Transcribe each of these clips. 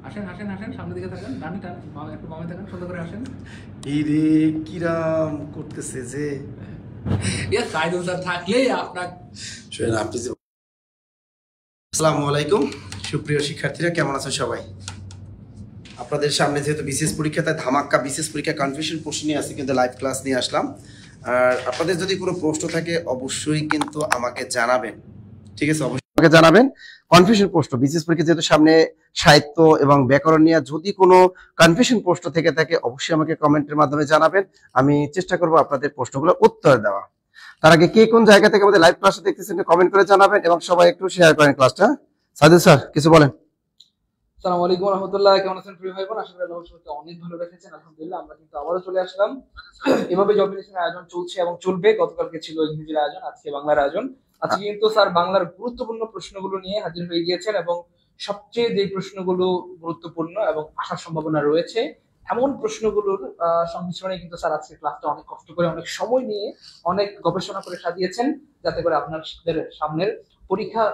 আসেন আসেন আসেন, সামনের দিকে থাকেন, ডানে টান, একটু বামে থাকেন, সুন্দর করে আসেন। এই রে কিরাম করতেছে যে সাইদুল স্যার থাকলে আপনার শোনেন আপনি যে আসসালামু আলাইকুম সুপ্রিয় শিক্ষার্থীরা, কেমন আছেন সবাই? আপনাদের সামনে যেহেতু বিশেষ পরীক্ষা, তাই ধামাক্কা বিশেষ পরীক্ষা কনফিউশন প্রশ্ন নিয়ে আসছি, কিন্তু লাইভ ক্লাস নিয়ে আসলাম। আর আপনাদের যদি কোনো প্রশ্ন থাকে অবশ্যই কিন্তু আমাকে জানাবেন, ঠিক আছে? অবশ্যই আমাকে জানাবেন। কনফিউশন প্রশ্ন বিশেষ পরীক্ষা যেহেতু সামনে, সাহিত্য এবং ব্যাকরণ নিয়ে যদি কোনো কনফিউশন প্রশ্ন থেকে থাকে অবশ্যই আমাকে কমেন্টের মাধ্যমে জানাবেন। আমি চেষ্টা করব আপনাদের প্রশ্নগুলো উত্তর দেওয়া। তার আগে কে কোন জায়গা থেকে আমাদের লাইভ ক্লাসটা দেখতেছেন কমেন্ট করে জানাবেন, এবং সবাই একটু শেয়ার করেন ক্লাসটা। সাদিল স্যার কিছু বলেন। আসসালামু আলাইকুম রাহমাতুল্লাহ, কেমন আছেন প্রিয় ভাই বোন? আশা করি আল্লাহ সবাইকে অনেক ভালো রেখেছেন। আলহামদুলিল্লাহ, আমরা কিন্তু আবারও চলে আসলাম। এভাবে জব মিশনের আয়োজন চলছে এবং চলবে। গতকালকে ছিল ইংরেজির আয়োজন, আজকে বাংলার আয়োজন। আজকে কিন্তু স্যার বাংলার গুরুত্বপূর্ণ প্রশ্নগুলো নিয়ে হাজির হয়ে গিয়েছেন, এবং সবচেয়ে যে প্রশ্নগুলো গুরুত্বপূর্ণ এবং আসার সম্ভাবনা রয়েছে এমন প্রশ্নগুলোর সংমিশ্রণে কিন্তু স্যার আজকে ক্লাসটা অনেক কষ্ট করে, অনেক সময় নিয়ে, অনেক গবেষণা করে সাজিয়েছেন, যাতে করে আপনাদের সামনের পরীক্ষা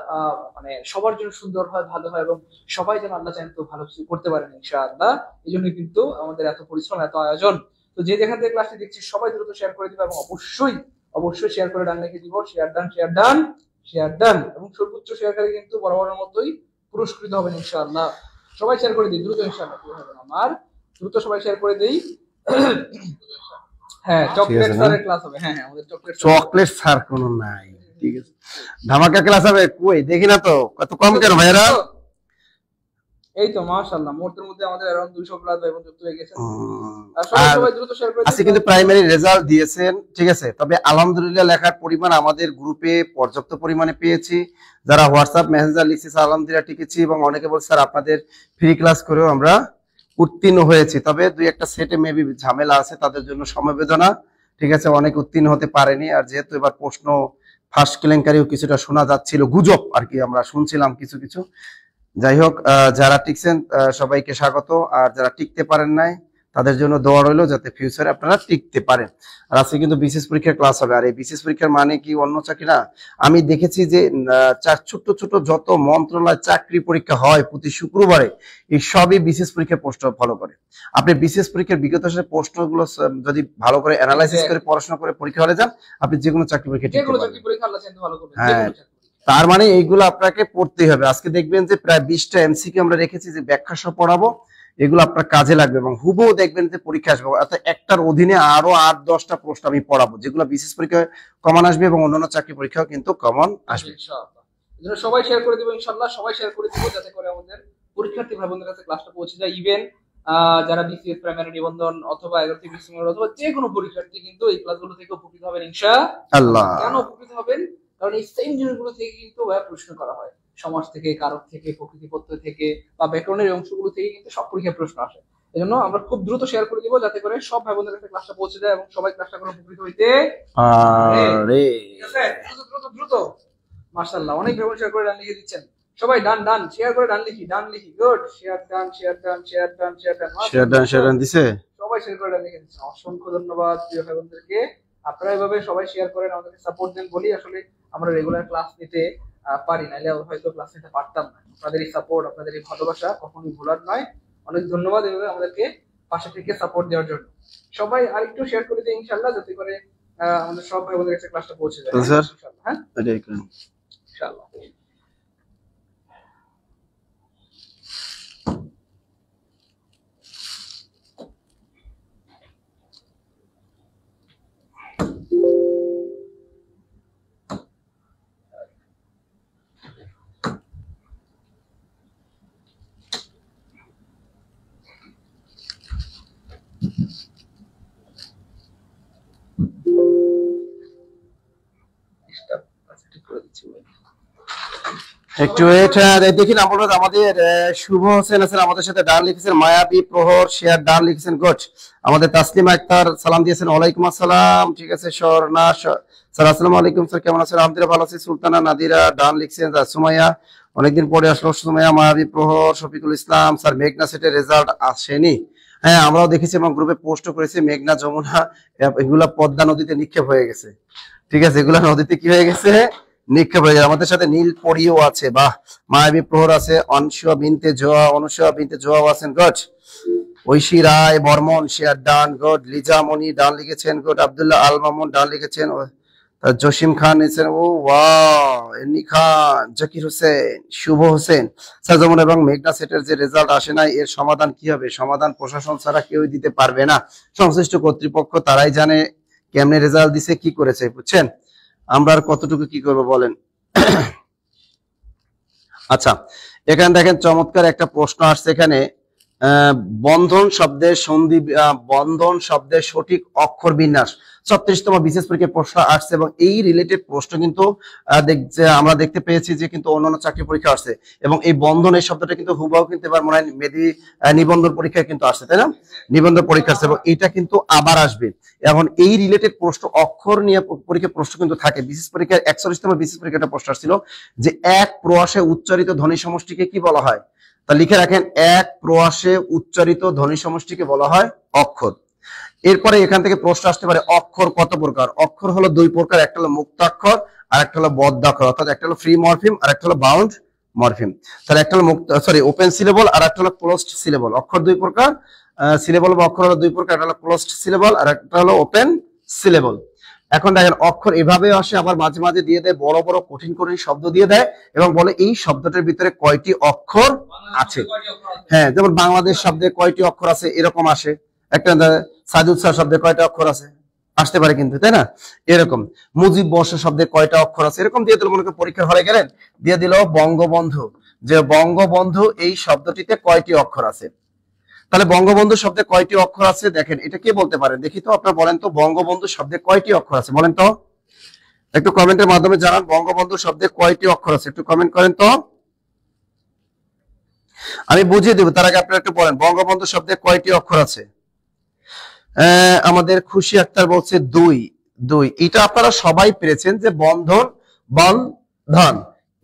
মানে সবার জন্য সুন্দর হয়, ভালো হয়, এবং সবাই যেন আল্লাহ চান তো ভালো কিছু করতে পারেন ইনশাআল্লাহ। এই জন্য কিন্তু আমাদের এত পরিশ্রম, এত আয়োজন। তো যে যেখান থেকে ক্লাসটি দেখছি সবাই দ্রুত শেয়ার করে দিবে, এবং অবশ্যই অবশ্যই শেয়ার করে ডান লিখে দিব। Share done, share done, share done. এবং সর্বোচ্চ শেয়ারকারী কিন্তু বরাবরের মতোই পুরস্কৃত হবেন ইনশাআল্লাহ। সবাই শেয়ার করে দিই দ্রুত ইনশাআল্লাহ, কি হবে আমার দ্রুত সবাই শেয়ার করে দেই। হ্যাঁ, চকলেট স্যারের ক্লাস হবে। হ্যাঁ হ্যাঁ, আমাদের চকলেট স্যার কোনো নাই, ঠিক আছে? ধামাকা ক্লাস হবে কই দেখি না তো, কত কম কেন ভাইরা? এই তো মাশাআল্লাহ, মুহূর্তের মধ্যে আমাদের अराउंड 200 প্লাস ভাই বোন যুক্ত হয়ে গেছে। সবাই দ্রুত শেয়ার করে দিন। আজকে কিন্তু প্রাইমারি রেজাল্ট দিয়েছেন, ঠিক আছে? তবে আলহামদুলিল্লাহ লেখার পরিমাণ আমাদের গ্রুপে পর্যাপ্ত পরিমাণে পেয়েছি। যারা হোয়াটসঅ্যাপ মেসেঞ্জার লিখছে আলহামদুলিল্লাহ টিকেছি, এবং অনেকে বলছে স্যার আপনাদের ফ্রি ক্লাস করেও আমরা উত্তীর্ণ হয়েছি। তবে দুই একটা সেটে মেবি ঝামেলা আছে, তাদের জন্য সমবেদনা, ঠিক আছে? অনেক উত্তীর্ণ হতে পারেনি। আর যেহেতু এবার প্রশ্ন ফার্স্ট কেলেঙ্কারিও কিছুটা শোনা যাচ্ছিল, গুজব আর কি, আমরা শুনছিলাম কিছু কিছু। যাই হোক, যারা টিকছেন সবাইকে স্বাগত, আর যারা টিকতে পারেন নাই তাদের জন্য দোয়া রইল যাতে ফিউচারে আপনারা টিকতে পারেন। আর আজকে কিন্তু বিশেষ পরীক্ষার ক্লাস হবে। আর এই বিশেষ পরীক্ষার মানে কি অন্য চাকরি না, আমি দেখেছি যে ছোট ছোট যত মন্ত্রণালয় চাকরি পরীক্ষা হয় প্রতি শুক্রবারে, এই সবই বিশেষ পরীক্ষার প্রশ্ন ফলো করে। আপনি বিশেষ পরীক্ষার বিগত সালের প্রশ্নগুলো যদি ভালো করে অ্যানালাইসিস করে পড়াশোনা করে পরীক্ষা হলে যান, আপনি যে কোনো চাকরি পরীক্ষা টিকতে পারবেন। হ্যাঁ, তার মানে এইগুলো আপনাকে পড়তেই হবে। আজকে দেখবেন যে প্রায় 20টা এমসিকিউ আমরা রেখেছি, যে ব্যাখ্যা সহ পড়াবো, এগুলো আপনার কাজে লাগবে, এবং হুবহু দেখবেন যে পরীক্ষা আসবে। অর্থাৎ একটার অধীনে আরো 8-10টা প্রশ্ন আমি পড়াবো, যেগুলো বিশেষ পরীক্ষায় কমন আসবে, এবং অন্যান্য চাকরি পরীক্ষাও কিন্তু কমন আসবে ইনশাআল্লাহ। এজন্য সবাই শেয়ার করে দিব ইনশাআল্লাহ, সবাই শেয়ার করে দিব, যাতে করে আমাদের পরীক্ষার্থী ভাই বোনদের কাছে ক্লাসটা পৌঁছে যায়। ইভেন যারা বিসিএস প্রাইমারি নিবন্ধন অথবা 11 থেকে 20 অথবা যে কোনো পরীক্ষার্থী কিন্তু এই ক্লাসগুলো থেকে উপকৃত হবেন ইনশাআল্লাহ। কেন উপকৃত হবেন? কারণ এই সেম জিনিসগুলো থেকে কিন্তু প্রশ্ন করা হয়, সমাজ থেকে, কারক থেকে, প্রকৃতিপত্র থেকে, বা ব্যাকরণের অংশগুলো থেকে কিন্তু সব পরীক্ষায় প্রশ্ন আসে। এজন্য আমরা খুব দ্রুত শেয়ার করে দিব, যাতে করে সব ভাই বোনদের কাছে ক্লাসটা পৌঁছে যায় এবং সবাই ক্লাসটা করে উপকৃত হইতে পারে। ঠিক আছে, দ্রুত দ্রুত দ্রুত। মাশাআল্লাহ, অনেক ভাই বোন শেয়ার করে ডান লিখে দিচ্ছেন। সবাই ডান ডান শেয়ার করে ডান লিখি, ডান লিখি। Good, share done, share done, share done, share done, share done, share done দিছে। সবাই শেয়ার করে ডান লিখে দিচ্ছেন। অসংখ্য ধন্যবাদ প্রিয় ভাই বোনদেরকে। আপনারা এভাবে সবাই শেয়ার করেন, আমাদেরকে সাপোর্ট দেন বলি আসলে আমরা রেগুলার ক্লাস নিতে পারি, নাইলে হয়তো ক্লাস নিতে পারতাম না। আপনাদের এই সাপোর্ট, আপনাদের এই ভালোবাসা কখনোই ভোলার নয়। অনেক ধন্যবাদ এভাবে আমাদেরকে পাশে থেকে সাপোর্ট দেওয়ার জন্য। সবাই আরেকটু শেয়ার করে দিন ইনশাআল্লাহ, যাতে করে আমাদের সব ভাই বোনদের কাছে ক্লাসটা পৌঁছে যায় ইনশাআল্লাহ। হ্যাঁ ইনশাআল্লাহ। একটু দেখি না, বলবো আমাদের শুভ হোসেন আছেন আমাদের সাথে, ডান লিখেছেন। মায়াবী প্রহর শেয়ার ডান লিখেছেন, গুড। আমাদের তাসলিমা আক্তার সালাম দিয়েছেন, ওয়ালাইকুম আসসালাম, ঠিক আছে। স্বর্ণা স্যার আসসালামু আলাইকুম স্যার, কেমন আছেন? আলহামদুলিল্লাহ ভালো আছি। সুলতানা নাদিরা ডান লিখছেন। সুমাইয়া অনেকদিন পরে আসলো সুমাইয়া। মায়াবী প্রহর। শফিকুল ইসলাম স্যার, মেঘনা সেটের রেজাল্ট আসেনি? হ্যাঁ, আমরাও দেখেছি এবং গ্রুপে পোস্ট করেছি। মেঘনা, যমুনা এগুলা পদ্মা নদীতে নিক্ষেপ হয়ে গেছে, ঠিক আছে? এগুলা নদীতে কি হয়ে গেছে? নিক্ষেপ হয়ে যায়। আমাদের সাথে নীল পরিও আছে, বাহ। মায়াবী প্রহর আছে, অনুসয়া বিনতে জোয়া আছেন, good. Oishi Roy Barman share done, good. Liza Moni done লিখেছেন, গুড। আব্দুল্লাহ আল মামুন ডান লিখেছেন। জসিম খান এসেছেন, ও ওয়াও। এমনি খান, জাকির হোসেন, শুভ হোসেন। সাজমন এবং মেঘনা সেটের যে রেজাল্ট আসে নাই, এর সমাধান কি হবে? সমাধান প্রশাসন ছাড়া কেউই দিতে পারবে না, সংশ্লিষ্ট কর্তৃপক্ষ তারাই জানে কেমনে রেজাল্ট দিছে, কি করেছে, বুঝছেন? আমরা আর কতটুকু কি করবো বলেন? আচ্ছা, এখানে দেখেন চমৎকার একটা প্রশ্ন আসছে এখানে। বন্ধন শব্দের সঠিক অক্ষর বিন্যাস 36তম বিশেষ পরীক্ষায় প্রশ্ন আসছে, এবং এই রিলেটেড প্রশ্ন কিন্তু আমরা দেখতে পেয়েছি যে কিন্তু অন্যান্য চাকরি পরীক্ষা আসছে, এবং এই বন্ধন এই শব্দটা কিন্তু হুবহু কিন্তু এবার মনে হয় মেধি নিবন্ধন পরীক্ষায় কিন্তু আসছে, তাই না? নিবন্ধন পরীক্ষা আসছে, এবং এটা কিন্তু আবার আসবে। এখন এই রিলেটেড প্রশ্ন অক্ষর নিয়ে পরীক্ষা প্রশ্ন কিন্তু থাকে। বিশেষ পরীক্ষায় 41তম বিশেষ পরীক্ষাটা প্রশ্ন আসছিল যে এক প্রয়াসে উচ্চারিত ধ্বনি সমষ্টিকে কি বলা হয়? তা লিখে রাখেন, এক প্রয়াসে উচ্চারিত ধ্বনি সমষ্টিকে বলা হয় অক্ষর। এরপরে এখান থেকে প্রশ্ন আসতে পারে অক্ষর কত প্রকার? অক্ষর হলো দুই প্রকার, একটা হলো মুক্তাক্ষর আর একটা হলো বদ্ধাক্ষর, অর্থাৎ একটা হলো ফ্রি মরফিম আর একটা হলো বাউন্ড মরফিম। তাহলে একটা হলো ওপেন সিলেবল আর একটা হলো ক্লোজড সিলেবল। অক্ষর দুই প্রকার, সিলেবল বা অক্ষর হলো দুই প্রকার, একটা হলো ক্লোজড সিলেবল আর একটা হলো ওপেন সিলেবল। এখন দেখেন অক্ষর এভাবে আসে, আবার মাঝে মাঝে দিয়ে দেয় বড় বড় কঠিন কঠিন শব্দ দিয়ে দেয়, এবং বলে এই শব্দটার ভিতরে কয়টি অক্ষর আছে। হ্যাঁ, যেমন বাংলাদেশ শব্দে কয়টি অক্ষর আছে এরকম আসে, একটা সাজুদ শাহ শব্দে কয়টা অক্ষর আছে আসতে পারে কিন্তু, তাই না? এরকম মুজিব বর্ষ শব্দে কয়টা অক্ষর আছে এরকম দিয়ে দিল। মনে করেন পরীক্ষার হলে গেলেন, দিয়ে দিল বঙ্গবন্ধু, যে বঙ্গবন্ধু এই শব্দটিতে কয়টি অক্ষর আছে। তাহলে বঙ্গবন্ধু শব্দে কয়টি অক্ষর আছে দেখেন, এটা কে বলতে পারেন দেখি তো? আপনারা বলেন তো, বঙ্গবন্ধু শব্দে কয়টি অক্ষর আছে বলেন তো, একটু কমেন্টের মাধ্যমে জানান। বঙ্গবন্ধু শব্দে কয়টি অক্ষর আছে একটু কমেন্ট করেন তো, আমি বুঝিয়ে দেবো। তার আগে আপনারা একটু বলেন বঙ্গবন্ধু শব্দে কয়টি অক্ষর আছে। আমাদের খুশি আক্তার বলছে দুই। এটা আপনারা সবাই পেরেছেন যে বন্ধন বন্ধন,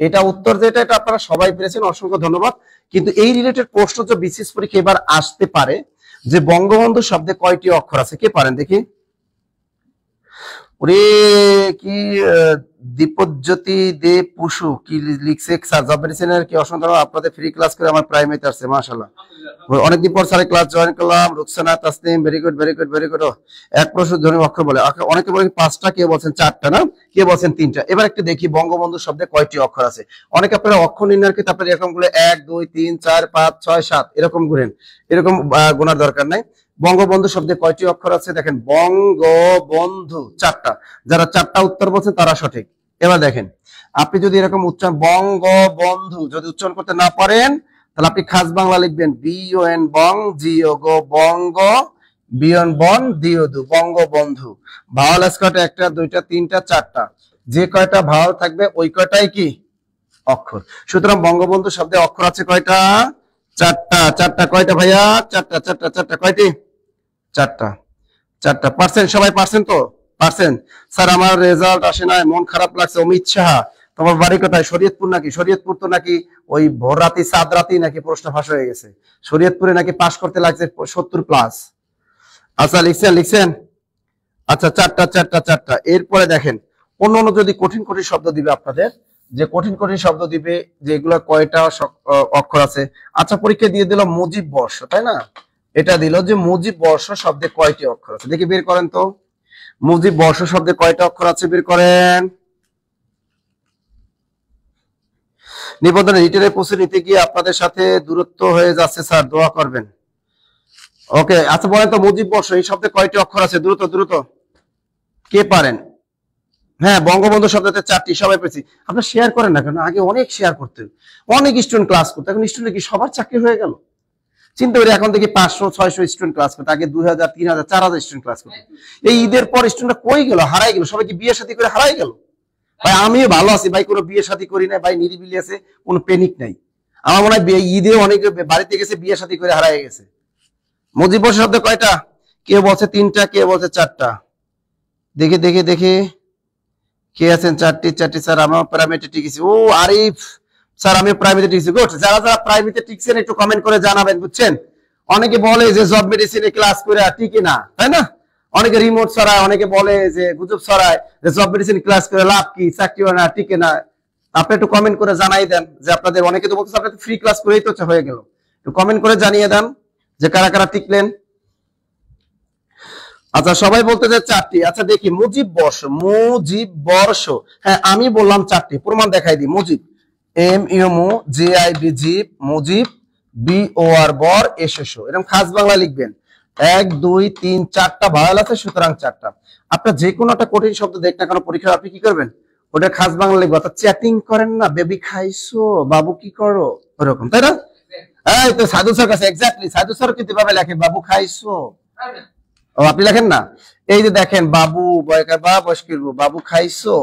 এটা উত্তর যেটা এটা আপনারা সবাই পেরেছেন, অসংখ্য ধন্যবাদ। কিন্তু এই রিলেটেড প্রশ্ন যে বিশেষ পরীক্ষা এবার আসতে পারে যে বঙ্গবন্ধু শব্দে কয়টি অক্ষর আছে, কে পারেন দেখি? ওরে কি দীপজ্যোতি দে পুশু কি লিখছে, স্যার জব মেডিসিনের কি অসংখ্য আপনাদের ফ্রি ক্লাস করে আমার প্রাইমারিতে আসছে, মাশাআল্লাহ। অনেকদিন পর স্যারের ক্লাস জয়েন করলাম। Rukhsana Tasnim, very good very good very good. এক প্রশ্ন ধ্বনি অক্ষর বলে, অনেকে বলে 5টা, কে বলছেন 4টা, না কে বলছেন 3টা। এবার একটু দেখি বঙ্গবন্ধু শব্দে কয়টি অক্ষর আছে। অনেকে আপনারা অক্ষর নির্ণয়ের ক্ষেত্রে আপনারা এরকম গুলো 1 2 3 4 5 6 7 এরকম গুনেন, এরকম গোনার দরকার নাই। বঙ্গবন্ধু শব্দে কয়টি অক্ষর আছে দেখেন, বঙ্গবন্ধু 4টা। যারা 4টা উত্তর বলছেন তারা সঠিক। এবার দেখেন, আপনি যদি এরকম উচ্চারণ বঙ্গবন্ধু যদি উচ্চারণ করতে না পারেন, তাহলে আপনি খাস বাংলা লিখবেন বিওএন বং জিও গো বঙ্গ বিয়ন বন দিও দু, বঙ্গবন্ধু। ভাওয়াল আছে কয়টা? 1টা 2টা 3টা 4টা, যে কয়টা ভাওয়াল থাকবে ওই কয়টাই কি অক্ষর। সুতরাং বঙ্গবন্ধু শব্দে অক্ষর আছে কয়টা? 4টা। কয়টা ভাইয়া? 4টা। কয়টি? 4টা। পারছেন সবাই? পারছেন তো? পারছেন। স্যার আমার রেজাল্ট আসে নাই, মন খারাপ লাগছে। অমিত সাহা, তোমার বাড়ি কোথায়? শরীয়তপুর নাকি? শরীয়তপুর তো নাকি ওই ভোর রাতে চাঁদ রাতেই নাকি প্রশ্ন ফাঁস হয়ে গেছে। শরীয়তপুরে নাকি পাস করতে লাগছে 70+। আচ্ছা লিখছেন। আচ্ছা 4টা। এরপরে দেখেন অন্য যদি কঠিন কঠিন শব্দ দিবে আপনাদের, যে কঠিন কঠিন শব্দ দিবে যে এগুলা কয়টা অক্ষর আছে। আচ্ছা পরীক্ষা দিয়ে দিল মুজিব বর্ষ, তাই না? এটা দিল যে মুজিব বর্ষ শব্দে কয়টি অক্ষর আছে, দেখি বের করেন তো। মুজিব বর্ষ শব্দে কয়টা অক্ষর আছে বের করেন। নিবন্ধনে রিটেনে পৌঁছে নিতে গিয়ে আপনাদের সাথে দূরত্ব হয়ে যাচ্ছে স্যার, দোয়া করবেন। ওকে, আচ্ছা বলেন তো মুজিব বর্ষ এই শব্দে কয়টি অক্ষর আছে? দ্রুত কে পারেন? হ্যাঁ, বঙ্গবন্ধু শব্দতে 4টি, সবাই পেয়েছি। আপনারা শেয়ার করেন না কেন? আগে অনেক শেয়ার করতেন, অনেক স্টুডেন্ট ক্লাস করতো, এখন স্টুডেন্ট কি সবার চাকরি হয়ে গেল? চিন্তা করি এখন থেকে 500-600 স্টুডেন্ট ক্লাস করতো, আগে 2000-3000-4000 স্টুডেন্ট ক্লাস করতো। এই ঈদের পর স্টুডেন্টরা কই গেল? হারাই গেল। সবাই কি বিয়ে শাদী করে হারাই গেল? ভাই আমিও ভালো আছি ভাই, কোনো বিয়ে শাদী করি না ভাই, নিরিবিলি আছে, কোনো প্যানিক নাই। আমার মনে হয় ঈদে অনেকে বাড়িতে গেছে বিয়ে শাদী করে হারাই গেছে। মুজিব বর্ষ শব্দ কয়টা? কেউ বলছে 3টা, কেউ বলছে 4টা। দেখি কে আছেন? 4টি। স্যার আমার প্রাইমারিতে টিকেছি। ও আরিফ স্যার, আমি প্রাইমারিতে টিকেছি। গুড। যারা প্রাইমারিতে টিকছেন একটু কমেন্ট করে জানাবেন, বুঝছেন? অনেকে বলে যে জব মেডিসিনে ক্লাস করে টিকে না, তাই না? অনেকে রিমোট ছড়ায়, অনেকে বলে যে গুজব ছড়ায় যে জব মেডিসিন ক্লাস করে লাভ কি, চাকরি হয় না, টিকে না। আপনি একটু কমেন্ট করে জানাই দেন যে আপনাদের, অনেকে তো বলতেছে আপনাদের ফ্রি ক্লাস করেই তো হয়ে গেল, একটু কমেন্ট করে জানিয়ে দেন যে কারা কারা টিকলেন। আচ্ছা সবাই বলতে চায় 4টি। আচ্ছা দেখি মুজিব বর্ষ, মুজিব বর্ষ, হ্যাঁ আমি বললাম 4টি, প্রমাণ দেখাই দিই। মুজিব MUJIB জিব, মুজিব BOR বর, এসেসো, এরকম খাস বাংলা লিখবেন। 1 2 3 4টা ভাওয়াল আছে, সুতরাং 4টা। আপনার যে কোনো একটা কঠিন শব্দ দেখ না কেন পরীক্ষা, আপনি কি করবেন, ওটা খাস বাংলা লিখবো। অর্থাৎ চ্যাটিং করেন না, বেবি খাইছো, বাবু কি করো, ওরকম, তাই না? এই তো সাধু স্যার কাছে এক্স্যাক্টলি, সাধু স্যার কিন্তু এভাবে লেখে, বাবু খাইছো। ও আপনি লেখেন না? এই যে দেখেন বাবু, বয়কার বা বয়স্কির বাবু খাইছো,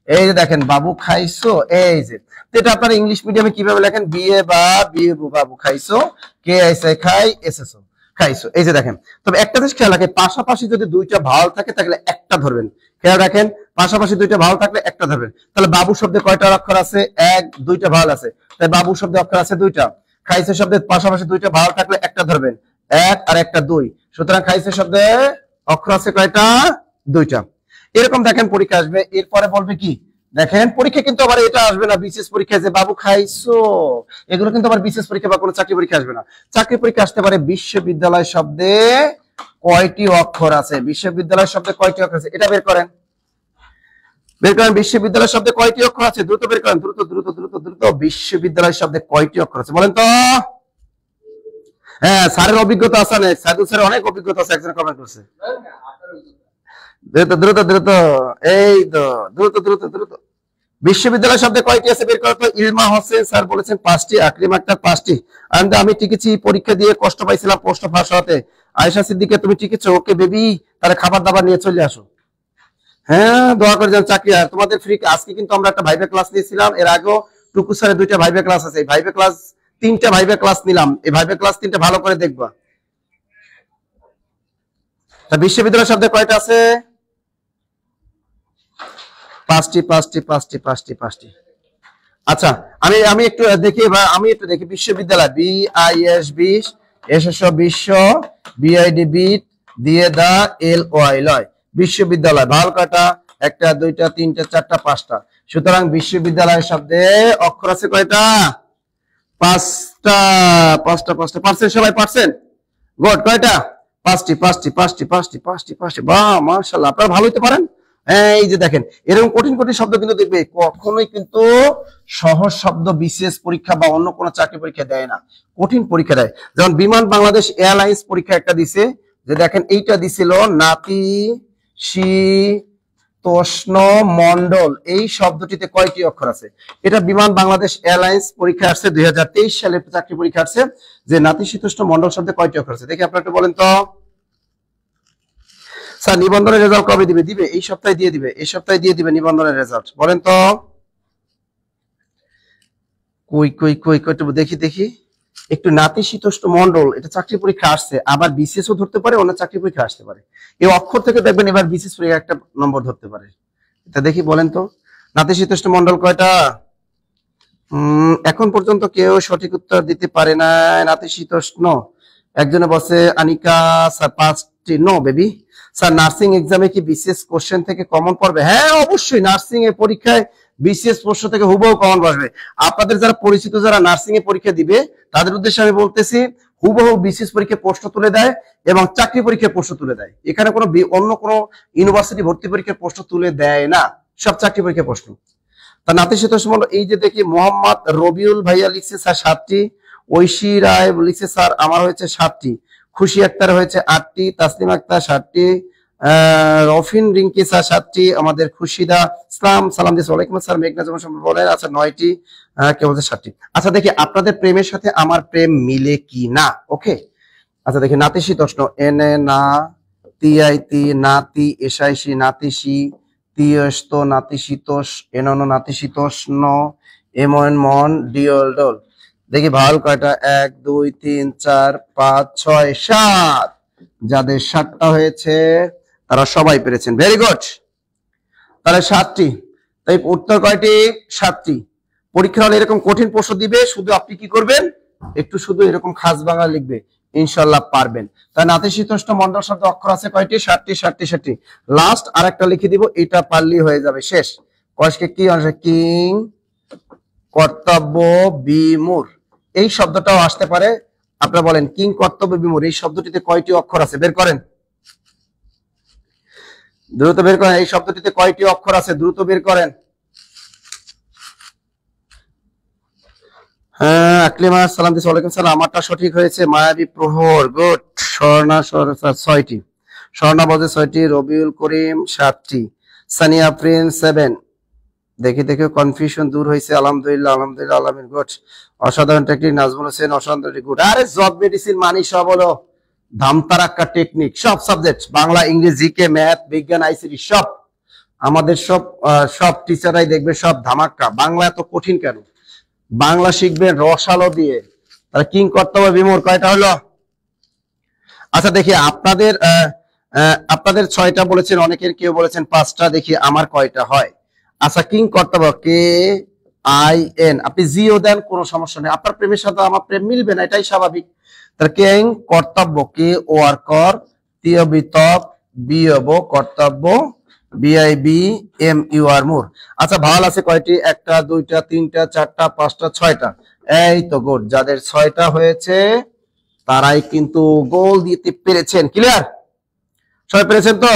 এই যে দেখেন বাবু খাইছো, এই যে। এটা আপনারা ইংলিশ মিডিয়ামে কিভাবে লেখেন, বিএ বা বিএ, বাবু খাইছো, কে আইসে খাই, এসএসও খাইছো, এই যে দেখেন। তবে একটা জিনিস খেয়াল রাখেন, পাশাপাশি যদি দুইটা ভাওয়াল থাকে তাহলে একটা ধরবেন। খেয়াল রাখেন, পাশাপাশি দুইটা ভাওয়াল থাকলে একটা ধরবেন। তাহলে বাবু শব্দে কয়টা অক্ষর আছে, 1, 2টা ভাওয়াল আছে, তাই বাবু শব্দে অক্ষর আছে 2টা। খাইছে শব্দের পাশাপাশি দুইটা ভাওয়াল থাকলে একটা ধরবেন, 1 আর একটা 2। সুতরাং খাইছে শব্দে অক্ষর আছে কয়টা, 2টা। এরকম দেখেন পরীক্ষা আসবে, এরপরে বলবে কি দেখেন, পরীক্ষা কিন্তু আবার এটা আসবে না বিশেষ পরীক্ষা যে বাবু খাইছো, এগুলো কিন্তু আবার বিশেষ পরীক্ষা বা কোনো চাকরি পরীক্ষা আসবে না। চাকরি পরীক্ষা আসতে পারে বিশ্ববিদ্যালয় শব্দে কয়টি অক্ষর আছে, বিশ্ববিদ্যালয় শব্দে কয়টি অক্ষর আছে, এটা বের করেন, বের করেন। বিশ্ববিদ্যালয় শব্দে কয়টি অক্ষর আছে, দ্রুত বের করেন, দ্রুত দ্রুত দ্রুত দ্রুত। বিশ্ববিদ্যালয় শব্দে কয়টি অক্ষর আছে বলেন তো? হ্যাঁ স্যারের অভিজ্ঞতা আছে না, সাধু স্যারের অনেক অভিজ্ঞতা আছে, একজন কমেন্ট করছে। দ্রুত দ্রুত দ্রুত, এই তো দ্রুত দ্রুত দ্রুত। বিশ্ববিদ্যালয় শব্দে কয়টি আছে বের করো তো। ইলমা হোসেন স্যার বলেছেন 5টি, আকরিম আক্তার 5টি। আমি টিকেছি, পরীক্ষা দিয়ে কষ্ট পাইছিলাম প্রশ্ন ফাঁস হতে। আয়েশা সিদ্দিকা তুমি টিকেছো, ওকে বেবি, তাহলে খাবার দাবার নিয়ে চলে আসো। হ্যাঁ দোয়া করে যান চাকরি। আর তোমাদের ফ্রি, আজকে কিন্তু আমরা একটা ভাইভা ক্লাস নিয়েছিলাম, এর আগেও টুকু স্যারের 2টা ভাইভা ক্লাস আছে, এই ভাইভা ক্লাস 3টা ভাইভা ক্লাস নিলাম, এই ভাইভা ক্লাস 3টা ভালো করে দেখবা। তা বিশ্ববিদ্যালয় শব্দে কয়টা আছে, 5টি 5টি 5টি 5টি 5টি। আচ্ছা আমি একটু দেখি, আমি একটু দেখি। বিশ্ববিদ্যালয় BIS 20, এসএসও বিশ্ব, BID বিট, দিয়ে দা LOI লয়। বিশ্ববিদ্যালয় ভালো কয়টা, 1টা 2টা 3টা 4টা 5টা। সুতরাং বিশ্ববিদ্যালয় শব্দে অক্ষর আছে কয়টা, 5টা 5টা 5টা। পারছেন সবাই, পারছেন? গুড। কয়টা, 5টি 5টি 5টি 5টি 5টি 5টি। বাহ মাশাআল্লাহ, আপনারা ভালো হইতে পারেন। এই যে দেখেন, এরকম কঠিন কঠিন শব্দ কিন্তু দেখবে কখনোই কিন্তু সহজ শব্দ বিশেষ পরীক্ষা বা অন্য কোনো চাকরি পরীক্ষা দেয় না, কঠিন পরীক্ষা দেয়। যেমন বিমান বাংলাদেশ এয়ারলাইন্স পরীক্ষা একটা দিছে, যে দেখেন এইটা দিছিল নাতি শীতোষ্ণ মন্ডল, এই শব্দটিতে কয়টি অক্ষর আছে? এটা বিমান বাংলাদেশ এয়ারলাইন্স পরীক্ষা আসছে 2023 সালে, চাকরি পরীক্ষা আসছে, যে নাতিশীতোষ্ণ মন্ডল শব্দে কয়টি অক্ষর আছে? দেখি আপনারা একটু বলেন তো। স্যার নিবন্ধনের রেজাল্ট কবে দিবে? দিবে এই সপ্তাহে দিয়ে দিবে, এই সপ্তাহে দিয়ে দিবে নিবন্ধনের রেজাল্ট। বলেন তো কই কই কই কই, দেখি দেখি একটু। নাতিশীতোষ্ণ মন্ডল, এটা চাকরি পরীক্ষা আসছে, আবার বিসিএসও ধরতে পারে, অন্য চাকরি পরীক্ষা আসতে পারে। এই অক্ষর থেকে দেখবেন এবার বিসিএস পরীক্ষা একটা নম্বর ধরতে পারে। এটা দেখি বলেন তো, নাতিশীতোষ্ণ মন্ডল কয়টা? এখন পর্যন্ত কেউ সঠিক উত্তর দিতে পারে না। নাতিশীতোষ্ণ, একজনে বলছে আনিকা স্যার 5টি। No baby. স্যার নার্সিং এক্সামে কি বিসিএস কোশ্চেন থেকে কমন পড়বে? হ্যাঁ অবশ্যই, নার্সিং এর পরীক্ষায় বিসিএস প্রশ্ন থেকে হুবহু কমন বসবে। আপনাদের যারা পরিচিত যারা নার্সিং এ পরীক্ষা দিবে তাদের উদ্দেশ্যে আমি বলতেছি, হুবহু বিসিএস পরীক্ষায় প্রশ্ন তুলে দেয় এবং চাকরি পরীক্ষায় প্রশ্ন তুলে দেয়। এখানে কোনো অন্য কোনো ইউনিভার্সিটি ভর্তি পরীক্ষার প্রশ্ন তুলে দেয় না, সব চাকরি পরীক্ষার প্রশ্ন। তা নাতিশীতোষ্ণ মন্ডল, এই যে দেখি মোহাম্মদ রবিউল ভাইয়া লিখছে স্যার 7টি, ঐশী রায় লিখছে স্যার আমার হয়েছে 7টি, খুশি আক্তার হয়েছে 8টি, তাসলিম আক্তার 7টি, রফিন রিঙ্কি স্যার 7টি, আমাদের খুশিদা ইসলাম সালাম দিয়েছে ওয়ালাইকুম আসসালাম, মেঘনা যেমন বলেন আচ্ছা 9টি, কে বলছে 7টি। আচ্ছা দেখি আপনাদের প্রেমের সাথে আমার প্রেম মিলে কি না। ওকে আচ্ছা দেখি, নাতিশীতোষ্ণ এনে না তিয়াইতি নাতি এসাইসি নাতিশি তিয়স্ত নাতিশীতোষ এনন নাতিশীতোষ্ণ এমন মন ডিওল ডোল। দেখি ভালো কয়টা, 1 2 3 4 5 6 7। যাদের 7টা হয়েছে তারা সবাই পেরেছেন, ভেরি গুড। তাহলে 7টি, তাই উত্তর কয়টি? 7টি। পরীক্ষা হলে এরকম কঠিন প্রশ্ন দিবে, শুধু আপনি কি করবেন, একটু শুধু এরকম খাস বাংলা লিখবে, ইনশাল্লাহ পারবেন। তাই নাতিশীতোষ্ণ মন্ডল শব্দ অক্ষর আছে কয়টি? 60টি 60টি 60টি। লাস্ট আরেকটা লিখে দিব, এটা পারলেই হয়ে যাবে, শেষ। কয়কে কি আসে? কিং কর্তব্য বিমূঢ়, এই শব্দটাও আসতে পারে। আপনারা বলেন কিং কর্তব্য বিমূঢ় এই শব্দটিতে কয়টি অক্ষর আছে? বের করেন, দ্রুত বের করেন। এই শব্দটিতে কয়টি অক্ষর আছে? দ্রুত বের করেন। হ্যাঁ, আকলিমা সালাম দিস, ওয়ালাইকুম সালাম। আমারটা সঠিক হয়েছে। মায়াবী প্রহর, গুড। স্বর্ণা 6টি, স্বর্ণা বজে 6টি, রবিউল করিম 7টি, সানিয়া প্রিন্স 7। দেখে দেখে কনফিউশন দূর হয়েছে, আলহামদুলিল্লাহ আলহামদুলিল্লাহ আলমিন, গুড। অসাধারণ টেকনিক, নাজমুল হোসেন অসাধারণ, গুড। আরে জব মেডিসিন মানি সব হলো ধামতারাক্কা টেকনিক, সব সাবজেক্ট, বাংলা, ইংরেজি, জিকে, ম্যাথ, বিজ্ঞান, আইসিটি, সব আমাদের সব টিচাররাই দেখবে সব ধামাক্কা। বাংলা এত কঠিন কেন? বাংলা শিখবেন রসালো দিয়ে। তাহলে কিং কর্তব্য বিমূঢ় কয়টা হলো? আচ্ছা দেখি আপনাদের 6টা বলেছেন, অনেকের কেউ বলেছেন 5টা, দেখি আমার কয়টা হয়। আচ্ছা, কিং কর্তব্য কে আই এন, আপনি জিও দেন, কোনো সমস্যা নেই। আপনার প্রেমের সাথে আমার প্রেম মিলবে না, এটাই স্বাভাবিক। তাহলে কিং কর্তব্য, কে ও আর কর, তিয় বিতব বিয়ব কর্তব্য, বিআইবি এম ইউ আর মুর। আচ্ছা, ভাল আছে কয়টি? 1টা 2টা 3টা 4টা 5টা 6টা। এই তো গুড, যাদের 6টা হয়েছে তারাই কিন্তু গোল দিতে পেরেছেন। ক্লিয়ার? সবাই পেরেছেন তো?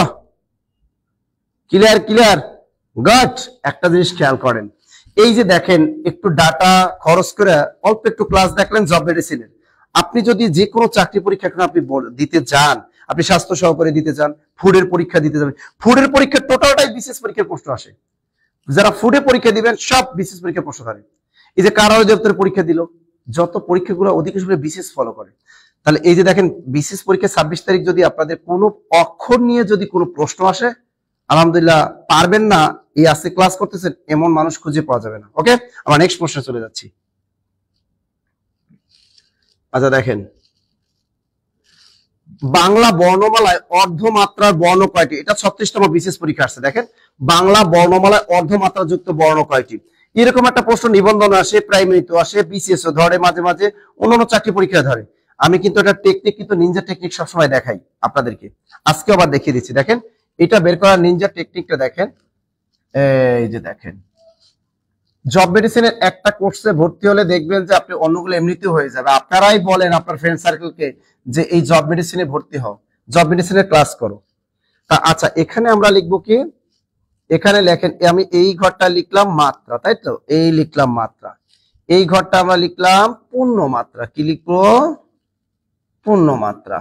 Clear clear, good. একটা জিনিস খেয়াল করেন, এই যে দেখেন একটু ডাটা খরচ করে অল্প একটু ক্লাস দেখলেন জব মেডিসিনের। আপনি যদি যে কোনো চাকরি পরীক্ষা আপনি দিতে যান, আপনি স্বাস্থ্য সহকারী দিতে যান, ফুডের পরীক্ষা দিতে যাবেন, ফুডের পরীক্ষা টোটালটাই বিশেষ পরীক্ষার প্রশ্ন আসে। যারা ফুডে পরীক্ষা দিবেন সব বিশেষ পরীক্ষার প্রশ্ন করে। এই যে কারা অধিদপ্তরের পরীক্ষা দিল, যত পরীক্ষাগুলো অধিকাংশ বিশেষ ফলো করে। তাহলে এই যে দেখেন বিশেষ পরীক্ষা 26 তারিখ যদি আপনাদের কোনো অক্ষর নিয়ে যদি কোনো প্রশ্ন আসে, আলহামদুলিল্লাহ পারবেন না, এই আজকে ক্লাস করতেছেন এমন মানুষ খুঁজে পাওয়া যাবে না। ওকে, আমরা নেক্সট প্রশ্নে চলে যাচ্ছি। আচ্ছা দেখেন, বাংলা বর্ণমালায় অর্ধমাত্রার বর্ণ কয়টি? এটা 36তম বিশেষ পরীক্ষা আসছে। দেখেন, বাংলা বর্ণমালায় অর্ধমাত্রা যুক্ত বর্ণ কয়টি? এরকম একটা প্রশ্ন নিবন্ধন আসে, প্রাইমারিতে আসে, বিসিএস ধরে, মাঝে মাঝে অন্যান্য চাকরি পরীক্ষা ধরে। আমি কিন্তু এটা টেকনিক, কিন্তু নিনজা টেকনিক সবসময় দেখাই আপনাদেরকে। আজকে আবার দেখিয়ে দিচ্ছি। দেখেন, এটা বের করার নিনজা টেকনিকটা দেখেন। এই যে দেখেন, জব মেডিসিনের একটা কোর্সে ভর্তি হলে দেখবেন যে আপনি অন্যগুলো এমনিতেও হয়ে যাবে। আপনারাই বলেন আপনার ফ্রেন্ড সার্কেলকে যে এই জব মেডিসিনে ভর্তি হও, জব মেডিসিনের ক্লাস করো। তা আচ্ছা, এখানে আমরা লিখবো কি? এখানে লেখেন, আমি এই ঘরটা লিখলাম মাত্রা, তাই তো? এই লিখলাম মাত্রা। এই ঘরটা আমরা লিখলাম পূর্ণ মাত্রা। কি লিখবো? পূর্ণ মাত্রা।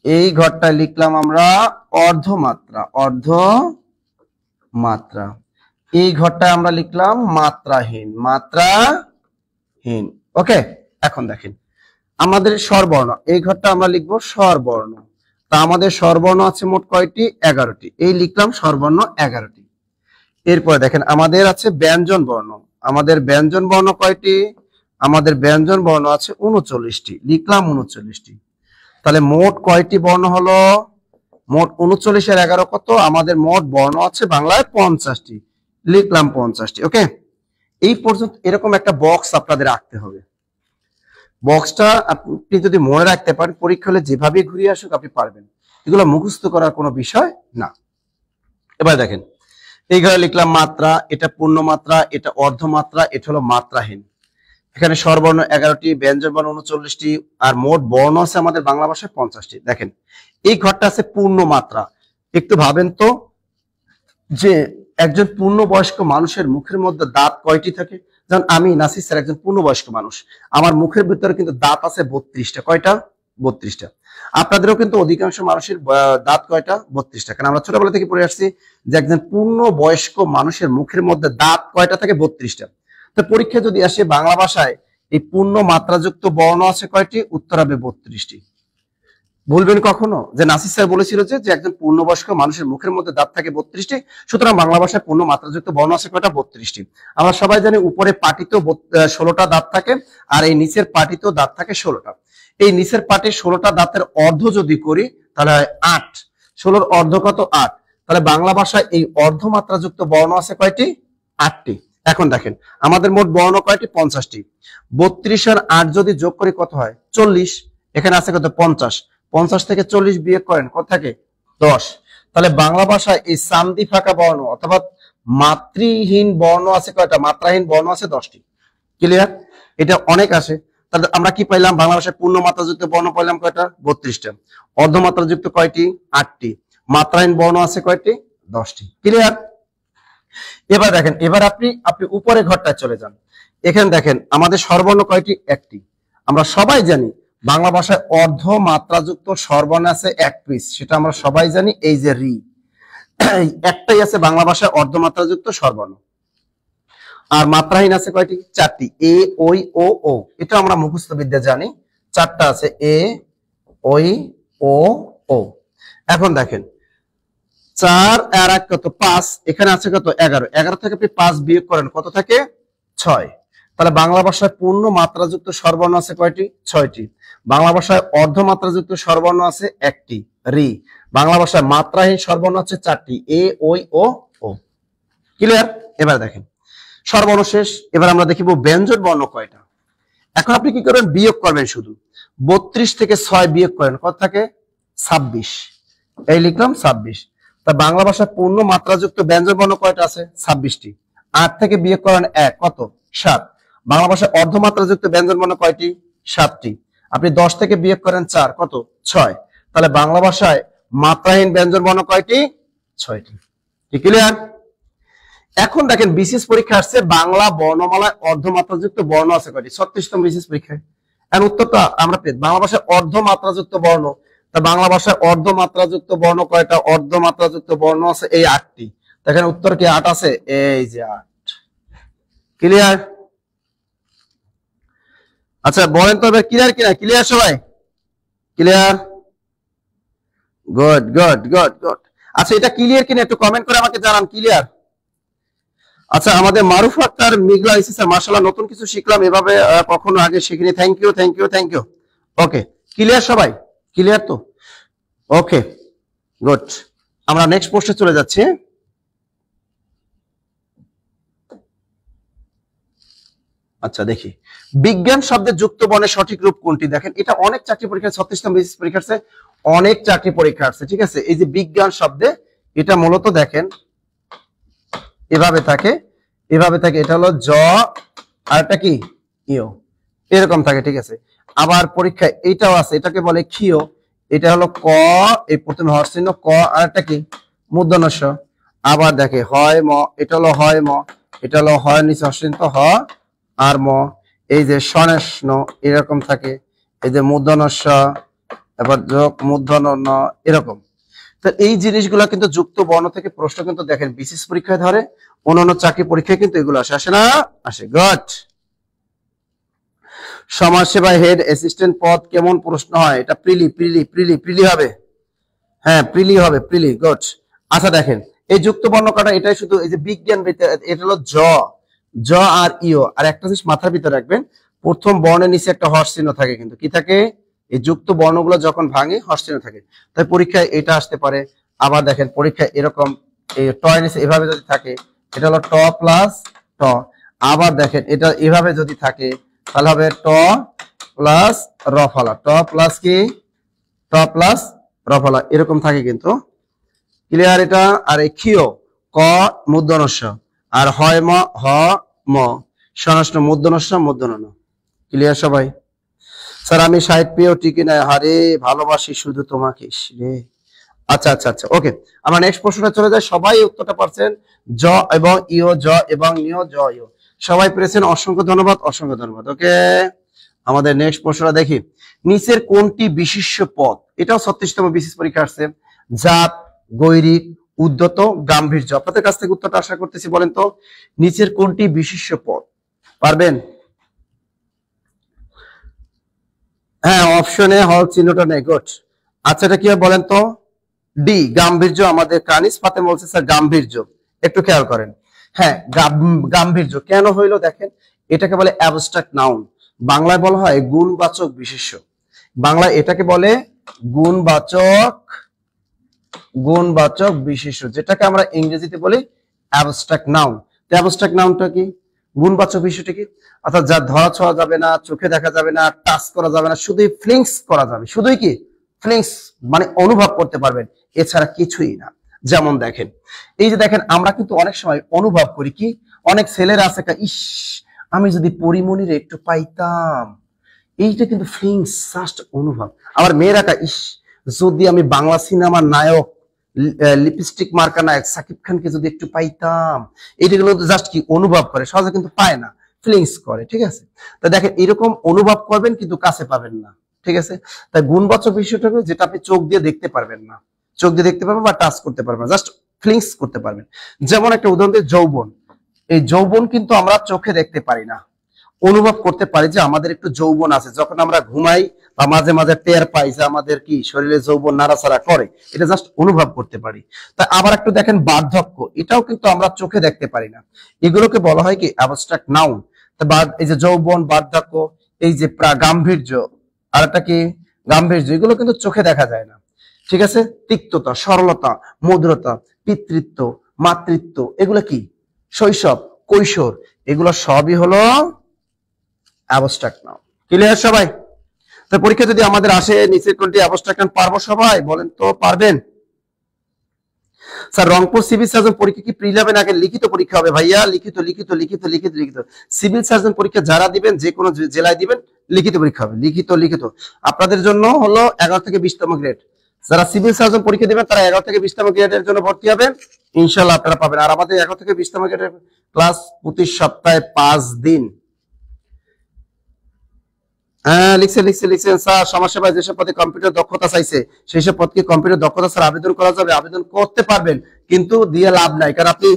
এই ঘরটা লিখলাম আমরা অর্ধমাত্রা, অর্ধ মাত্রা। এই ঘরটা আমরা লিখলাম মাত্রাহীন, মাত্রাহীন। ওকে, এখন দেখেন আমাদের স্বরবর্ণ, এই ঘরটা আমরা লিখবো স্বরবর্ণ। তা আমাদের স্বরবর্ণ আছে মোট কয়টি? 11টি। এই লিখলাম স্বরবর্ণ 11টি। এরপরে দেখেন আমাদের আছে ব্যঞ্জন বর্ণ। আমাদের ব্যঞ্জন বর্ণ কয়টি? আমাদের ব্যঞ্জন বর্ণ আছে 39টি। লিখলাম 39টি। তাহলে মোট কয়টি বর্ণ হলো? মোট 39 এর 11 কত? আমাদের মোট বর্ণ আছে বাংলায় 50টি। লিখলাম 50টি। ওকে, এই পর্যন্ত এরকম একটা বক্স আপনাদের রাখতে হবে। বক্সটা আপনি যদি মনে রাখতে পারেন, পরীক্ষা হলে যেভাবে ঘুরিয়ে আসুক আপনি পারবেন। এগুলো মুখস্থ করার কোনো বিষয় না। এবার দেখেন, এই ঘরে লিখলাম মাত্রা, এটা পূর্ণ মাত্রা, এটা অর্ধমাত্রা, এটা হলো মাত্রাহীন। এখানে স্বরবর্ণ 11টি, ব্যঞ্জন বর্ণ 39টি, আর মোট বর্ণ আছে আমাদের বাংলা ভাষায় 50টি। দেখেন, এই ঘরটা আছে পূর্ণ মাত্রা। একটু ভাবেন তো যে একজন পূর্ণবয়স্ক মানুষের মুখের মধ্যে দাঁত কয়টি থাকে? যেমন আমি নাসির স্যার একজন পূর্ণবয়স্ক মানুষ, আমার মুখের ভিতরে কিন্তু দাঁত আছে 32টা। কয়টা? 32টা। আপনাদেরও কিন্তু অধিকাংশ মানুষের দাঁত কয়টা? 32টা। কারণ আমরা ছোটবেলা থেকে পড়ে আসছি যে একজন পূর্ণবয়স্ক মানুষের মুখের মধ্যে দাঁত কয়টা থাকে? 32টা। তো পরীক্ষা যদি আসে বাংলা ভাষায় এই পূর্ণ মাত্রাযুক্ত বর্ণ আছে কয়টি? উত্তর হবে 32টি। বলবেন কখনো যে নাসির স্যার বলেছিল যে একজন পূর্ণবয়স্ক মানুষের মুখের মধ্যে দাঁত থাকে 32টি, সুতরাং বাংলা ভাষায় পূর্ণ মাত্রাযুক্ত বর্ণ আছে কয়টা? 32টি। আমরা সবাই জানি উপরে পাটিতেও 16টা দাঁত থাকে, আর এই নিচের পাটিতেও দাঁত থাকে 16টা। এই নিচের পাটির 16টা দাঁতের অর্ধ যদি করি তাহলে হয় 8। 16-র অর্ধ কত? 8। তাহলে বাংলা ভাষায় এই অর্ধমাত্রাযুক্ত বর্ণ আছে কয়টি? 8টি। এখন দেখেন আমাদের মোট বর্ণ কয়টি? 50টি। 32 আর 8 যদি যোগ করি কত হয়? 40। এখানে আছে কত 50, 50 থেকে 40 বিয়োগ করেন কত থাকে 10। তাহলে বাংলা ভাষায় এই সান্দি ফাঁকা বর্ণ অথবা মাতৃহীন বর্ণ আছে কয়টা, মাত্রাহীন বর্ণ আছে 10টি। ক্লিয়ার? এটা অনেক আসে। তাহলে আমরা কি পাইলাম, বাংলা ভাষায় পূর্ণ মাত্রাযুক্ত বর্ণ পাইলাম কয়টা 32টা, অর্ধমাত্রাযুক্ত কয়টি 8টি, মাত্রাহীন বর্ণ আছে কয়টি 10টি। ক্লিয়ার? এবার দেখেন, এবার আপনি উপরে ঘরটায় চলে যান। এখানে দেখেন আমাদের স্বরবর্ণ কয়টি, একটি। আমরা সবাই জানি বাংলা ভাষায় অর্ধ মাত্রাযুক্ত স্বরবর্ণ আছে 1 পিস, সেটা আমরা সবাই জানি, এই যে রি, একটাই আছে বাংলা ভাষায় অর্ধমাত্রাযুক্ত স্বরবর্ণ। আর মাত্রাহীন আছে কয়টি, 4টি, এ ওই ও ও, এটা আমরা মুখস্থ বিদ্যা জানি, 4টা আছে, এ ওই ও ও। এখন দেখেন 4 আর 1 কত 5, এখানে আছে কত 11, 11 থেকে আপনি 5 বিয়োগ করেন কত থাকে 6। তাহলে বাংলা ভাষায় পূর্ণ মাত্রাযুক্ত স্বরবর্ণ আছে কয়টি, 6টি। বাংলা ভাষায় অর্ধমাত্রাযুক্ত স্বরবর্ণ আছে 1টি, রি। বাংলা ভাষায় মাত্রাহীন স্বরবর্ণ আছে 4টি, এ ওই ও ও। ক্লিয়ার? এবার দেখেন স্বরবর্ণ শেষ, এবার আমরা দেখিব ব্যঞ্জন বর্ণ কয়টা। এখন আপনি কি করবেন, বিয়োগ করবেন শুধু। 32 থেকে 6 বিয়োগ করেন কত থাকে 26, এই লিখলাম 26। তা বাংলা ভাষায় পূর্ণ মাত্রাযুক্ত ব্যঞ্জন বর্ণ কয়টা আছে 26টি। 8 থেকে বিয়োগ করেন 1 কত 7। বাংলা ভাষায় অর্ধমাত্রাযুক্ত ব্যঞ্জন বর্ণ কয়টি 7টি। আপনি 10 থেকে বিয়োগ করেন 4 কত 6। তাহলে বাংলা ভাষায় মাত্রাহীন ব্যঞ্জন বর্ণ কয়টি 6টি। ঠিক ক্লিয়ার? এখন দেখেন বিশেষ পরীক্ষা আসছে, বাংলা বর্ণমালায় অর্ধমাত্রাযুক্ত বর্ণ আছে কয়টি, 36তম বিশেষ পরীক্ষায়। এর উত্তরটা আমরা পেয়ে, বাংলা ভাষায় অর্ধমাত্রাযুক্ত বর্ণ, তা বাংলা ভাষায় অর্ধমাত্রাযুক্ত বর্ণ কয়টা, অর্ধমাত্রাযুক্ত বর্ণ আছে এই 8টি। দেখেন উত্তর কি 8 আছে, এই যে 8। ক্লিয়ার? আচ্ছা বলেন তো এবার ক্লিয়ার কিনা, ক্লিয়ার সবাই, clear? Good good good good. আচ্ছা এটা ক্লিয়ার কিনা একটু কমেন্ট করে আমাকে জানান, ক্লিয়ার? আচ্ছা আমাদের মারুফ আক্তার মেঘলা এসেছে, মাশাআল্লাহ নতুন কিছু শিখলাম, এভাবে কখনো আগে শিখিনি, thank you thank you thank you. Okay clear সবাই, ক্লিয়ার তো? ওকে গুড, আমরা নেক্সট পোস্টে চলে যাচ্ছি। আচ্ছা দেখি বিজ্ঞান শব্দের যুক্ত বর্ণের সঠিক রূপ কোনটি। দেখেন এটা অনেক চাকরি পরীক্ষা, 36তম বিশেষ পরীক্ষা আছে, অনেক চাকরি পরীক্ষা আছে, ঠিক আছে। এই যে বিজ্ঞান শব্দে, এটা মূলত দেখেন এভাবে থাকে, এভাবে থাকে, এটা হলো জ আর এটা কি ইয়, এরকম থাকে, ঠিক আছে। আবার পরীক্ষায় এইটাও আছে, এটাকে বলে ক্ষিয়, এটা হলো ক, এই প্রথমে হর্ষ চিহ্ন ক, আর একটা কি মূর্ধন্য ষ। আবার দেখে হয় ম, এটা হলো হয় ম, এটা হলো হয় নিচে হর্ষ চিহ্ন হ আর ম, এই যে স্বনেষ্ণ এরকম থাকে, এই যে মূর্ধন্য ষ, এবার যোগ মূর্ধন্য ন, এরকম। তো এই জিনিসগুলো কিন্তু যুক্ত বর্ণ থেকে প্রশ্ন কিন্তু দেখেন বিশেষ পরীক্ষায় ধরে, অন্যান্য চাকরি পরীক্ষায় কিন্তু এগুলো আসে, আসে না? আসে। গুড। সমাজসেবা হেড অ্যাসিস্ট্যান্ট পদ কেমন প্রশ্ন হয়, এটা প্রিলি প্রিলি প্রিলি প্রিলি হবে, হ্যাঁ প্রিলি হবে, প্রিলি। গুড। আচ্ছা দেখেন এই যুক্ত বর্ণ কাটা, এটাই শুধু এই যে বিজ্ঞান, এটা হলো জ, জ আর ইও। আর একটা জিনিস মাথার ভিতরে রাখবেন, প্রথম বর্ণের নিচে একটা হর্ষ চিহ্ন থাকে, কিন্তু কি থাকে, এই যুক্ত বর্ণগুলো যখন ভাঙে হর্ষ চিহ্ন থাকে, তাই পরীক্ষায় এটা আসতে পারে। আবার দেখেন পরীক্ষায় এরকম এই ট নিচে এভাবে যদি থাকে, এটা হলো ট প্লাস ট। আবার দেখেন এটা এভাবে যদি থাকে, তাহলে হবে ট প্লাস রফলা, ট প্লাস কি ট প্লাস রফলা, এরকম থাকে কিন্তু। ক্লিয়ার এটা? আর এই ক্ষিয় ক মূর্ধন্য ষ, আর হয় ম হ ম, স্বনষ্ণ মূর্ধন্য ষ মূর্ধন্য ন। ক্লিয়ার সবাই? স্যার আমি সাহিত্য পেয়েও টিকি নাই, হারে ভালোবাসি শুধু তোমাকে রে। আচ্ছা আচ্ছা আচ্ছা ওকে, আমরা নেক্সট প্রশ্নটা চলে যাই। সবাই উত্তরটা পারছেন, জ এবং ইও, জ এবং নিও, জ ইও, সবাই পেরেছেন, অসংখ্য ধন্যবাদ, অসংখ্য ধন্যবাদ। ওকে আমাদের নেক্সট প্রশ্নটা দেখি, নিচের কোনটি বিশিষ্ট পদ, এটাও 36তম বিশেষ পরীক্ষা আসছে, জাত, গৈরিক, উদ্যত, গাম্ভীর্য। আপনাদের কাছ থেকে উত্তরটা আশা করতেছি, বলেন তো নিচের কোনটি বিশিষ্ট পদ, পারবেন? হ্যাঁ অপশনে হল চিহ্নটা নেই, গুড। আচ্ছা এটা কি বলেন তো, ডি গাম্ভীর্য। আমাদের কানিস ফাতেম বলছে স্যার গাম্ভীর্য, একটু খেয়াল করেন। হ্যাঁ গাম্ভীর্য কেন হইলো, দেখেন এটাকে বলে অ্যাবস্ট্রাক্ট নাউন, বাংলায় বলা হয় গুণবাচক বিশেষ্য, বাংলায় এটাকে বলে গুণবাচক, গুণবাচক বিশেষ্য, যেটাকে আমরা ইংরেজিতে বলি অ্যাবস্ট্রাক্ট নাউন। অ্যাবস্ট্রাক্ট নাউনটা কি, গুণবাচক বিষয়টা কি? অর্থাৎ যা ধরা ছোঁয়া যাবে না, চোখে দেখা যাবে না, টাচ করা যাবে না, শুধুই ফিলিংস করা যাবে। শুধুই কি ফিলিংস, মানে অনুভব করতে পারবেন, এছাড়া কিছুই না। যেমন দেখেন, এই যে দেখেন, আমরা কিন্তু অনেক সময় অনুভব করি কি, অনেক ছেলেরা আছে ইস আমি যদি পরিমণিরে একটু পাইতাম, এইটা কিন্তু ফিলিংস, জাস্ট অনুভব। আবার মেয়েরা ইস যদি আমি বাংলা সিনেমার নায়ক, লিপস্টিক মার্কা নায়ক সাকিব খানকে যদি একটু পাইতাম, এইটাগুলো জাস্ট কি অনুভব করে, সহজে কিন্তু পায় না, ফিলিংস করে। ঠিক আছে, তো দেখেন এরকম অনুভব করবেন কিন্তু কাছে পাবেন না। ঠিক আছে, তাই গুণবাচক বিষয়টা যেটা আপনি চোখ দিয়ে দেখতে পারবেন না, চোখ দিয়ে দেখতে পারবেন বা টাচ করতে পারবেন না, জাস্ট ফিলিংস করতে পারবেন। যেমন একটা উদাহরণ দিয়ে, যৌবন। এই যৌবন কিন্তু আমরা চোখে দেখতে পারি না, অনুভব করতে পারি যে আমাদের একটু যৌবন আছে। যখন আমরা ঘুমাই বা মাঝে মাঝে টের পাই যে আমাদের কি শরীরে যৌবন নাড়াচাড়া করে, এটা জাস্ট অনুভব করতে পারি। তাই আবার একটু দেখেন বার্ধক্য, এটাও কিন্তু আমরা চোখে দেখতে পারি না। এগুলোকে বলা হয় কি অ্যাবস্ট্রাক্ট নাউন। এই যে যৌবন, বার্ধক্য, এই যে গাম্ভীর্য, আর একটা কি গাম্ভীর্য, এগুলো কিন্তু চোখে দেখা যায় না। ঠিক আছে, তিক্ততা, সরলতা, মধুরতা, পিতৃত্ব, মাতৃত্ব, এগুলো কি শৈশব, কৈশোর, এগুলো সবই হলো অ্যাবস্ট্রাক্ট নাউন। ক্লিয়ার সবাই? তো পরীক্ষা যদি আমাদের আসে নিচে কোনটি অ্যাবস্ট্রাক্ট নাউন, পারবো সবাই? বলেন তো পারবেন? স্যার রংপুর সিভিল সার্জন পরীক্ষা কি প্রিলিমিনারি আগে লিখিত পরীক্ষা হবে? ভাইয়া লিখিত লিখিত লিখিত লিখিত লিখিত। সিভিল সার্জন পরীক্ষা যারা দিবেন, যে কোনো জেলায় দিবেন, লিখিত পরীক্ষা হবে, লিখিত লিখিত। আপনাদের জন্য হলো 11 থেকে 20তম গ্রেড। যারা সিভিল সার্জন পরীক্ষা দিবেন তারা 11 থেকে 20তম গ্রেডের জন্য ভর্তি হবেন, ইনশাআল্লাহ আপনারা পাবেন। আর আমাদের 11 থেকে 20তম গ্রেডের ক্লাস প্রতি সপ্তাহে 5 দিন। হ্যাঁ লিখছেন স্যার, সমাজসেবায় যেসব পদে কম্পিউটার দক্ষতা চাইছে সেই সব পদকে কম্পিউটার দক্ষতা স্যার আবেদন করা যাবে? আবেদন করতে পারবেন, কিন্তু দিয়ে লাভ নাই, কারণ আপনি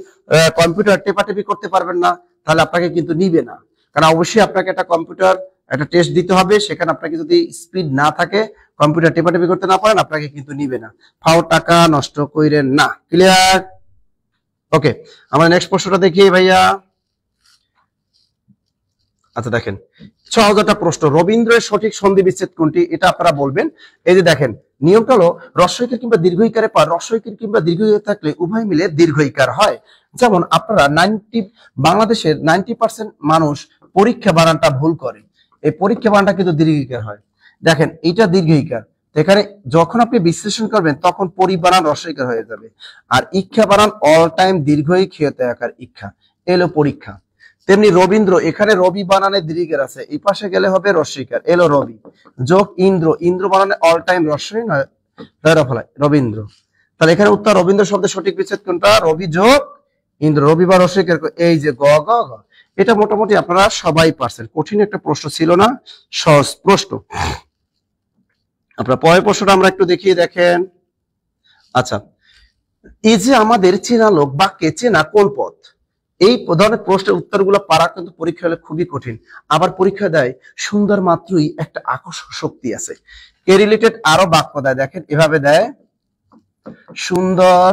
কম্পিউটার টেপাটেপি করতে পারবেন না, তাহলে আপনাকে কিন্তু নিবে না। কারণ অবশ্যই আপনাকে একটা কম্পিউটার একটা টেস্ট দিতে হবে, সেখানে আপনাকে যদি স্পিড না থাকে, কম্পিউটার টেপাটেপি করতে না পারেন, আপনাকে কিন্তু নিবে না। ফাও টাকা নষ্ট কইরেন না। ক্লিয়ার? ওকে, আমরা নেক্সট প্রশ্নটা দেখি ভাইয়া। আচ্ছা দেখেন, 6000টা প্রশ্ন। রবীন্দ্রের সঠিক সন্ধি বিচ্ছেদ কোনটি, এটা আপনারা বলবেন। এই যে দেখেন, নিয়মটা হলো রস্বইকার কিংবা দীর্ঘইকারে পর রস্বইকার কিংবা দীর্ঘইকার থাকলে উভয় মিলে দীর্ঘইকার হয়। যেমন আপনারা বাংলাদেশের 90% মানুষ পরীক্ষা বানানটা ভুল করে, এই পরীক্ষা বানানটা কিন্তু দীর্ঘইকার হয়। দেখেন এটা দীর্ঘইকার, এখানে যখন আপনি বিশ্লেষণ করবেন তখন পরিবানান রস্বইকার হয়ে যাবে। আর ইচ্ছা বানান অল টাইম দীর্ঘই ক্ষেতে আকার ইচ্ছা, এলো পরীক্ষা। তেমনি রবীন্দ্র, এখানে রবি বানানে দীর্ঘের আছে, এই পাশে গেলে হবে রস্বইকার, এলো রবি। যোগ ইন্দ্র, ইন্দ্র বানানে অল টাইম রস্বই নয় ফলায় রবীন্দ্র। তাহলে এখানে উত্তর রবীন্দ্র শব্দের সঠিক বিচ্ছেদ কোনটা? রবি যোগ ইন্দ্র, রবি বা রস্বইকার। এই যে গ গ গ, এটা মোটামুটি আপনারা সবাই পারছেন, কঠিন একটা প্রশ্ন ছিল না, সহজ প্রশ্ন। আপনার পরের প্রশ্নটা আমরা একটু দেখিয়ে দেখেন। আচ্ছা, এই যে আমাদের চেনা লোক বাক্যে চেনা কোন পদ, এই ধরনের প্রশ্নের উত্তরগুলো পারা কিন্তু পরীক্ষা হলে খুবই কঠিন। আবার পরীক্ষা দেয় সুন্দর মাত্রই একটা আকর্ষণ শক্তি আছে, এ রিলেটেড আরো বাক্য দেয়। দেখেন এভাবে দেয়, সুন্দর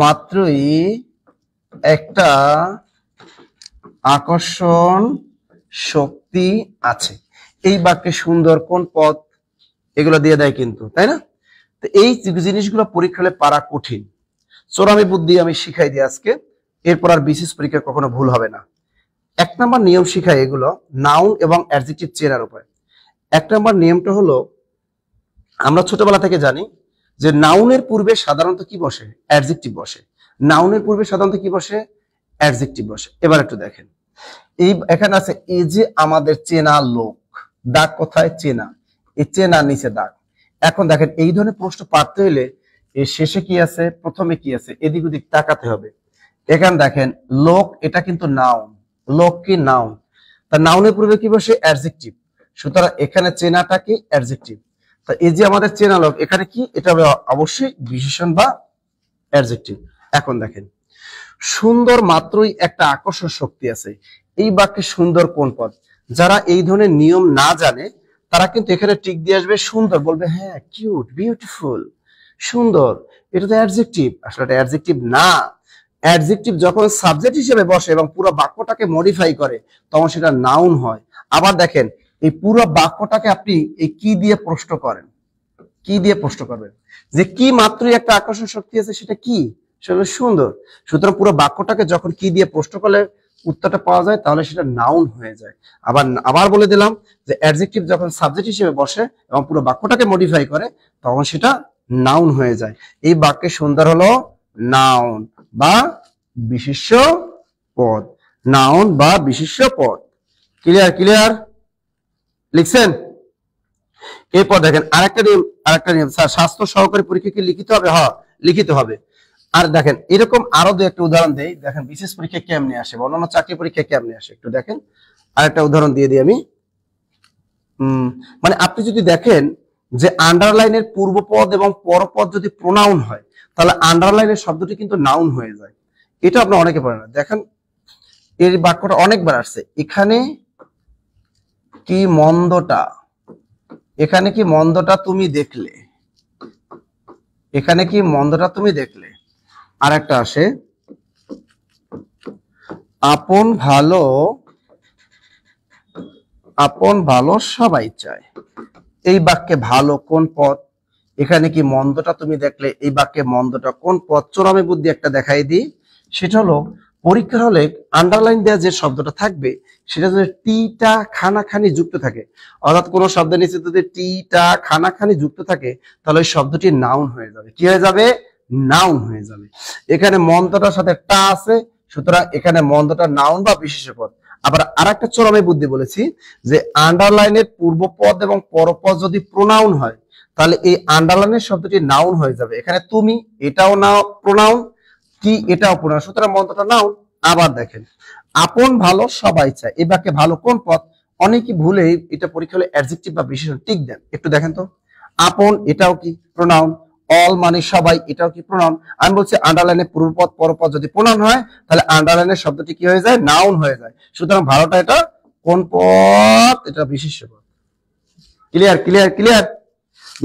মাত্রই একটা আকর্ষণ শক্তি আছে। এই বাক্যে সুন্দর কোন পদ, এগুলো দিয়ে দেয় কিন্তু, তাই না? তো এই জিনিসগুলো পরীক্ষা হলে পারা কঠিন। চোরামি বুদ্ধি আমি শিখাই দিই আজকে, এরপর আর বিশেষ পরীক্ষা কখনো ভুল হবে না। 1 নম্বর নিয়ম শিখাই এগুলো নাউন এবং অ্যাডজেক্টিভ চেনার উপরে। 1 নম্বর নিয়মটা হলো, আমরা ছোটবেলা থেকে জানি যে নাউনের পূর্বে সাধারণত কি বসে? অ্যাডজেক্টিভ বসে। নাউনের পূর্বে সাধারণত কি বসে? অ্যাডজেক্টিভ বসে। এবার একটু দেখেন, এই এখানে আছে এই যে আমাদের চেনা লোক, দাগ কোথায়? চেনা, এই চেনা নিচে দাগ। এখন দেখেন এই ধরনের প্রশ্ন পারতে হলে এর শেষে কি আছে, প্রথমে কি আছে, এদিক ওদিক তাকাতে হবে। এখানে দেখেন লোক, এটা কিন্তু নাউন, লোক কি নাউন, তা নাউনের পূর্বে কি বসে? অ্যাডজেক্টিভ। সুতরাং এখানে চেনাটা কি? অ্যাডজেক্টিভ। তা এই যে আমাদের চেনা লোক, এখানে কি? এটা হবে অবশ্যই বিশেষণ বা অ্যাডজেক্টিভ। এখন দেখেন, সুন্দর মাত্রই একটা আকর্ষণ শক্তি আছে, এই বাক্যে সুন্দর কোন পদ? যারা এই ধরনের নিয়ম না জানে তারা কিন্তু এখানে টিক দিয়ে আসবে, সুন্দর বলবে, হ্যাঁ কিউট, বিউটিফুল, সুন্দর, এটা তো অ্যাডজেক্টিভ। আসলে এটা অ্যাডজেক্টিভ না। অ্যাডজেক্টিভ যখন সাবজেক্ট হিসেবে বসে এবং পুরো বাক্যটাকে মডিফাই করে তখন সেটা নাউন হয়। আবার দেখেন এই পুরো বাক্যটাকে আপনি এই কি দিয়ে প্রশ্ন করেন, কি দিয়ে প্রশ্ন করবেন যে কি মাত্রই একটা আকর্ষণ শক্তি আছে, সেটা কি? সেটা সুন্দর। সুতরাং পুরো বাক্যটাকে যখন কি দিয়ে প্রশ্ন করলে উত্তরটা পাওয়া যায় তাহলে সেটা নাউন হয়ে যায়। আবার বলে দিলাম যে অ্যাডজেক্টিভ যখন সাবজেক্ট হিসেবে বসে এবং পুরো বাক্যটাকে মডিফাই করে তখন সেটা নাউন হয়ে যায়। এই বাক্যের সুন্দর হলো নাউন বা বিশেষ্য পদ, নাউন বা বিশেষ্য পদ। ক্লিয়ার লিখছেন? এরপর দেখেন আরেকটা নিয়ম স্যার, স্বাস্থ্য সহকারী পরীক্ষা কি লিখিত হবে? হ্যাঁ, লিখিত হবে। আর দেখেন এরকম আরো দু একটা উদাহরণ দেই, দেখেন বিশেষ পরীক্ষা কেমনে আসে, অন্যান্য চাকরি পরীক্ষা কেমনে আসে একটু দেখেন। আরেকটা উদাহরণ দিয়ে দিই আমি। মানে আপনি যদি দেখেন যে আন্ডারলাইনের পূর্বপদ এবং পরপদ যদি প্রোনাউন হয় তাহলে আন্ডারলাইনের শব্দটি কিন্তু নাউন হয়ে যায়। এটা আপনি অনেকে পারেন না। দেখেন এর বাক্যটা অনেকবার আসছে, এখানে কি মন্দটা, এখানে কি মন্দটা তুমি দেখলে, এখানে কি মন্দটা তুমি দেখলে। আর একটা আসে আপন ভালো সবাই চায়। এই বাক্যে ভালো কোন পদ, এখানে কি মন্দটা তুমি দেখলে, এই বাক্যে মন্দটা কোন পদ। চোরামি বুদ্ধি একটা দেখাই দিই, সেটা হলো পরীক্ষার হলে আন্ডারলাইন দেওয়া যে শব্দটা থাকবে সেটা যদি টিটা খানাখানি যুক্ত থাকে, অর্থাৎ কোন শব্দের নিচে যদি টিটা খানাখানি যুক্ত থাকে তাহলে ওই শব্দটি নাউন হয়ে যাবে। কি হয়ে যাবে? নাউন হয়ে যাবে। এখানে মন্দটার সাথে টা আছে, সুতরাং এখানে মন্দটা নাউন বা বিশেষ্য পদ। আবার আরেকটা চরমে বুদ্ধি বলেছি যে আন্ডারলাইনের পূর্বপদ এবং পরপদ যদি প্রোনাউন হয় তাহলে এই আন্ডারলাইনের শব্দটি নাউন হয়ে যাবে। এখানে তুমি এটাও না প্রোনাউন, কি এটাও প্রোনাউন, সুতরাং মন্দটা নাউন। আবার দেখেন আপন ভালো সবাই চায়, এই বাক্যে ভালো কোন পদ। অনেকে ভুলে এটা পরীক্ষা হলে অ্যাডজেক্টিভ বা বিশেষণ টিক দেন, একটু দেখেন তো। আপন এটাও কি প্রোনাউন, অল মানে সবাই এটাও কি প্রোনাউন। আমি বলছি আন্ডারলাইনের পূর্বপদ পরপদ যদি প্রোনাউন হয় তাহলে আন্ডারলাইনের শব্দটি কি হয়ে যায়? নাউন হয়ে যায়। সুতরাং ভালোটা এটা কোন পদ? এটা বিশেষ্য পদ। ক্লিয়ার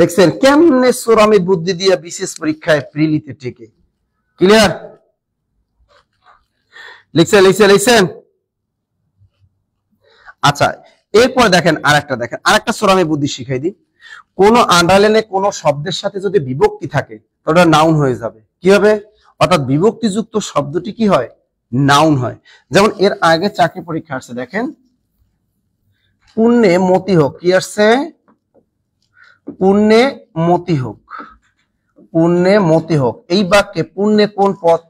দেখছেন কেমনে চোরামি বুদ্ধি দিয়ে বিশেষ পরীক্ষায় প্রিলিতে টেকে। ক্লিয়ার লিখছেন। আচ্ছা এরপর দেখেন আরেকটা চোরামি বুদ্ধি শিখাই দিই। কোন আন্ডারলাইনে কোন শব্দের সাথে যদি বিভক্তি থাকে তাহলে নাউন হয়ে যাবে। কি হবে? অর্থাৎ বিভক্তিযুক্ত শব্দটি কি হয়? নাউন হয়। যেমন এর আগে চাকরি পরীক্ষা আসছে, দেখেন পুণ্যে মতি হোক। কি আসছে? পুণ্যে মতি হোক। এই বাক্যে পুণ্যে কোন পদ?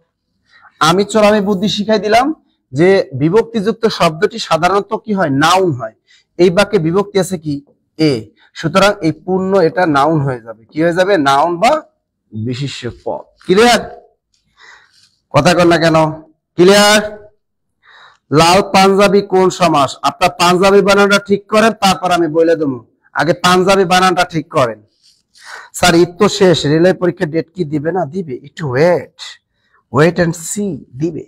আমি চোরামি বুদ্ধি শিখাই দিলাম যে বিভক্তিযুক্ত শব্দটি সাধারণত কি হয়? নাউন হয়। এই বাক্যে বিভক্তি আছে কি? এ, সুতরাং এই পুণ্য এটা নাউন হয়ে যাবে। কি হয়ে যাবে? নাউন বা বিশেষ্য পদ। ক্লিয়ার? কথা কর না কেন? ক্লিয়ার? লাল পাঞ্জাবি কোন সমাস? আপনার পাঞ্জাবি বানানটা ঠিক করেন, তারপর আমি বলে দেবো। আগে পাঞ্জাবি বানানটা ঠিক করেন। স্যার ঈদ তো শেষ, রেলওয়ে পরীক্ষার ডেট কি দিবে না? দিবে, একটু ওয়েট এন্ড সি, দিবে।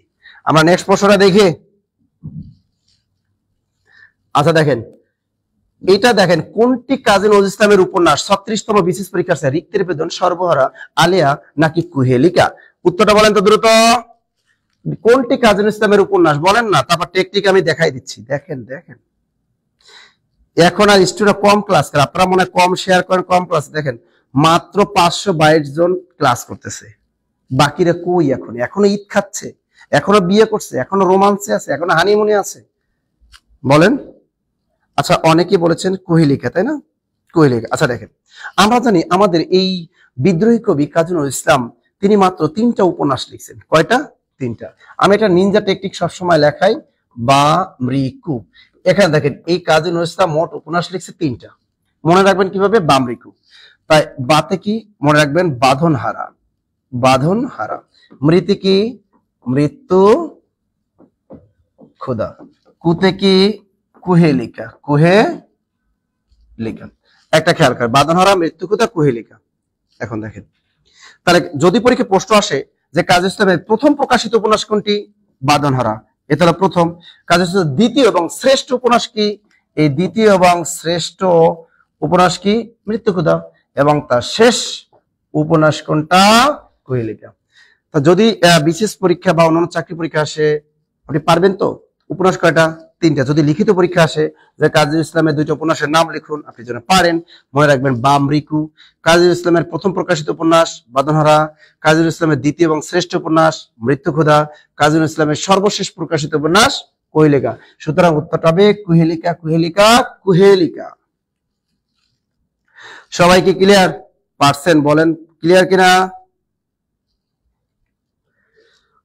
আমরা নেক্সট প্রশ্নটা দেখি। আচ্ছা দেখেন এটা দেখেন কোনটি কাজী নজরুল ইসলামের উপন্যাস 36তম বিশেষ পরীক্ষা আছে? রিক্তের বেদন, সর্বহারা, আলিয়া নাকি কুহেলিকা? উত্তরটা বলেন তো দ্রুত। কোনটি কাজী নজরুল ইসলামের উপন্যাস বলেন না, তারপর টেকনিক আমি দেখাই দিচ্ছি। দেখেন এখন আর স্টুডেন্ট কম ক্লাস করে, আপনারা মনে কম শেয়ার করেন, কম ক্লাস। দেখেন মাত্র 522 জন ক্লাস করতেছে, বাকিরা কই? এখনো ঈদ খাচ্ছে, এখনো বিয়ে করছে, এখনো রোমান্সে আছে, এখনো হানিমুনে আছে, বলেন। আচ্ছা অনেকে বলেছেন কোহেলিকা, তাই না? কোহেলিকা। আচ্ছা দেখেন আমরা জানি আমাদের এই বিদ্রোহী কবি কাজী নজরুল ইসলাম তিনি মাত্র 3টা উপন্যাস লিখছেন। কয়টা? 3টা। আমি এটা নিনজা টেকনিক সবসময় লেখাই বা মৃকু। এখানে দেখেন এই কাজী নজরুল ইসলাম মোট উপন্যাস লিখছে 3টা। মনে রাখবেন কিভাবে? বামৃকু। তাই বাতে কি মনে রাখবেন? বাঁধনহারা। মৃতে কি? মৃত্যু ক্ষুধা। কুতে কি? কুহেলিকা। একটা খেয়াল করেন, বাঁধনহারা, মৃত্যু ক্ষুধা, কুহেলিকা। এখন দেখেন তাহলে যদি পরীক্ষায় প্রশ্ন আসে যে কাজী ইসলামের প্রথম প্রকাশিত উপন্যাস কোনটি? বাঁধনহারা। এটা হলো প্রথম। কাজী ইসলামের দ্বিতীয় এবং শ্রেষ্ঠ উপন্যাস কি? এই দ্বিতীয় এবং শ্রেষ্ঠ উপন্যাস কি? মৃত্যু ক্ষুধা। এবং তার শেষ উপন্যাস কোনটা? কোহেলিকা। তা যদি বিশেষ পরীক্ষা বা অন্যান্য চাকরি পরীক্ষা আসে আপনি পারবেন তো? উপন্যাস কয়টা? 3টা। যদি লিখিত পরীক্ষা আসে যে কাজী ইসলামের 2টা উপন্যাসের নাম লিখুন, আপনি যেন পারেন, মনে রাখবেন বামৃকু। কাজী ইসলামের প্রথম প্রকাশিত উপন্যাস বাঁধনহারা, কাজী ইসলামের দ্বিতীয় এবং শ্রেষ্ঠ উপন্যাস মৃত্যু ক্ষুধা, কাজী ইসলামের সর্বশেষ প্রকাশিত উপন্যাস কোহেলিকা। সুতরাং উত্তরটা হবে কুহেলিকা কুহেলিকা কুহেলিকা। সবাই কি ক্লিয়ার পারছেন? বলেন ক্লিয়ার কিনা?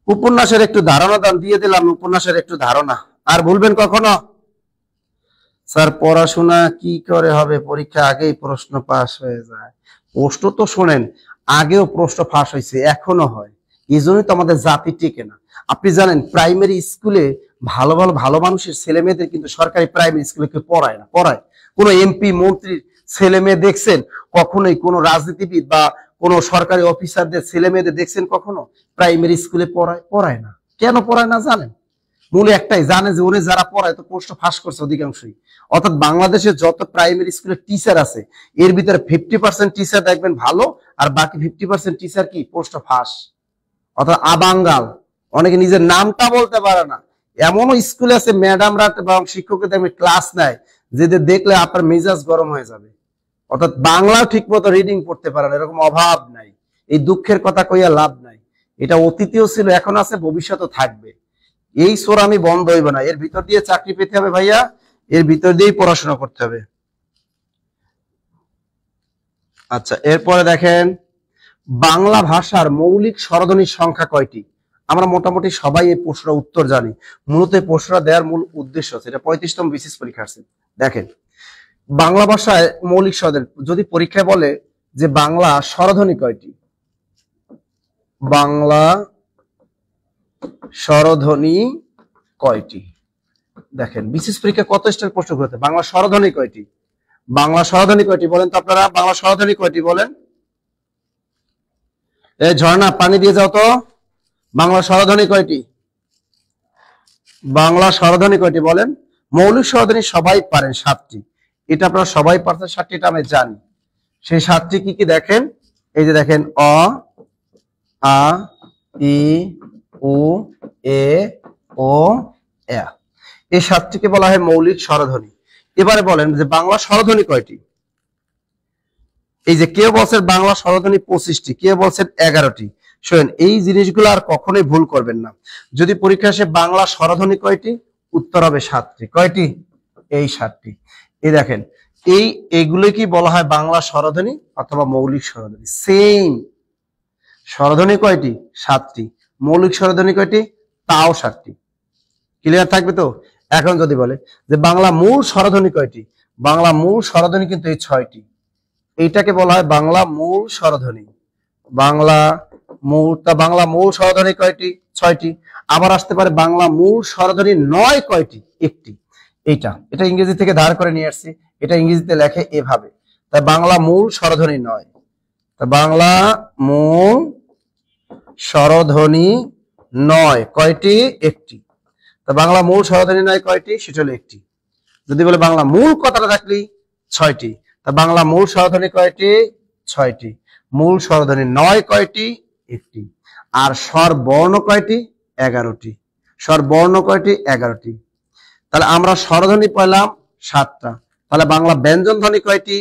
উপন্যাসের একটু ধারণা দান দিয়ে দিলাম, উপন্যাসের একটু ধারণা। আর ভুলবেন কখনো? স্যার পড়াশোনা কি করে হবে, পরীক্ষা আগেই প্রশ্ন পাস হয়ে যায়। প্রশ্ন তো শোনেন, আগেও প্রশ্ন ফাঁস হয়েছে, এখনো হয়। এই জন্যই তো আমাদের জাতি টিকে না। আপনি জানেন প্রাইমারি স্কুলে ভালো ভালো ভালো মানুষের ছেলে মেয়েদের কিন্তু সরকারি প্রাইমারি স্কুলে কেউ পড়ায় না। পড়ায় কোনো এমপি মন্ত্রীর ছেলে মেয়ে দেখছেন কখনোই? কোনো রাজনীতিবিদ বা কোনো সরকারি অফিসারদের ছেলে মেয়েদের দেখছেন কখনো প্রাইমারি স্কুলে পড়ায়? পড়ায় না। কেন পড়ায় না জানেন? মূলে একটাই, জানে যে উনি যারা পড়ায় তো প্রশ্ন ফাঁস করছে অধিকাংশই। অর্থাৎ বাংলাদেশে যত প্রাইমারি স্কুলের টিচার আছে এর ভিতরে 50% টিচার দেখবেন ভালো, আর বাকি 50% টিচার কি প্রশ্ন ফাঁস, অর্থাৎ আবাঙ্গাল। অনেকে নিজের নামটা বলতে পারে না। এমনও স্কুলে আছে ম্যাডামরা এবং শিক্ষকদের দেখবেন ক্লাস নেয় যেদের দেখলে আপনার মেজাজ গরম হয়ে যাবে। অর্থাৎ বাংলাও ঠিক মতো রিডিং পড়তে পারে না, এরকম অভাব নাই। এই দুঃখের কথা কইয়া লাভ নাই। এটা অতীতেও ছিল, এখন আছে, ভবিষ্যতেও থাকবে। এই সোর আমি বন্ধ হইব না। এর ভিতর দিয়ে চাকরি পেতে হবে ভাইয়া, এর ভিতর দিয়েই পড়াশোনা করতে হবে। আচ্ছা, এরপরে দেখেন বাংলা ভাষার মৌলিক স্বরধ্বনির সংখ্যা কয়টি? আমরা মোটামুটি সবাই এই প্রশ্নের উত্তর জানি। মূলত এই প্রশ্নটা দেওয়ার মূল উদ্দেশ্য আছে, এটা 35তম বিসিএস পরীক্ষা আসছে। দেখেন বাংলা ভাষায় মৌলিক স্বরধ্বনি যদি পরীক্ষায় বলে যে বাংলা স্বরধ্বনি কয়টি, বাংলা স্বরধ্বনি কয়টি? দেখেন বিসিএস পরীক্ষা কত স্টার প্রশ্ন করতে, বাংলা স্বরধ্বনি কয়টি? বাংলা স্বরধ্বনি কয়টি বলেন তো আপনারা? বাংলা স্বরধ্বনি কয়টি বলেন? এই ঝর্ণা পানি দিয়ে যাও তো। বাংলা স্বরধ্বনি কয়টি? বাংলা স্বরধ্বনি কয়টি বলেন? মৌলিক স্বরধ্বনি সবাই পারেন 7টি। এটা আপনারা সবাই পারছেন 7টি, এটা আমি জানি। সেই 7টি কি কি দেখেন? এই যে দেখেন অ, আ, ই, উ, এ, ও, এ। এই 7টিকে বলা হয় মৌলিক স্বরধ্বনি। এবারে বলেন যে বাংলা স্বরধ্বনি কয়টি? এই যে কেউ বলছেন বাংলা স্বরধ্বনি 25টি, কেউ বলছেন 11টি। শোনেন এই জিনিসগুলো আর কখনোই ভুল করবেন না। যদি পরীক্ষা আসে বাংলা স্বরধ্বনি কয়টি, উত্তর হবে 7টি। কয়টি? এই 7টি। এই দেখেন এইগুলো কি বলা হয় বাংলা স্বরধ্বনি অথবা মৌলিক স্বরধ্বনি। সেম স্বরধ্বনি কয়টি? 7টি। মৌলিক স্বরধ্বনি কয়টি? তাও 7টি। ক্লিয়ার থাকবে তো? এখন যদি বলে যে বাংলা মূল স্বরধ্বনি কয়টি, বাংলা মূল স্বরধ্বনি কিন্তু এই 6টি। এইটাকে বলা হয় বাংলা মূল স্বরধ্বনি। বাংলা মূল স্বরধ্বনি কয়টি? 6টি। আবার আসতে পারে বাংলা মূল স্বরধ্বনি 9 কয়টি? 1টি। এটা ইংরেজি থেকে ধার করে নিয়ে আসছি, এটা ইংরেজিতে লেখে এভাবে। তাই বাংলা মূল স্বরধ্বনি 9। তা বাংলা মূল স্বরধ্বনি 9 কয়টি? 1টি। তা বাংলা মূল স্বরধ্বনি 9 কয়টি? সেটা হলো 1টি। যদি বলে বাংলা মূল কথাটা থাকলি 6টি। তা বাংলা মূল স্বরধ্বনি কয়টি? 6টি। মূল স্বরধ্বনি 9 কয়টি? 1টি। আর স্বর বর্ণ কয়টি? 11টি। স্বর বর্ণ কয়টি? 11টি। তাহলে আমরা স্বরধ্বনি পেলাম 7টা। তাহলে বাংলা ব্যঞ্জন ধ্বনি কয়টি?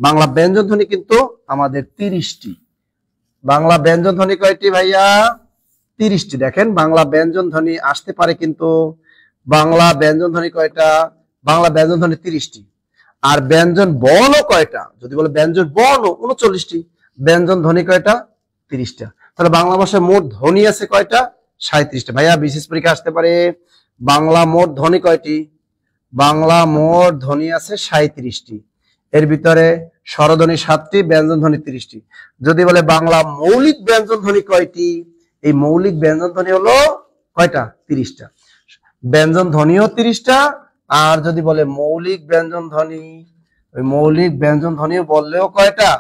বাংলা ব্যঞ্জন ধ্বনি কিন্তু আমাদের 30টি। বাংলা ব্যঞ্জন ধ্বনি কয়টি ভাইয়া? 30টি। দেখেন বাংলা ব্যঞ্জন ধ্বনি আসতে পারে কিন্তু বাংলা ব্যঞ্জন ধ্বনি কয়টা? বাংলা ব্যঞ্জন ধ্বনি 30টি। আর ব্যঞ্জন বর্ণ কয়টা? যদি বলে ব্যঞ্জন বর্ণ 39টি। ব্যঞ্জন ধ্বনি কয়টা? 30টা। তাহলে বাংলা ভাষায় মোট ধ্বনি আছে কয়টা? 37টা। ভাইয়া বিশেষ পরীক্ষা আসতে পারে বাংলা মোট ধ্বনি কয়টি? বাংলা মোট ধ্বনি আছে 37টি। এর ভিতরে স্বরধ্বনি 7টি, ব্যঞ্জন ধ্বনি 30টি। যদি বলে বাংলা মৌলিক ব্যঞ্জন ধ্বনি কয়টি? এই মৌলিক ব্যঞ্জন ধ্বনি হলো কয়টা? 30টা। ব্যঞ্জন ধ্বনিও 30টা। আর যদি বলে মৌলিক ব্যঞ্জন ধ্বনি, ওই মৌলিক ব্যঞ্জন ধ্বনিও বললেও কয়টা?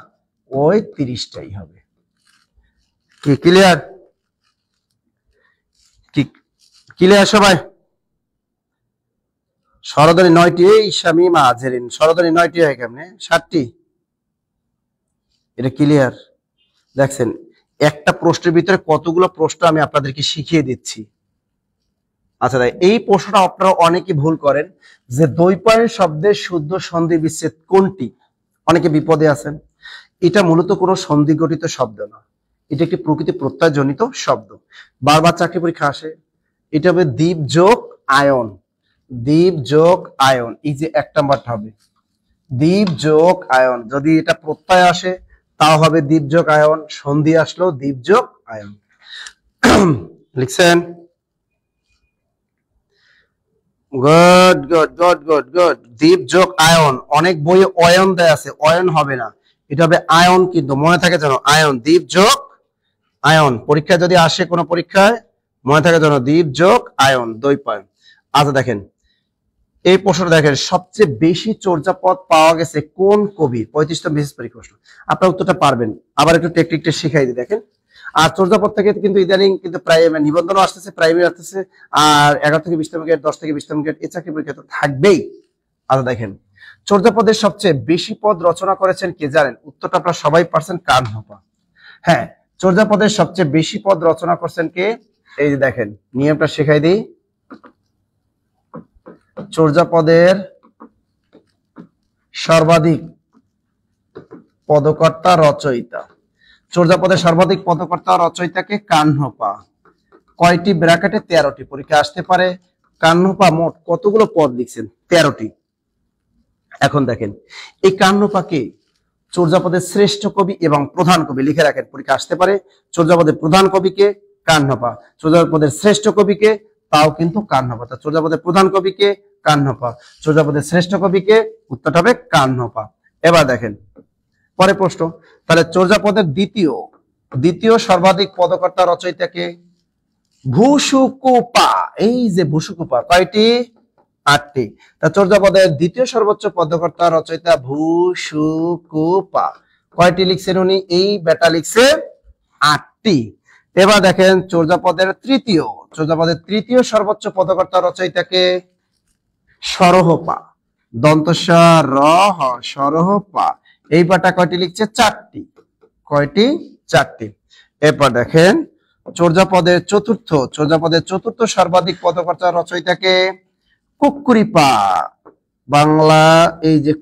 ওই 30টাই হবে। কি ক্লিয়ার? কি ক্লিয়ার সবাই? স্বরধ্বনি 9টি। এই শামিমা আজেরিন স্বরধ্বনি 9টি হয় কেমনে? 7টি। এটা ক্লিয়ার? দেখছেন একটা প্রশ্নের ভিতরে কতগুলো প্রশ্ন আমি আপনাদেরকে শিখিয়ে দিচ্ছি। আচ্ছা তাই এই প্রশ্নটা আপনারা অনেকে ভুল করেন যে দ্বৈপায়ন শব্দের শুদ্ধ সন্ধি বিচ্ছেদ কোনটি? অনেকে বিপদে আছেন। এটা মূলত কোনো সন্ধি গঠিত শব্দ না, এটা একটি প্রকৃতি প্রত্যয়জনিত শব্দ। বারবার চাকরি পরীক্ষা আসে। এটা হবে দ্বীপ যোগ আয়ন। দ্বীপ যোগ আয়ন, এই যে 1 নাম্বারটা হবে দ্বীপ যোগ আয়ন। যদি এটা প্রত্যয় আসে তাও হবে দ্বীপ যোগ আয়ন, সন্ধি আসলো দ্বীপ যোগ আয়ন। লিখছেন? Good good good good good. দ্বীপ যোগ আয়ন, অনেক বইয়ে অয়ন দেয়া আছে, অয়ন হবে না, এটা হবে আয়ন, কিন্তু মনে থাকে যেন আয়ন, দ্বীপ যোগ আয়ন। পরীক্ষায় যদি আসে কোনো পরীক্ষায় মনে থাকে যেন দ্বীপ যোগ আয়ন, 2 পয়েন্ট। আচ্ছা দেখেন এই প্রশ্ন, দেখেন সবচেয়ে বেশি চর্যাপদ পাওয়া গেছে কোন কবি? 35তম বিশেষ পরীক্ষা প্রশ্ন, আপনার উত্তরটা পারবেন। আবার একটু টেকনিকটা শিখাই দিই। দেখেন আর চর্যাপদ থেকে কিন্তু ইদানিং কিন্তু প্রায় নিবন্ধনও আসতেছে, প্রাইমারি আসতেছে, আর 11 থেকে 20তম গ্রেড, 10 থেকে 20তম গ্রেড, এই চাকরি পরীক্ষা তো থাকবেই। আচ্ছা দেখেন চর্যাপদের সবচেয়ে বেশি পদ রচনা করেছেন কে জানেন? উত্তরটা আপনারা সবাই পারছেন, কানহপা। হ্যাঁ, চর্যাপদের সবচেয়ে বেশি পদ রচনা করছেন কে? এই যে দেখেন নিয়মটা শেখাই দিই। চর্যাপদের সর্বাধিক পদকর্তা রচয়িতা, চর্যাপদের সর্বাধিক পদকর্তা রচয়িতাকে কানহপা। কয়টি ব্র্যাকেটে? 13টি। পরীক্ষা আসতে পারে। কানহপা মোট কতগুলো পদ লিখছেন? 13টি। এখন দেখেন এই কানহপাকে চর্যাপদের শ্রেষ্ঠ কবি এবং প্রধান কবি লিখে রাখেন, পরীক্ষা আসতে পারে। চর্যাপদের প্রধান কবিকে কানহপা, চর্যাপদের শ্রেষ্ঠ কবিকে তাও কিন্তু কানহপা। চর্যাপদের প্রধান কবিকে কানহপা, চর্যাপদের শ্রেষ্ঠ কবিকে, উত্তরটা হবে কানহপা। এবার দেখেন পরে প্রশ্ন, তাহলে চর্যাপদের দ্বিতীয় সর্বাধিক পদকর্তা রচয়িতাকে? ভূসুকুপা। এই যে ভূসুকুপা, কয়টি? 8টি। তা চর্যাপদের দ্বিতীয় সর্বোচ্চ পদকর্তা রচয়িতা ভূসুকুপা, কয়টি লিখছেন উনি? এই বেটা লিখছে 8টি। এবার দেখেন চর্যাপদের তৃতীয় সর্বোচ্চ পদকর্তা রচয়িতাকে? সরহপা, দন্তস্ব র হ, সরহপা। এই পাটা কয়টি লিখছে? 4টি। কয়টি? 4টি। এরপর দেখেন চর্যাপদের চতুর্থ সর্বাধিক পদকর্তা রচয়িতাকে? কুক্কুরিপা, বাংলা এই যে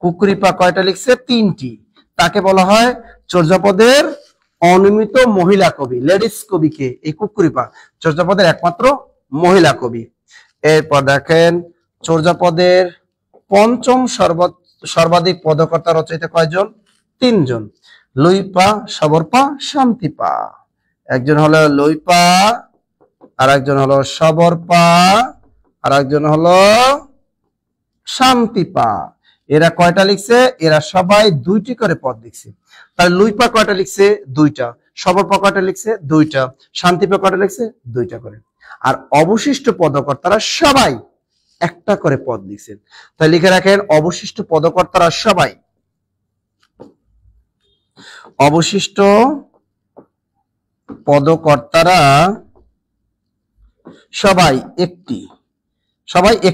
কুক্কুরিপা কয়টা লিখছে? 3টি। তাকে বলা হয় চর্যাপদের অনিয়মিত মহিলা কবি, লেডিস কবিকে এই কুক্কুরিপা, চর্যাপদের একমাত্র মহিলা কবি। এরপর দেখেন চর্যাপদের পঞ্চম সর্বাধিক পদকর্তা রচয়িতা কয়জন? 3জন, লুইপা, সবরপা, শান্তিপা। একজন হলো লুইপা, আর একজন হলো সবরপা, আর একজন হলো শান্তিপা। এরা কয়টা লিখছে? এরা সবাই 2টি করে পদ লিখছে। তাহলে লুইপা কয়টা লিখছে? 2টা। সবরপা কয়টা লিখছে? 2টা। শান্তিপা কয়টা লিখছে? 2টা করে। আর অবশিষ্ট পদকর্তারা সবাই 1টা করে পদ লিখছেন। তাই লিখে রাখেন অবশিষ্ট পদকর্তারা সবাই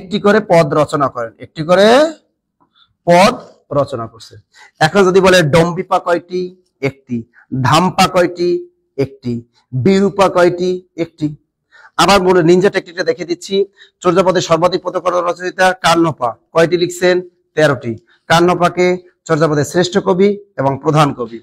1টি করে পদ রচনা করেন, 1টি করে পদ রচনা করছে। এখন যদি বলে ডম্বিপা কয়টি? 1টি। ধাম্পা কয়টি? 1টি। বিরূপা কয়টি? 1টি। আবার বলে নিনজা টেকনিকটা দেখে দিচ্ছি। চর্যাপদের সর্বাধিক পদকর্তা রচয়িতা কান্নপা, কয়টি লিখছেন? 13টি। কান্নপাকে চর্যাপদের শ্রেষ্ঠ কবি এবং প্রধান কবি।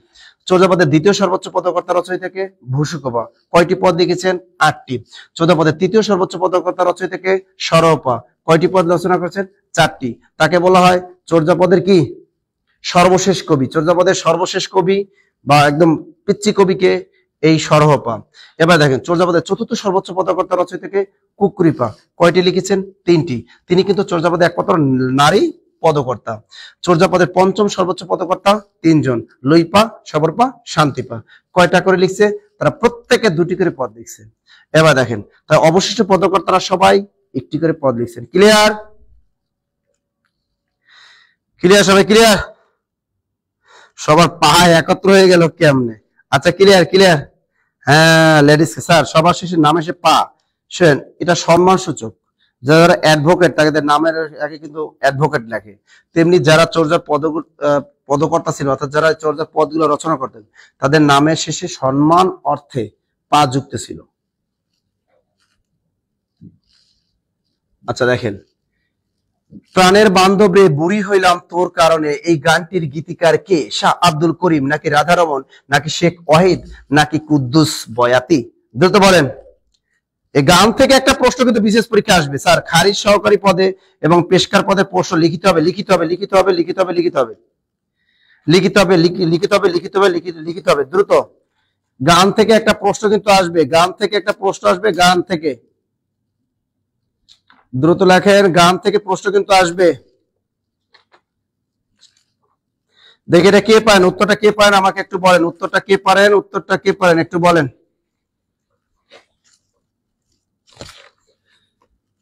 চর্যাপদের দ্বিতীয় সর্বোচ্চ পদকর্তা রচয়িতাকে ভূসুকুপা, কয়টি পদ লিখেছেন? 8টি। চর্যাপদের তৃতীয় সর্বোচ্চ পদকর্তা রচয়িতাকে সরহপা, কয়টি পদ রচনা করেছেন? 4টি। তাকে বলা হয় চর্যাপদের কি? সর্বশেষ কবি। চর্যাপদের সর্বশেষ কবি বা একদম পিচ্চি কবিকে? এই সরহপা। এবার দেখেন চর্যাপদের চতুর্থ সর্বোচ্চ পদকর্তা রচয়িতাকে কুক্কুরিপা, কয়টি লিখেছেন? 3টি। তিনি কিন্তু চর্যাপদের একমাত্র নারী পদকর্তা। চর্যাপদের পঞ্চম সর্বোচ্চ পদকর্তা 3জন, লুইপা, সবরপা, শান্তিপা। কয়টা করে লিখছে? তারা প্রত্যেকে 2টি করে পদ লিখছে। এবার দেখেন তাই অবশিষ্ট পদকর্তারা সবাই 1টি করে পদ লিখছেন। ক্লিয়ার? সবাই ক্লিয়ার? সবার পাহাড় একত্র হয়ে গেল কেমনে? আচ্ছা ক্লিয়ার? হ্যাঁ লেডিস স্যার, সবার শেষে নাম এসে পা শুনেন, এটা সম্মান সূচক। যারা অ্যাডভোকেট তাদের নামের আগে কিন্তু অ্যাডভোকেট লেখে, তেমনি যারা চর্যার পদকর্তা ছিল, অর্থাৎ যারা চর্যার পদগুলো রচনা করতেন, তাদের নামের শেষে সম্মান অর্থে পা যুক্ত ছিল। আচ্ছা দেখেন, প্রাণের বান্ধব রে বুড়ি হইলাম তোর কারণে, এই গানটির গীতিকার কে? শাহ আব্দুল করিম, নাকি রাধারমন, নাকি শেখ ওয়াহিদ, নাকি কুদ্দুস বয়াতি? দ্রুত বলেন। এই গান থেকে একটা প্রশ্ন কিন্তু বিশেষ পরীক্ষা আসবে স্যার, খারিজ সহকারী পদে এবং পেশকার পদে প্রশ্ন লিখিতে হবে, লিখিতে হবে, লিখিতে হবে, লিখিতে হবে, লিখিতে হবে, লিখিতে হবে, লিখিতে হবে, লিখিতে হবে, লিখিতে হবে দ্রুত। গান থেকে একটা প্রশ্ন কিন্তু আসবে, গান থেকে একটা প্রশ্ন আসবে, গান থেকে দ্রুত লেখেন, গান থেকে প্রশ্ন কিন্তু আসবে। দেখে এটা কে পারেন, উত্তরটা কে পারেন আমাকে একটু বলেন, উত্তরটা কে পারেন, উত্তরটা কে পারেন একটু বলেন।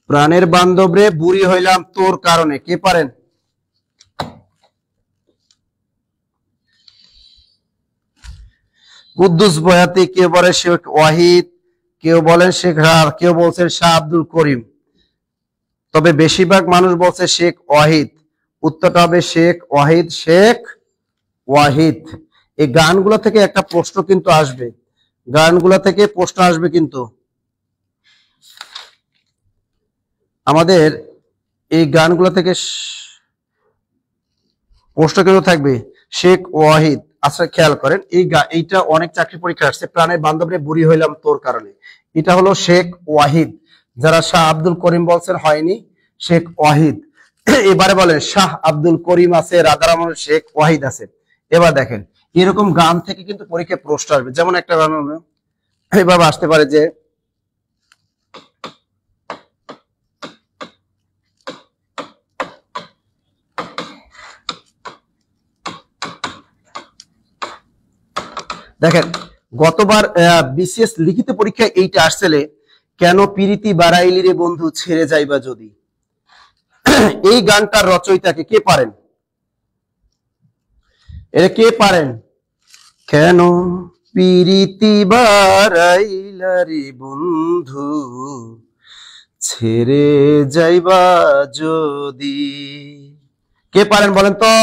প্রাণের বান্ধব রে বুড়ি হইলাম তোর কারণে, কে পারেন? কুদ্দুস বয়াতি, কেউ বলে শেখ ওয়াহিদ, কেউ বলেন শেখ রার, কেউ বলছেন শাহ আব্দুল করিম, তবে বেশিরভাগ মানুষ বলছে শেখ ওয়াহিদ। উত্তরটা হবে শেখ ওয়াহিদ, শেখ ওয়াহিদ। এই গানগুলো থেকে একটা প্রশ্ন কিন্তু আসবে, গানগুলো থেকে প্রশ্ন আসবে কিন্তু আমাদের এই গানগুলো থেকে প্রশ্ন কিন্তু থাকবে শেখ ওয়াহিদ। আচ্ছা খেয়াল করেন, এইটা অনেক চাকরি পরীক্ষা আসছে, প্রাণের বান্ধবরে বুড়ি হইলাম তোর কারণে, এটা হলো শেখ ওয়াহিদ। যারা শাহ আব্দুল করিম বলছেন হয়নি, শেখ ওয়াহিদ। এবারে বলেন শাহ আব্দুল করিম আছে, রাধারমন, শেখ ওয়াহিদ আছে। এবার দেখেন এরকম গান থেকে কিন্তু পরীক্ষায় প্রশ্ন আসবে, যেমন একটা গান এভাবে আসতে পারে যে দেখেন গতবার বিসিএস লিখিত পরীক্ষায় এইটা আসছিলে, কেন প্রীতি বাড়াইলি রে বন্ধু ছেড়ে যাইবা যদি। এই গানটার রচয়িতাকে কে পারেন, এটা কে পারেন? কেন প্রীতি বাড়াইলা রে বন্ধু ছেড়ে যাইবা যদি, কে পারেন বলেন তো?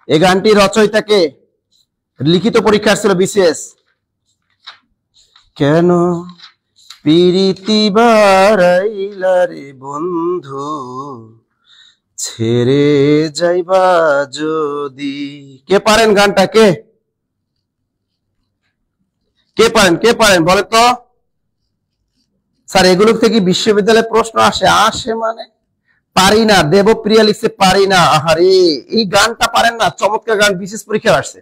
এই গানটির রচয়িতাকে, লিখিত পরীক্ষা আসছিল বিসিএস। কেন প্রীতি বাড়াইলা রে বন্ধু ছেড়ে যাইবা যদি, কে পারেন গানটা? কে কে পারেন, কে পারেন বলে তো? স্যার এগুলো থেকে বিশ্ববিদ্যালয়ে প্রশ্ন আসে, আসে মানে পারি না। দেবপ্রিয়া লিখছে পারি না, আহারে এই গানটা পারেন না, চমৎকার গান, বিশেষ পরীক্ষা আসছে।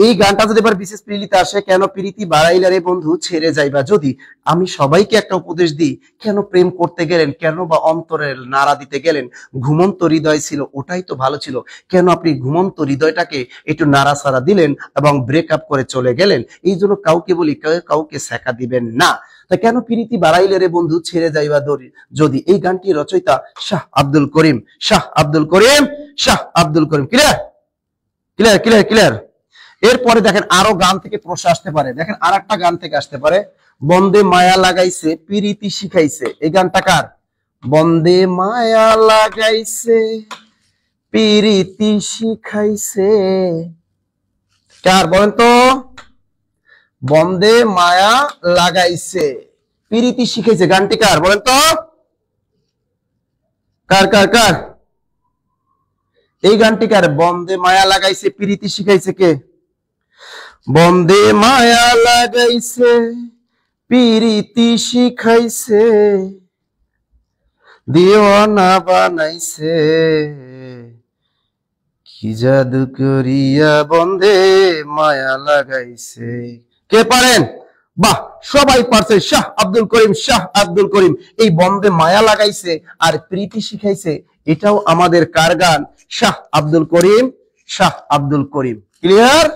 এই গানটা যদি এবার বিশেষ প্রিলিতে আসে, কেন প্রীতি বাড়াইলা রে বন্ধু ছেড়ে যাইবা যদি, আমি সবাইকে একটা উপদেশ দিই, কেন প্রেম করতে গেলেন, কেন বা অন্তরের নাড়া দিতে গেলেন, ঘুমন্ত হৃদয় ছিল ওটাই তো ভালো ছিল, কেন আপনি ঘুমন্ত হৃদয়টাকে একটু নাড়াচাড়া দিলেন এবং ব্রেকআপ করে চলে গেলেন। এই জন্য কাউকে বলি, কাউকে শেখা দিবেন না। তা কেন প্রীতি বাড়াইলে রে বন্ধু ছেড়ে যাইবা যদি, এই গানটি রচয়িতা Shah Abdul Karim, Shah Abdul Karim, Shah Abdul Karim. Clear clear clear clear. এরপরে দেখেন আরো গান থেকে প্রশ্ন আসতে পারে, দেখেন আর একটা গান থেকে আসতে পারে, বন্দে মায়া লাগাইছে প্রীতি শিখাইছে। এই গানটা কার? বন্দে মায়া লাগাইছে প্রীতি শিখাইছে, কার বলেন তো? বন্দে মায়া লাগাইছে প্রীতি শিখাইছে, গানটি কার বলেন তো? কার কার কার এই গানটি কার? বন্দে মায়া লাগাইছে প্রীতি শিখাইছে, কে? বন্দে মায়া লাগাইছে প্রীতি শিখাইছে, দিওয়ানা বানাইছে, কি জাদু করিয়া বন্দে মায়া লাগাইছে। কে পারেন? বাহ, সবাই পারছে। শাহ আব্দুল করিম, শাহ আব্দুল করিম। এই বন্দে মায়া লাগাইছে আর প্রীতি শিখাইছে, এটাও আমাদের কার গান? শাহ আব্দুল করিম, শাহ আব্দুল করিম। ক্লিয়ার?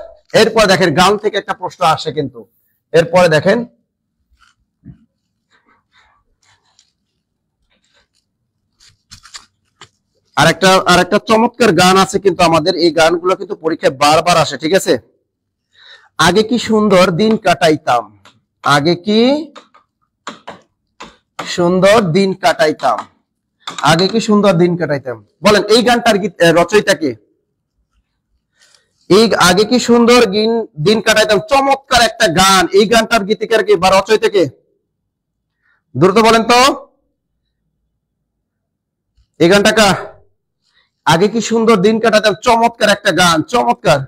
এরপর দেখেন গান থেকে একটা প্রশ্ন আসে কিন্তু, এরপরে দেখেন আরেকটা চমৎকার গান আছে কিন্তু আমাদের, এই গানগুলো কিন্তু পরীক্ষায় বারবার আসে, ঠিক আছে? আগে কি সুন্দর দিন কাটাইতাম, আগে কি সুন্দর দিন কাটাইতাম, আগে কি সুন্দর দিন কাটাইতাম। বলেন এই গানটার রচয়িতা কে? এই আগে কি সুন্দর দিন কাটাইতাম, চমৎকার একটা গান। এই গানটার গীতিকার কে বা রচয়িতা কে? দ্রুত বলেন তো, এই গানটা কা? আগে কি সুন্দর দিন কাটাতাম, চমৎকার একটা গান, চমৎকার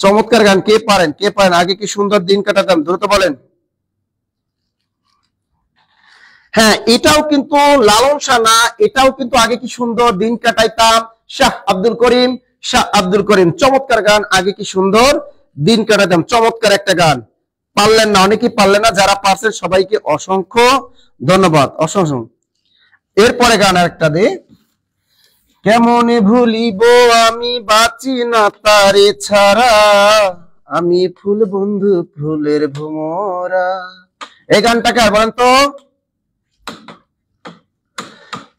চমৎকার গান। কে পারেন, কে পারেন? আগে কি সুন্দর দিন কাটাতাম, দ্রুত বলেন। হ্যাঁ, এটাও কিন্তু লালন শাহ না, এটাও কিন্তু আগে কি সুন্দর দিন কাটাইতাম, শাহ আব্দুল করিম, শাহ আব্দুল করিম, চমৎকার গান, আগে কি সুন্দর দিন কাটাতাম, চমৎকার একটা গান। পারলেন না, অনেকেই পারলেন না, যারা পারছেন সবাইকে অসংখ্য ধন্যবাদ, অসংখ্য। এরপরে গান আরেকটা দে, কেমনে ভুলিব আমি বাঁচি না তারে ছাড়া, আমি ফুল বন্ধু ফুলের ভোমরা। এই গানটাকে আর বলেন তো,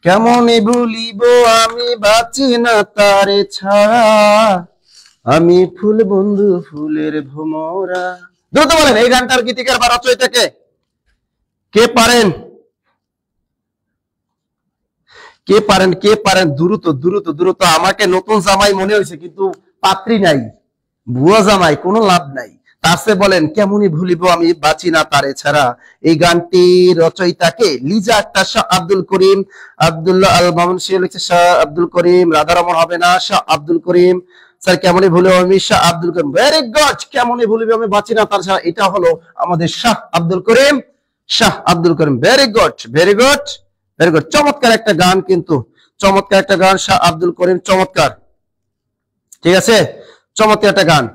কেমনে ভুলিব আমি বাঁচি না তারে ছাড়া, আমি ফুল বন্ধু ফুলের ভোমরা। দ্রুত বলেন এই গানটার গীতিকার বা রচয়িতাকে কে পারেন, কে পারেন, কে পারেন, দ্রুত দ্রুত দ্রুত। আমাকে নতুন জামাই মনে হয়েছে কিন্তু পাত্রী নাই, ভুয়া জামাই, কোনো লাভ নাই। তার চেয়ে বলেন কেমনই ভুলিব আমি বাঁচি না তারে ছাড়া। এই গানটি রচয়িতাকে লিজা আক্তার, শাহ আব্দুল করিম, আব্দুল্লাহ আল মামুন সে লিখছে শাহ আব্দুল করিম, রাধারমন হবে না, শাহ আব্দুল করিম। স্যার কেমনই ভুলিব আমি, শাহ আব্দুল করিম, ভেরি গুড। কেমনই ভুলিব আমি বাঁচি না তার ছাড়া, এটা হলো আমাদের Shah Abdul Karim, Shah Abdul Karim, very good, very good, very good. চমৎকার একটা গান, কিন্তু চমৎকার একটা গান, শাহ আব্দুল করিম, চমৎকার, ঠিক আছে, চমৎকার একটা গান।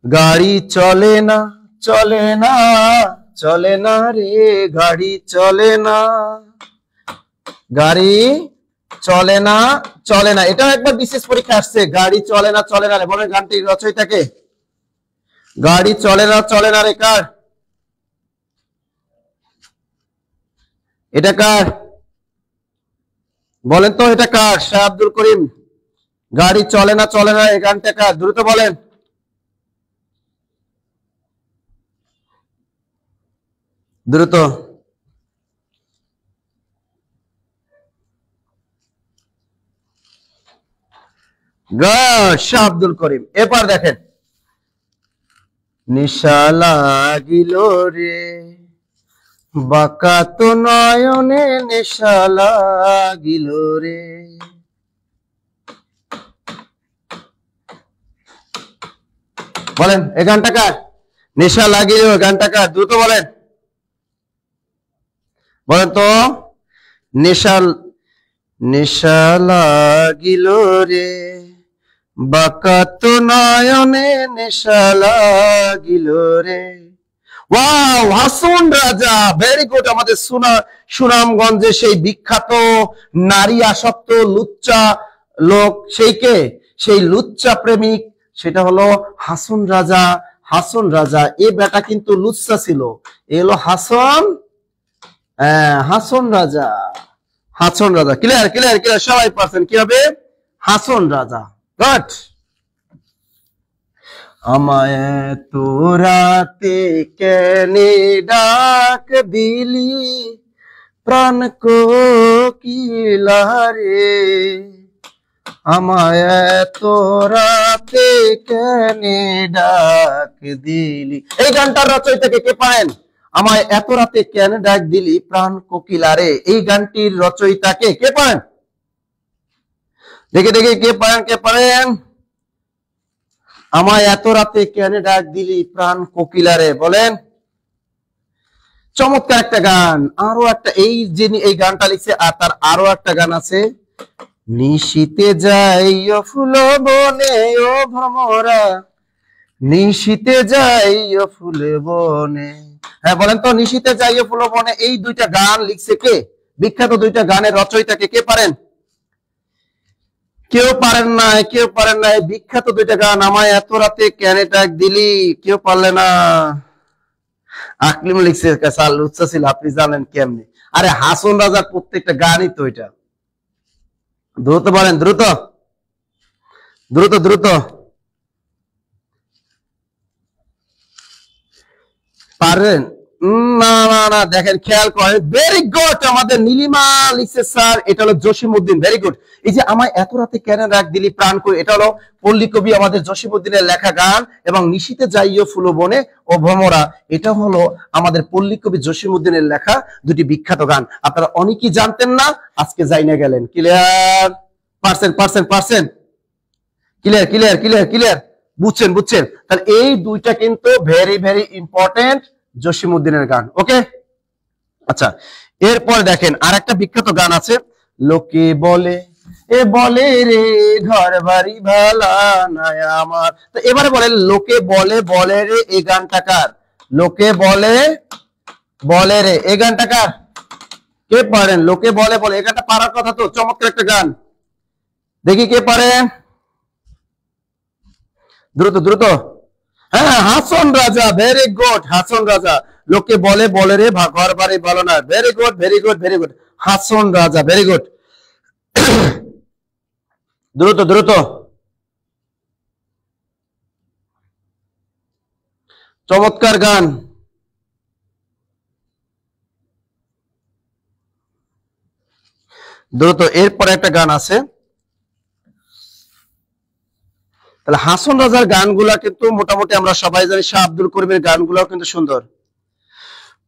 গাড়ি চলে না, চলে না, চলে না রে, গাড়ি চলে না, গাড়ি চলে না, চলে না। এটাও একবার বিশেষ পরীক্ষা আসছে, গাড়ি চলে না, চলে না রে। বলেন গানটির রচয়িতাকে, গাড়ি চলে না, চলে না রে কার, এটা কার বলেন তো, এটা কার? শাহ আব্দুল করিম, গাড়ি চলে না, চলে না, এই গানটা কার? দ্রুত বলেন, দ্রুত। শাহ আব্দুল করিম। এবার দেখেন, নিশা লাগিল রে বাঁকা তো নয়নে, নেশা লাগিল রে। বলেন এই গানটা কার? নেশা লাগিল, গানটা কার? দ্রুত বলেন, বলেন তো। নেশা, নেশা লাগিল রে বাঁকা তো নয়নে, নেশা লাগিল রে। Wow, Hason Raja, very good. আমাদের সুনামগঞ্জে সেই বিখ্যাত নারী আসক্ত লুচ্চা লোক, সেই কে? সেই লুচ্চা প্রেমিক, সেটা হলো হাসন রাজা। হাসন রাজা, এ বেটা কিন্তু লুচ্চা ছিল, এলো Hason, Hason Raja, Hason Raja. Clear, clear, clear, সবাই পারছেন কি হবে? হাসন রাজা, গুড। আমায় তো রাতে কেনে ডাক দিলি, প্রাণ কোকিলা রে, আমায় তো রাতে কেনে ডাক দিলি। এই গানটার রচয়িতাকে কে পারেন? আমায় এত রাতে কেন ডাক দিলি, প্রাণ কোকিলা রে। এই গানটির রচয়িতাকে কে পারেন? দেখে দেখে কে পারেন, কে পারেন? আমায় এত রাতে কেন ডাক দিলি, প্রাণ কোকিলারে। বলেন, চমৎকার একটা গান। আরো একটা, এই যিনি এই গানটা লিখছে, আর তার আরো একটা গান আছে, নিশীতে যাইও ফুল বনে ও ভ্রমরা, নিশীতে যাইও ফুল বনে। হ্যাঁ বলেন তো, নিশীতে যাইও ফুল বনে, এই দুইটা গান লিখছে কে? বিখ্যাত দুইটা গানের রচয়িতাকে কে পারেন? কেউ পারেন না, কেউ পারেন না। বিখ্যাত দুইটা গান, আমায় এত রাতে কেন ডাক দিলি, কেউ পারলে না। আকলিম লিখছে, লুচ্চা ছিল, আপনি জানেন কেমনি? আরে হাসন রাজার প্রত্যেকটা গানই তো এটা। দ্রুত বলেন, দ্রুত দ্রুত দ্রুত। পারেন না? না না, দেখেন, খেয়াল করেন, ভেরি গুড। আমাদের নীলিমা লিখছে স্যার, এটা হলো জসিমউদ্দিন, ভেরি গুড। এই যে আমায় এত রাতে কেন ডাক দিলি, প্রাণ কই, এটা হলো পল্লী কবি আমাদের জসিমউদ্দিনের লেখা গান। এবং নিশীতে যাইও ফুল বনে ও ভ্রমরা, এটা হলো আমাদের পল্লী কবি জসিমউদ্দিনের লেখা দুটি বিখ্যাত গান। আপনারা অনেকেই জানতেন না, আজকে যাই না গেলেন। ক্লিয়ার? পারছেন, পারছেন, পারছেন, ক্লিয়ার, ক্লিয়ার, ক্লিয়ার, ক্লিয়ার, বুঝছেন, বুঝছেন। তাহলে এই দুইটা কিন্তু ভেরি ভেরি ইম্পর্টেন্ট জসিমউদ্দিনের গান। ওকে, আচ্ছা, এরপর দেখেন আর একটা বিখ্যাত গান আছে, লোকে বলে এ বলে রে ঘর বাড়ি ভালা নাই আমার। তো এবারে বলেন লোকে বলে বলে রে এই গানটা কার? লোকে বলে বলে রে এই গানটা কার? কে পারেন? লোকে বলে বলে এই গানটা পারার কথা তো, চমৎকার একটা গান। দেখি কে পারেন, দ্রুত দ্রুত। হ্যাঁ হাসন রাজা, ভেরি গুড হাসন রাজা। লোকে বলে বলে রে ঘর বাড়ি ভালো না, very good very good very good Hason Raja, very good. দ্রুত দ্রুত, চমৎকার গান। দ্রুত, এরপরে একটা গান আছে। তাহলে হাসন রাজার গানগুলা কিন্তু মোটামুটি আমরা সবাই জানি, শাহ আব্দুল করিমের গানগুলাও কিন্তু সুন্দর।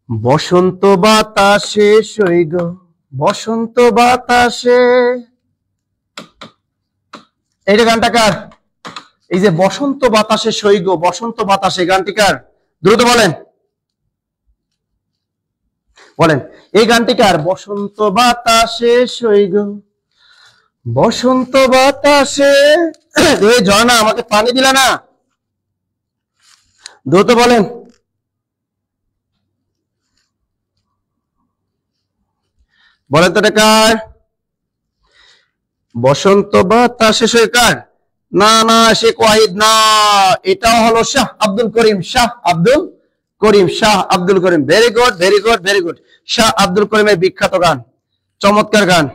বসন্ত বাতাসে সৈগ, বসন্ত বাতাসে, এইটা গানটা কার? এই যে বসন্ত বাতাসে সৈগ, বসন্ত বাতাসে গানটি কার? দ্রুত বলেন বলেন এই গানটি কার? বসন্ত বাতাসে সৈগ, বসন্ত বাতাসে। এই ঝর্ণা আমাকে পানি দিলা না, দ্রুত বলেন। বলেন তো এটা কার? বসন্ত বাতাসে সৈগ কার? না না শেখ ওয়াহিদ না, এটাও হলো Shah Abdul Karim, Shah Abdul Karim, Shah Abdul Karim, very good very good very good. Shah Abdul করিমের বিখ্যাত গান, চমৎকার গান।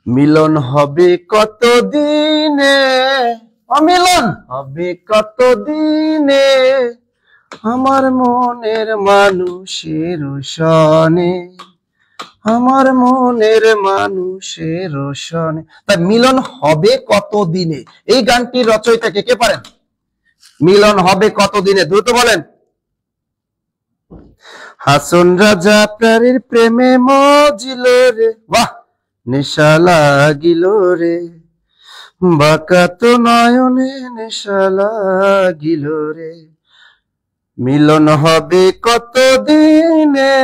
মিলন হবে কত দিনে, অমিলন হবে কত দিনে, আমার মনের মানুষের সনে, আমার মনের মানুষের সনে। তাই মিলন হবে কত দিনে, এই গানটির রচয়িতাকে কে পারেন? মিলন হবে কত দিনে, দ্রুত বলেন। হাসন রাজা প্রাণীর প্রেমে মজিল রে, বাহ, নেশা লাগিল রে, বাঁকা তো নয়নে নেশা লাগিল রে, মিলন হবে কত দিনে,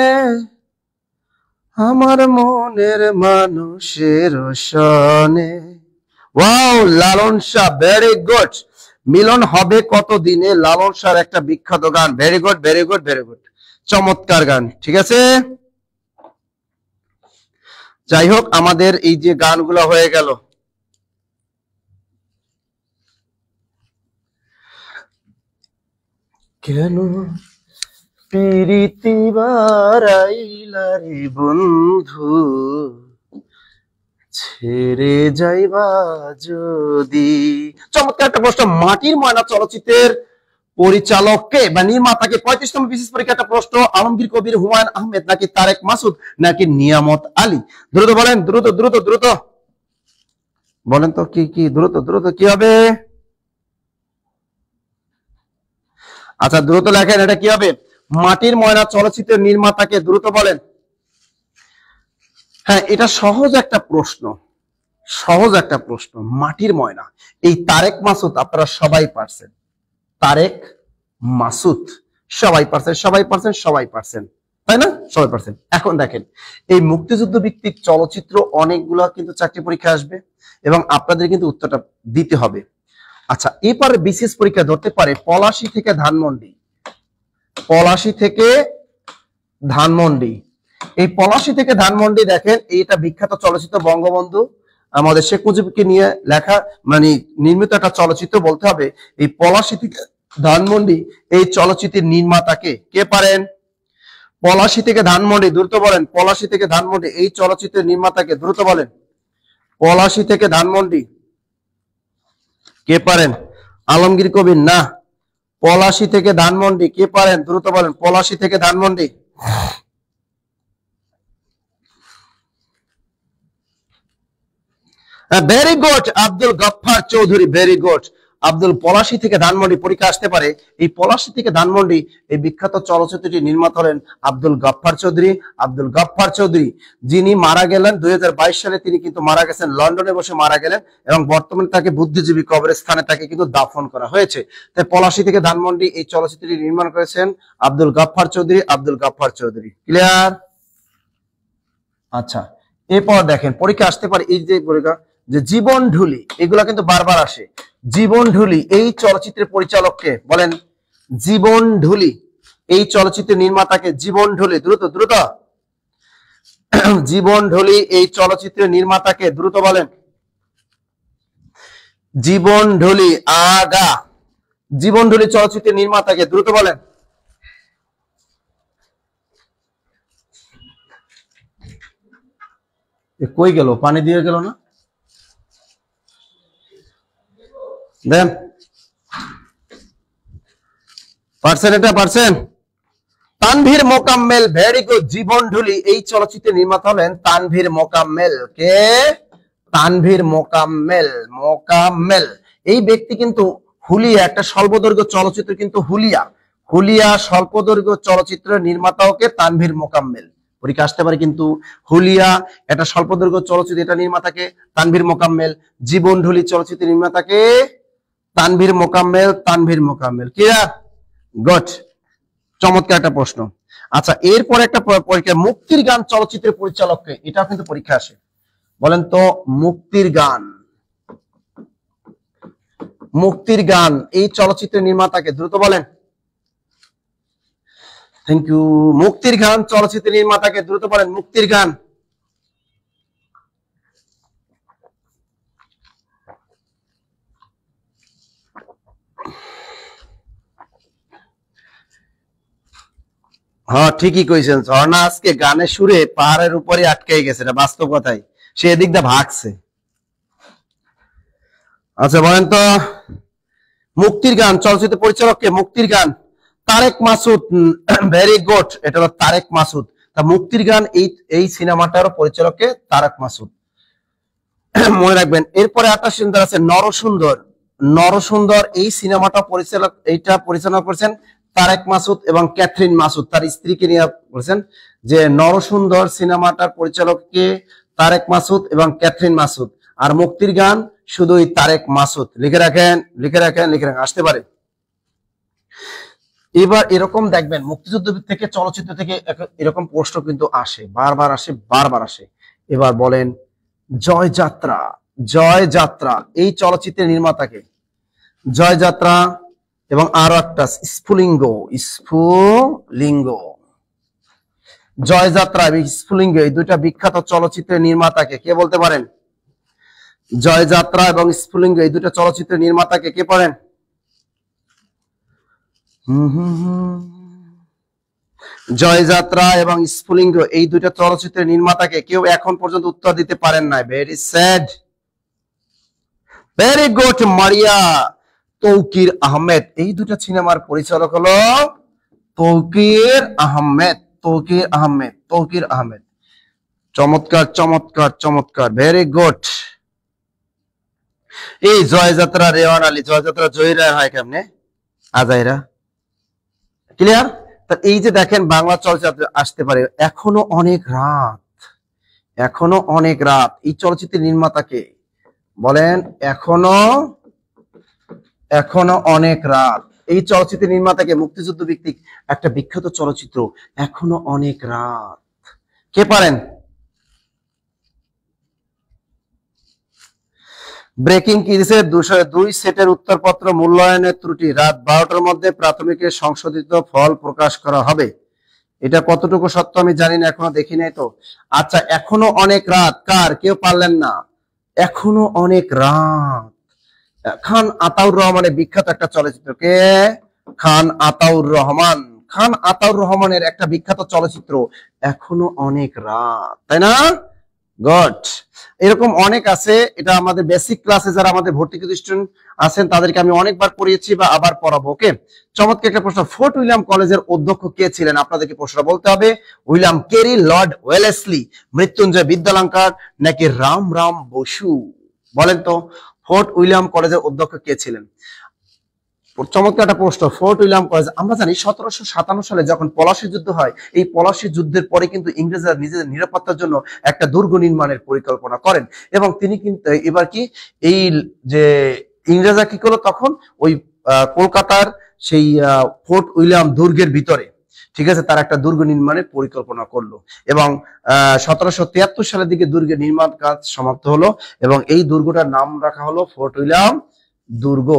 আমার মনের মানুষের সনে। Wow, Lalon Shah, very good. মিলন হবে কত দিনে, লালন শাহর একটা বিখ্যাত গান, very good very good very good, চমৎকার গান। ঠিক আছে, যাই হোক আমাদের এই যে গানগুলো হয়ে গেল, কেন প্রীতি বারাইলা রে বন্ধু, ছেড়ে যাইবা যদি। চমৎকার একটা প্রশ্ন, মাটির ময়না চলচ্চিত্রের পরিচালককে বা নির্মাতাকে 35তম বিশেষ পরীক্ষা একটা প্রশ্ন, আলমগীর কবির, হুমায়ুন আহমেদ নাকি তারেক মাসুদ নাকি নিয়ামত আলী? দ্রুত বলেন, দ্রুত দ্রুত দ্রুত বলেন তো কি কি, দ্রুত দ্রুত কি হবে? আচ্ছা দ্রুত লেখেন, এটা কি হবে? মাটির ময়না চলচ্চিত্রের নির্মাতাকে, দ্রুত বলেন। হ্যাঁ এটা সহজ একটা প্রশ্ন, সহজ একটা প্রশ্ন। মাটির ময়না, এই তারেক মাসুদ আপনারা সবাই পারছেন, তারেক মাসুদ সবাই পারছেন সবাই পারছেন সবাই পারছেন, তাই না? সবাই পারছেন। এখন দেখেন এই মুক্তিযুদ্ধ ভিত্তিক চলচ্চিত্র অনেকগুলো কিন্তু চাকরি পরীক্ষা আসবে এবং আপনাদের কিন্তু উত্তরটা দিতে হবে। আচ্ছা এবারে বিশেষ পরীক্ষা ধরতে পারে পলাশী থেকে ধানমন্ডি, পলাশী থেকে ধানমন্ডি। এই পলাশী থেকে ধানমন্ডি দেখেন এইটা বিখ্যাত চলচ্চিত্র, বঙ্গবন্ধু আমাদের শেখ মুজিবকে নিয়ে লেখা মানে নির্মিত একটা চলচ্চিত্র বলতে হবে। এই পলাশী থেকে ধানমন্ডি এই চলচ্চিত্রের নির্মাতাকে কে পারেন? পলাশী থেকে ধানমন্ডি, দ্রুত বলেন। পলাশী থেকে ধানমন্ডি এই চলচ্চিত্রের নির্মাতাকে, দ্রুত বলেন। পলাশী থেকে ধানমন্ডি কে পারেন? আলমগীর কবির না। পলাশী থেকে ধানমন্ডি কে পারেন? দ্রুত বলেন। পলাশী থেকে Dhanmondi, very good, Abdul Gaffar Chowdhury, very good. Abdul Palashi থেকে ধানমন্ডি, পরীক্ষা আসতে পারে। এই পলাশী থেকে ধানমন্ডি এই বিখ্যাত চলচ্চিত্রটি নির্মাতা হলেন আব্দুল গফফার চৌধুরী। আব্দুল গফফার চৌধুরী যিনি মারা গেলেন 2022 সালে, তিনি কিন্তু মারা গেছেন লন্ডনে বসে মারা গেলেন, এবং বর্তমানে তাকে বুদ্ধিজীবী কবরস্থানে তাকে কিন্তু দাফন করা হয়েছে। তাই পলাশী থেকে ধানমন্ডি এই চলচ্চিত্রটি নির্মাণ করেছেন আব্দুল গফফার চৌধুরী। আব্দুল গফফার চৌধুরী, ক্লিয়ার? আচ্ছা, এরপর দেখেন পরীক্ষা আসতে পারে এই যে পরীক্ষা যে জীবন ঢুলি, এগুলা কিন্তু বারবার আসে। জীবন ঢুলি এই চলচ্চিত্রের পরিচালককে বলেন। জীবন ঢুলি এই চলচ্চিত্রের নির্মাতাকে। জীবন ঢুলি, দ্রুত দ্রুত। জীবন ঢুলি এই চলচ্চিত্রের নির্মাতাকে, দ্রুত বলেন। জীবন ঢুলি, আগা। জীবন ঢুলি চলচ্চিত্রের নির্মাতাকে, দ্রুত বলেন। কই গেল? পানি দিয়ে গেল না? দেন পারছেন, এটা পারছেন? Tanvir Mokammel, very good. জীবন ঢুলি এই চলচ্চিত্রের নির্মাতা হলেন তানভীর মোকাম্মেল। কে? তানভীর মোকাম্মেল। মোকাম্মেল এই ব্যক্তি কিন্তু হুলিয়া, একটা স্বল্পদৈর্ঘ্য চলচ্চিত্র, কিন্তু হুলিয়া স্বল্পদৈর্ঘ্য চলচ্চিত্রের নির্মাতাও কে? তানভীর মোকাম্মেল। পরীক্ষা আসতে পারে কিন্তু হুলিয়া একটা স্বল্পদৈর্ঘ্য চলচ্চিত্র, এটা নির্মাতাকে তানভীর মোকাম্মেল। জীবন ঢুলি চলচ্চিত্রের নির্মাতাকে তানভীর মোকাম্মেল। তানভীর মোকাম্মেল, ক্লিয়ার? গুড, চমৎকার একটা প্রশ্ন। আচ্ছা, এরপর একটা পরীক্ষা, মুক্তির গান চলচ্চিত্রের পরিচালককে, এটাও কিন্তু পরীক্ষা আসে। বলেন তো মুক্তির গান। মুক্তির গান এই চলচ্চিত্রের নির্মাতাকে, দ্রুত বলেন। Thank you. মুক্তির গান চলচ্চিত্রের নির্মাতাকে, দ্রুত বলেন। মুক্তির গান। হ্যাঁ, ঠিকই কইছেন। ঝর্ণা আজকে গানের সুরে পাহাড়ের উপরে আটকে গেছে, এটা বাস্তব কথাই। সে এদিক দিয়ে ভাগছে। আচ্ছা, বলেন তো মুক্তির গান চলচ্চিত্র পরিচালককে। মুক্তির গান তারেক মাসুদ। ভেরি গুড, এটা হলো তারেক মাসুদ। তা মুক্তির গান এই সিনেমাটার পরিচালককে তারেক মাসুদ, মনে রাখবেন। এরপরে 28 সুন্দর আছে নরসুন্দর। নরসুন্দর এই সিনেমাটা পরিচালনা করেছেন তারেক মাসুদ এবং ক্যাথরিন মাসুদ, তার স্ত্রীকে নিয়ে বলেছেন যে নরসুন্দর সিনেমাটার পরিচালককে তারেক মাসুদ এবং ক্যাথরিন মাসুদ। আর মুক্তির গান শুধুই তারেক মাসুদ। লিখে রাখেন, লিখে রাখেন, লিখে রাখেন, আসতে পারে। এবার এরকম দেখবেন মুক্তিযুদ্ধ থেকে, চলচ্চিত্র থেকে এরকম প্রশ্ন কিন্তু আসে, বারবার আসে, বারবার আসে। এবার বলেন জয়যাত্রা। জয়যাত্রা এই চলচ্চিত্রের নির্মাতাকে। জয়যাত্রা এবং আরো একটা স্ফুলিঙ্গ। স্ফুলিঙ্গ, জয়যাত্রা এবং স্ফুলিঙ্গ এই দুইটা বিখ্যাত চলচ্চিত্রের নির্মাতাকে কে বলতে পারেন? জয়যাত্রা এবং স্ফুলিঙ্গ এই দুইটা চলচ্চিত্রের নির্মাতাকে কে পারেন? জয়যাত্রা এবং স্ফুলিঙ্গ এই দুইটা চলচ্চিত্রের নির্মাতাকে কেউ এখন পর্যন্ত উত্তর দিতে পারেন নাই। Very sad. Very good Maria. Tauquir Ahmed এই দুটা সিনেমার পরিচালক হলো তৌকির আহমেদ। তৌকির আহমেদ, তৌকির আহমেদ। চমৎকার, চমৎকার, চমৎকার, ভেরি গুড। এই জয়যাত্রা রেওয়ান আলী, জয়যাত্রা জহিরা হয় কেমনে? আজাইরা, ক্লিয়ার? তা এই যে দেখেন বাংলা চলচ্চিত্র আসতে পারে এখনো অনেক রাত। এখনো অনেক রাত এই চলচ্চিত্রের নির্মাতাকে বলেন। এখনো অনেক রাত এই চলচ্চিত্রের নির্মাতাকে। মুক্তিযুদ্ধ ভিত্তিক একটা বিখ্যাত চলচ্চিত্র এখনো অনেক রাত, কে পারেন? ব্রেকিং কি দিছে? 202 সেটের উত্তরপত্র মূল্যায়নের ত্রুটি। রাত 12টার মধ্যে প্রাথমিকের সংশোধিত ফল প্রকাশ করা হবে। এটা কতটুকু সত্য আমি জানি না, এখনো দেখি নাই তো। আচ্ছা, এখনো অনেক রাত কার? কেউ পারলেন না। এখনো অনেক রাত খান আতাউর রহমানের বিখ্যাত একটা চলচ্চিত্র। কে? খান আতাউর রহমান। খান আতাউর রহমানের একটা বিখ্যাত চলচ্চিত্র এখনো অনেক রাত, তাই না? গুড। এরকম অনেক আছে। এটা আমাদের বেসিক ক্লাসে যারা আমাদের ভর্তিকৃত স্টুডেন্ট আছেন তাদেরকে আমি অনেকবার পড়িয়েছি বা আবার পড়াবো। ওকে, চমৎকার একটা প্রশ্ন। ফোর্ট উইলিয়াম কলেজের অধ্যক্ষ কে ছিলেন? আপনাদেরকে প্রশ্নটা বলতে হবে। William Carey, Lord Wellesley, Mrityunjay Vidyalankar নাকি রাম বসু? বলেন তো ফোর্ট উইলিয়াম কলেজের অধ্যক্ষ কে ছিলেন? চমৎকার একটা প্রশ্ন। ফোর্ট উইলিয়াম কলেজ, আমরা জানি 1757 সালে যখন পলাশী যুদ্ধ হয়, এই পলাশী যুদ্ধের পরে কিন্তু ইংরেজরা নিজেদের নিরাপত্তার জন্য একটা দুর্গ নির্মাণের পরিকল্পনা করেন এবং তিনি কিন্তু এবার কি এই যে ইংরেজরা কি করলো তখন ওই কলকাতার সেই ফোর্ট উইলিয়াম দুর্গের ভিতরে, ঠিক আছে, তার একটা দুর্গ নির্মাণের পরিকল্পনা করলো এবং 1773 সালের দিকে দুর্গের নির্মাণ কাজ সমাপ্ত হলো এবং এই দুর্গটার নাম রাখা হলো ফোর্ট উইলিয়াম দুর্গ।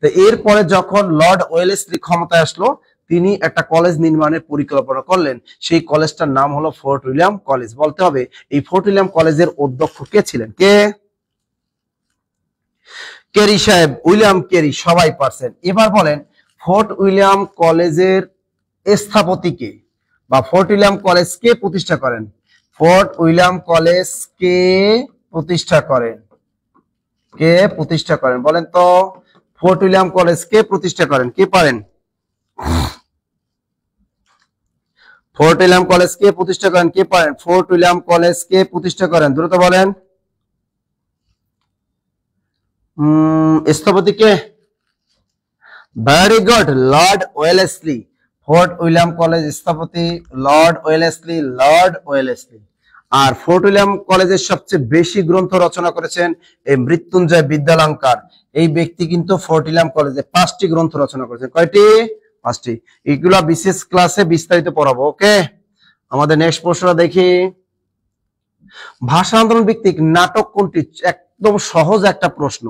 তো এরপরে যখন লর্ড ওয়েলেসলি ক্ষমতায় আসলো, তিনি একটা কলেজ নির্মাণের পরিকল্পনা করলেন, সেই কলেজটার নাম হলো ফোর্ট উইলিয়াম কলেজ। বলতে হবে এই ফোর্ট উইলিয়াম কলেজের অধ্যক্ষ কে ছিলেন? কে? কেরি সাহেব, উইলিয়াম কেরি, সবাই পারছেন। এবার বলেন ফোর্ট উইলিয়াম কলেজের স্থপতি কে, বা ফোর্ট উইলিয়াম কলেজ কে প্রতিষ্ঠা করেন? ফোর্ট উইলিয়াম কলেজ কে প্রতিষ্ঠা করেন? কে প্রতিষ্ঠা করেন বলেন তো? ফোর্ট উইলিয়াম কলেজ কে প্রতিষ্ঠা করেন? কে পারেন? ফোর্ট উইলিয়াম কলেজ কে প্রতিষ্ঠা করেন? কে পারেন? ফোর্ট উইলিয়াম কলেজ কে প্রতিষ্ঠা করেন? দ্রুত বলেন। স্থপতি কে? Very good, Lord Wellesley. Fort William college স্থপতি লর্ড ওয়েলেসলি, লর্ড ওয়েলেসলি। আর ফোর্ট উইলিয়াম কলেজের সবচেয়ে বেশি গ্রন্থ রচনা করেছেন এই মৃত্যুঞ্জয় বিদ্যালঙ্কার। এই ব্যক্তি কিন্তু ফোর্ট উইলিয়াম কলেজে 5টি গ্রন্থ রচনা করেছেন। কয়টি? 5টি। এগুলা বিশেষ ক্লাসে বিস্তারিত পড়াবো। ওকে, আমাদের নেক্সট প্রশ্নটা দেখি। ভাষা আন্দোলন ভিত্তিক নাটক কোনটি? একদম সহজ একটা প্রশ্ন।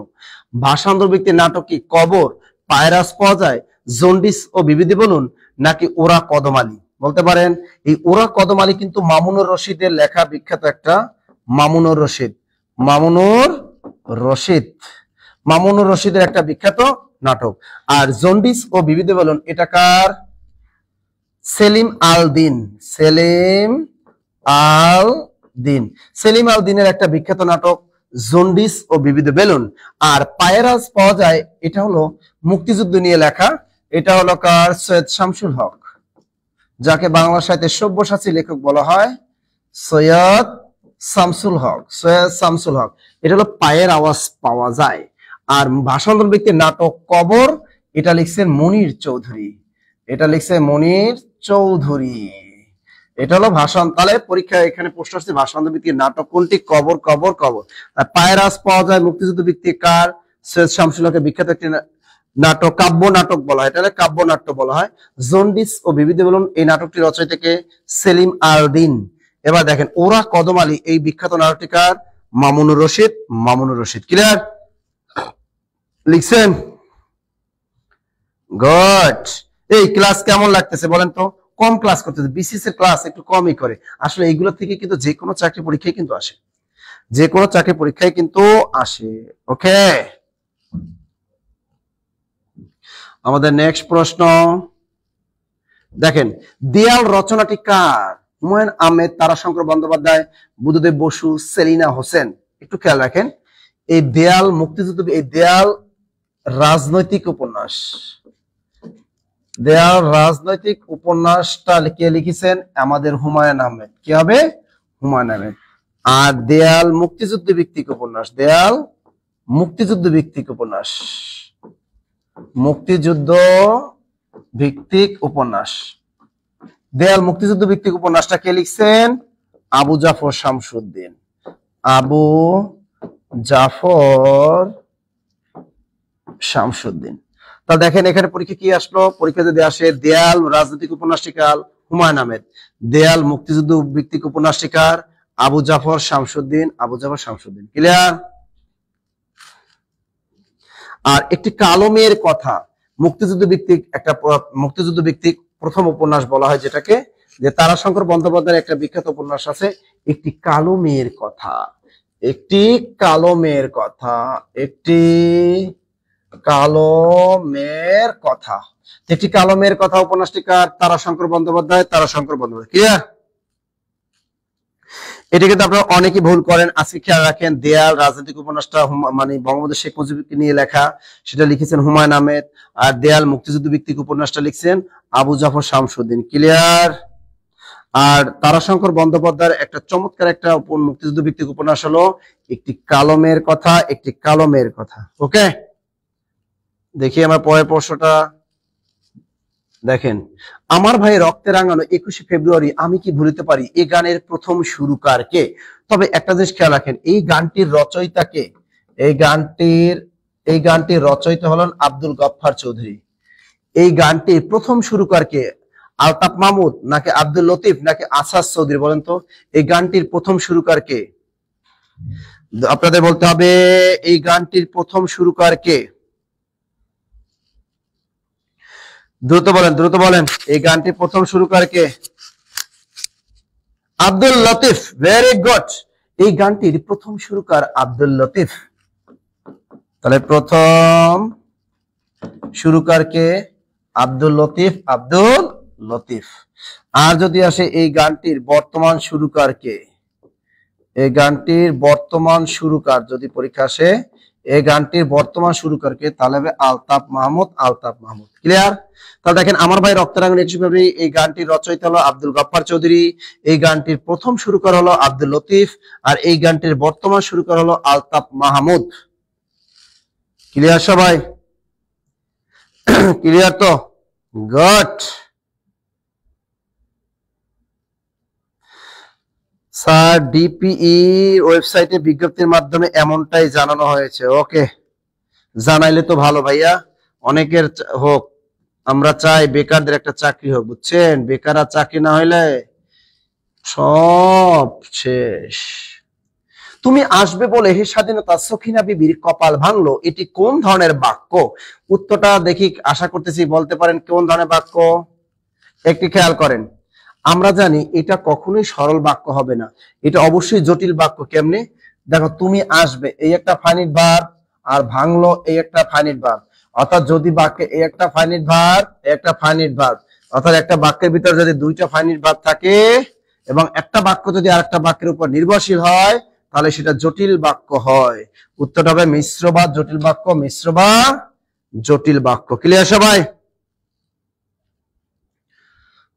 ভাষা আন্দোলন ভিত্তিক নাটক কি? কবর, পায়রাস পাওয়া যায়, জন্ডিস ও বিবিধি বলুন, নাকি ওরা কদমালি? বলতে পারেন। এই ওরা কদমালি কিন্তু মামুনুর রশিদের লেখা বিখ্যাত একটা, মামুনুর রশিদ, মামুনুর রশিদ, মামুনুর রশিদের একটা বিখ্যাত নাটক। আর জন্ডিস ও বিবিধি বলুন এটা কার? সেলিম আল দিন, সেলিম আল দিন, সেলিম আল দিনের একটা বিখ্যাত নাটক জন্ডিস ও বিবিধ বেলুন। আর পায়রাস পাওয়া যায়, এটা হলো মুক্তিযুদ্ধ নিয়ে লেখা, এটা হলো কার? সৈয়দ শামসুল হক, যাকে বাংলা সাহিত্যের সব্যসাচী লেখক বলা হয়, সৈয়দ শামসুল হক, সৈয়দ শামসুল হক। এটা হলো পায়ের আওয়াজ পাওয়া যায়। আর ভাষা আন্দোলন ব্যক্তির নাটক কবর, এটা লিখছেন মনির চৌধুরী, এটা লিখছে মনির চৌধুরী। এটা হলো ভাষণ। তাহলে পরীক্ষায় এখানে প্রশ্ন আসছে ভাষা আন্দোলন ভিত্তিক নাটক কোনটি? কবর, কবর, কবর। আর পায়রাস পাওয়া যায় মুক্তিযুদ্ধ ভিত্তিক কার? সৈয়দ শামসুল হকের বিখ্যাত একটি নাটক, কাব্য নাটক বলা হয়, এটা কাব্য নাট্য বলা হয়। জন্ডিস ও বিবিধি বলুন এই নাটকটি রচয়িতাকে? সেলিম আল দিন। এবার দেখেন ওরা কদমালি এই বিখ্যাত নাটকটিকার? মামুনুর রশিদ, মামুনুর রশিদ। ক্লিয়ার? লিখছেন? গুড। এই ক্লাস কেমন লাগতেছে বলেন তো? কম ক্লাস করতেছে, বিসিএস এর ক্লাস একটু কমই করে। আসলে এইগুলো থেকে কিন্তু যে কোনো চাকরি পরীক্ষায় কিন্তু আসে, যে কোনো চাকরি পরীক্ষায় কিন্তু আসে। ওকে, আমাদের নেক্সট প্রশ্ন দেখেন। দেয়াল রচনাটি কার? হুমায়ুন আহমেদ, তারাশঙ্কর বন্দ্যোপাধ্যায়, বুদ্ধদেব বসু, সেলিনা হোসেন। একটু খেয়াল রাখেন, এই দেয়াল মুক্তিযুদ্ধ, এই দেয়াল রাজনৈতিক উপন্যাস, দেয়াল রাজনৈতিক উপন্যাসটা কে লিখেছেন? আমাদের হুমায়ুন আহমেদ। কি হবে? হুমায়ুন আহমেদ। আর দেয়াল মুক্তিযুদ্ধ ভিত্তিক উপন্যাস, দেয়াল মুক্তিযুদ্ধ ভিত্তিক উপন্যাস, মুক্তিযুদ্ধ ভিত্তিক উপন্যাস, দেয়াল মুক্তিযুদ্ধ ভিত্তিক উপন্যাসটা কে লিখছেন? আবু জাফর শামসুদ্দিন, আবু জাফর শামসুদ্দিন। তা দেখেন এখানে পরীক্ষা কি আসলো? পরীক্ষা যদি আসে দেয়াল রাজনৈতিক উপন্যাসিকার হুমায়ুন আহমেদ, দেয়াল মুক্তিযুদ্ধ ভিত্তিক উপন্যাসিকার আবু জাফর শামসুদ্দিন, আবু জাফর শামসুদ্দিন। ক্লিয়ার? আর একটি কালো মেয়ের কথা মুক্তিযুদ্ধ ভিত্তিক একটা, মুক্তিযুদ্ধ ভিত্তিক প্রথম উপন্যাস বলা হয় যেটাকে, যে তারাশঙ্কর বন্দ্যোপাধ্যায়ের একটা বিখ্যাত উপন্যাস আছে একটি কালো মেয়ের কথা, একটি কালো মেয়ের কথা, একটি কালো মেয়ের কথা। একটি কালো মেয়ের কথা উপন্যাসটি কার? তারাশঙ্কর বন্দ্যোপাধ্যায়, তারাশঙ্কর বন্দ্যোপাধ্যায়। ক্লিয়ার? এটা কিন্তু আপনারা অনেকেই ভুল করেন। আজকে খেয়াল রাখেন, দেয়াল রাজনৈতিক উপন্যাসটা মানে বঙ্গবন্ধু শেখ মুজিবকে নিয়ে লেখা, সেটা লিখেছেন হুমায়ুন আহমেদ। আর দেয়াল মুক্তিযুদ্ধ ভিত্তিক উপন্যাসটা লিখছেন আবু জাফর শামসুদ্দিন। ক্লিয়ার? আর তারাশঙ্কর বন্দ্যোপাধ্যায়ের একটা চমৎকার একটা মুক্তিযুদ্ধ ভিত্তিক উপন্যাস হলো একটি কালমের কথা, একটি কালমের কথা। ওকে, দেখি আমার পরের প্রশ্নটা দেখেন। আমার ভাই রক্তে রাঙানো 21শে ফেব্রুয়ারি আমি কি ভুলিতে পারি, এই গানের প্রথম সুরকার কে? তবে একটা জিনিস খেয়াল রাখেন, এই গানটির রচয়িতা কে? এই গানটির রচয়িতা হলেন আব্দুল গফফার চৌধুরী। এই গানটির প্রথম সুরকার কে? আলতাফ মাহমুদ নাকি আব্দুল লতিফ নাকি আসাদ চৌধুরী? বলেন তো এই গানটির প্রথম সুরকার কে? আপনাদের বলতে হবে এই গানটির প্রথম সুরকার কে। দ্রুত বলেন, দ্রুত বলেন, এই গানটির প্রথম সুরকার কে? আব্দুল লতিফ। ভেরি গুড, এই গানটির প্রথম সুরকার আব্দুল লতিফ। তাহলে প্রথম সুরকার কে? আব্দুল লতিফ, আব্দুল লতিফ। আর যদি আসে এই গানটির বর্তমান সুরকার কে? এই গানটির বর্তমান সুরকার যদি পরীক্ষা আসে, এই গানটির বর্তমান সুরকার কে? তাহলে হবে আলতাফ মাহমুদ, আলতাফ মাহমুদ। ক্লিয়ার? তাহলে দেখেন, আমার ভাই রক্তে রাঙানো 21শে ফেব্রুয়ারি, এই গানটির রচয়িতা হলো আব্দুল গফফার চৌধুরী, এই গানটির প্রথম সুরকার হলো আব্দুল লতিফ, আর এই গানটির বর্তমান সুরকার হলো আলতাফ মাহমুদ। ক্লিয়ার সবাই? ক্লিয়ার তো? গুড। স্যার, ডিপিই ওয়েবসাইটে বিজ্ঞপ্তির মাধ্যমে এমনটাই জানানো হয়েছে। ওকে, জানাইলে তো ভালো ভাইয়া, অনেকের হোক। আমরা চাই বেকারদের একটা চাকরি হোক, বুঝছেন? বেকার আর চাকরি না হইলে সব শেষ। তুমি আসবে বলে হে স্বাধীনতা সখিনা বিবির কপাল ভাঙলো, এটি কোন ধরনের বাক্য? উত্তরটা দেখি, আশা করতেছি বলতে পারেন কোন ধরনের বাক্য। একটি খেয়াল করেন, আমরা জানি এটা কখনোই সরল বাক্য হবে না, এটা অবশ্যই জটিল বাক্য। কেমনে? দেখো, তুমি আসবে এই একটা ফাইনাইট ভার্ব, আর ভাঙলো এই একটা ফাইনাইট ভার্ব। অর্থাৎ যদি বাক্যে এই একটা ফাইনাইট ভার্ব, একটা ফাইনাইট ভার্ব, অর্থাৎ একটা বাক্যের ভিতরে যদি দুইটা ফাইনাইট ভার্ব থাকে এবং একটা বাক্য যদি আরেকটা বাক্যের উপর নির্ভরশীল হয়, তাহলে সেটা জটিল বাক্য হয়। উত্তরটা হবে মিশ্র বা জটিল বাক্য, মিশ্র বা জটিল বাক্য। ক্লিয়ার সবাই?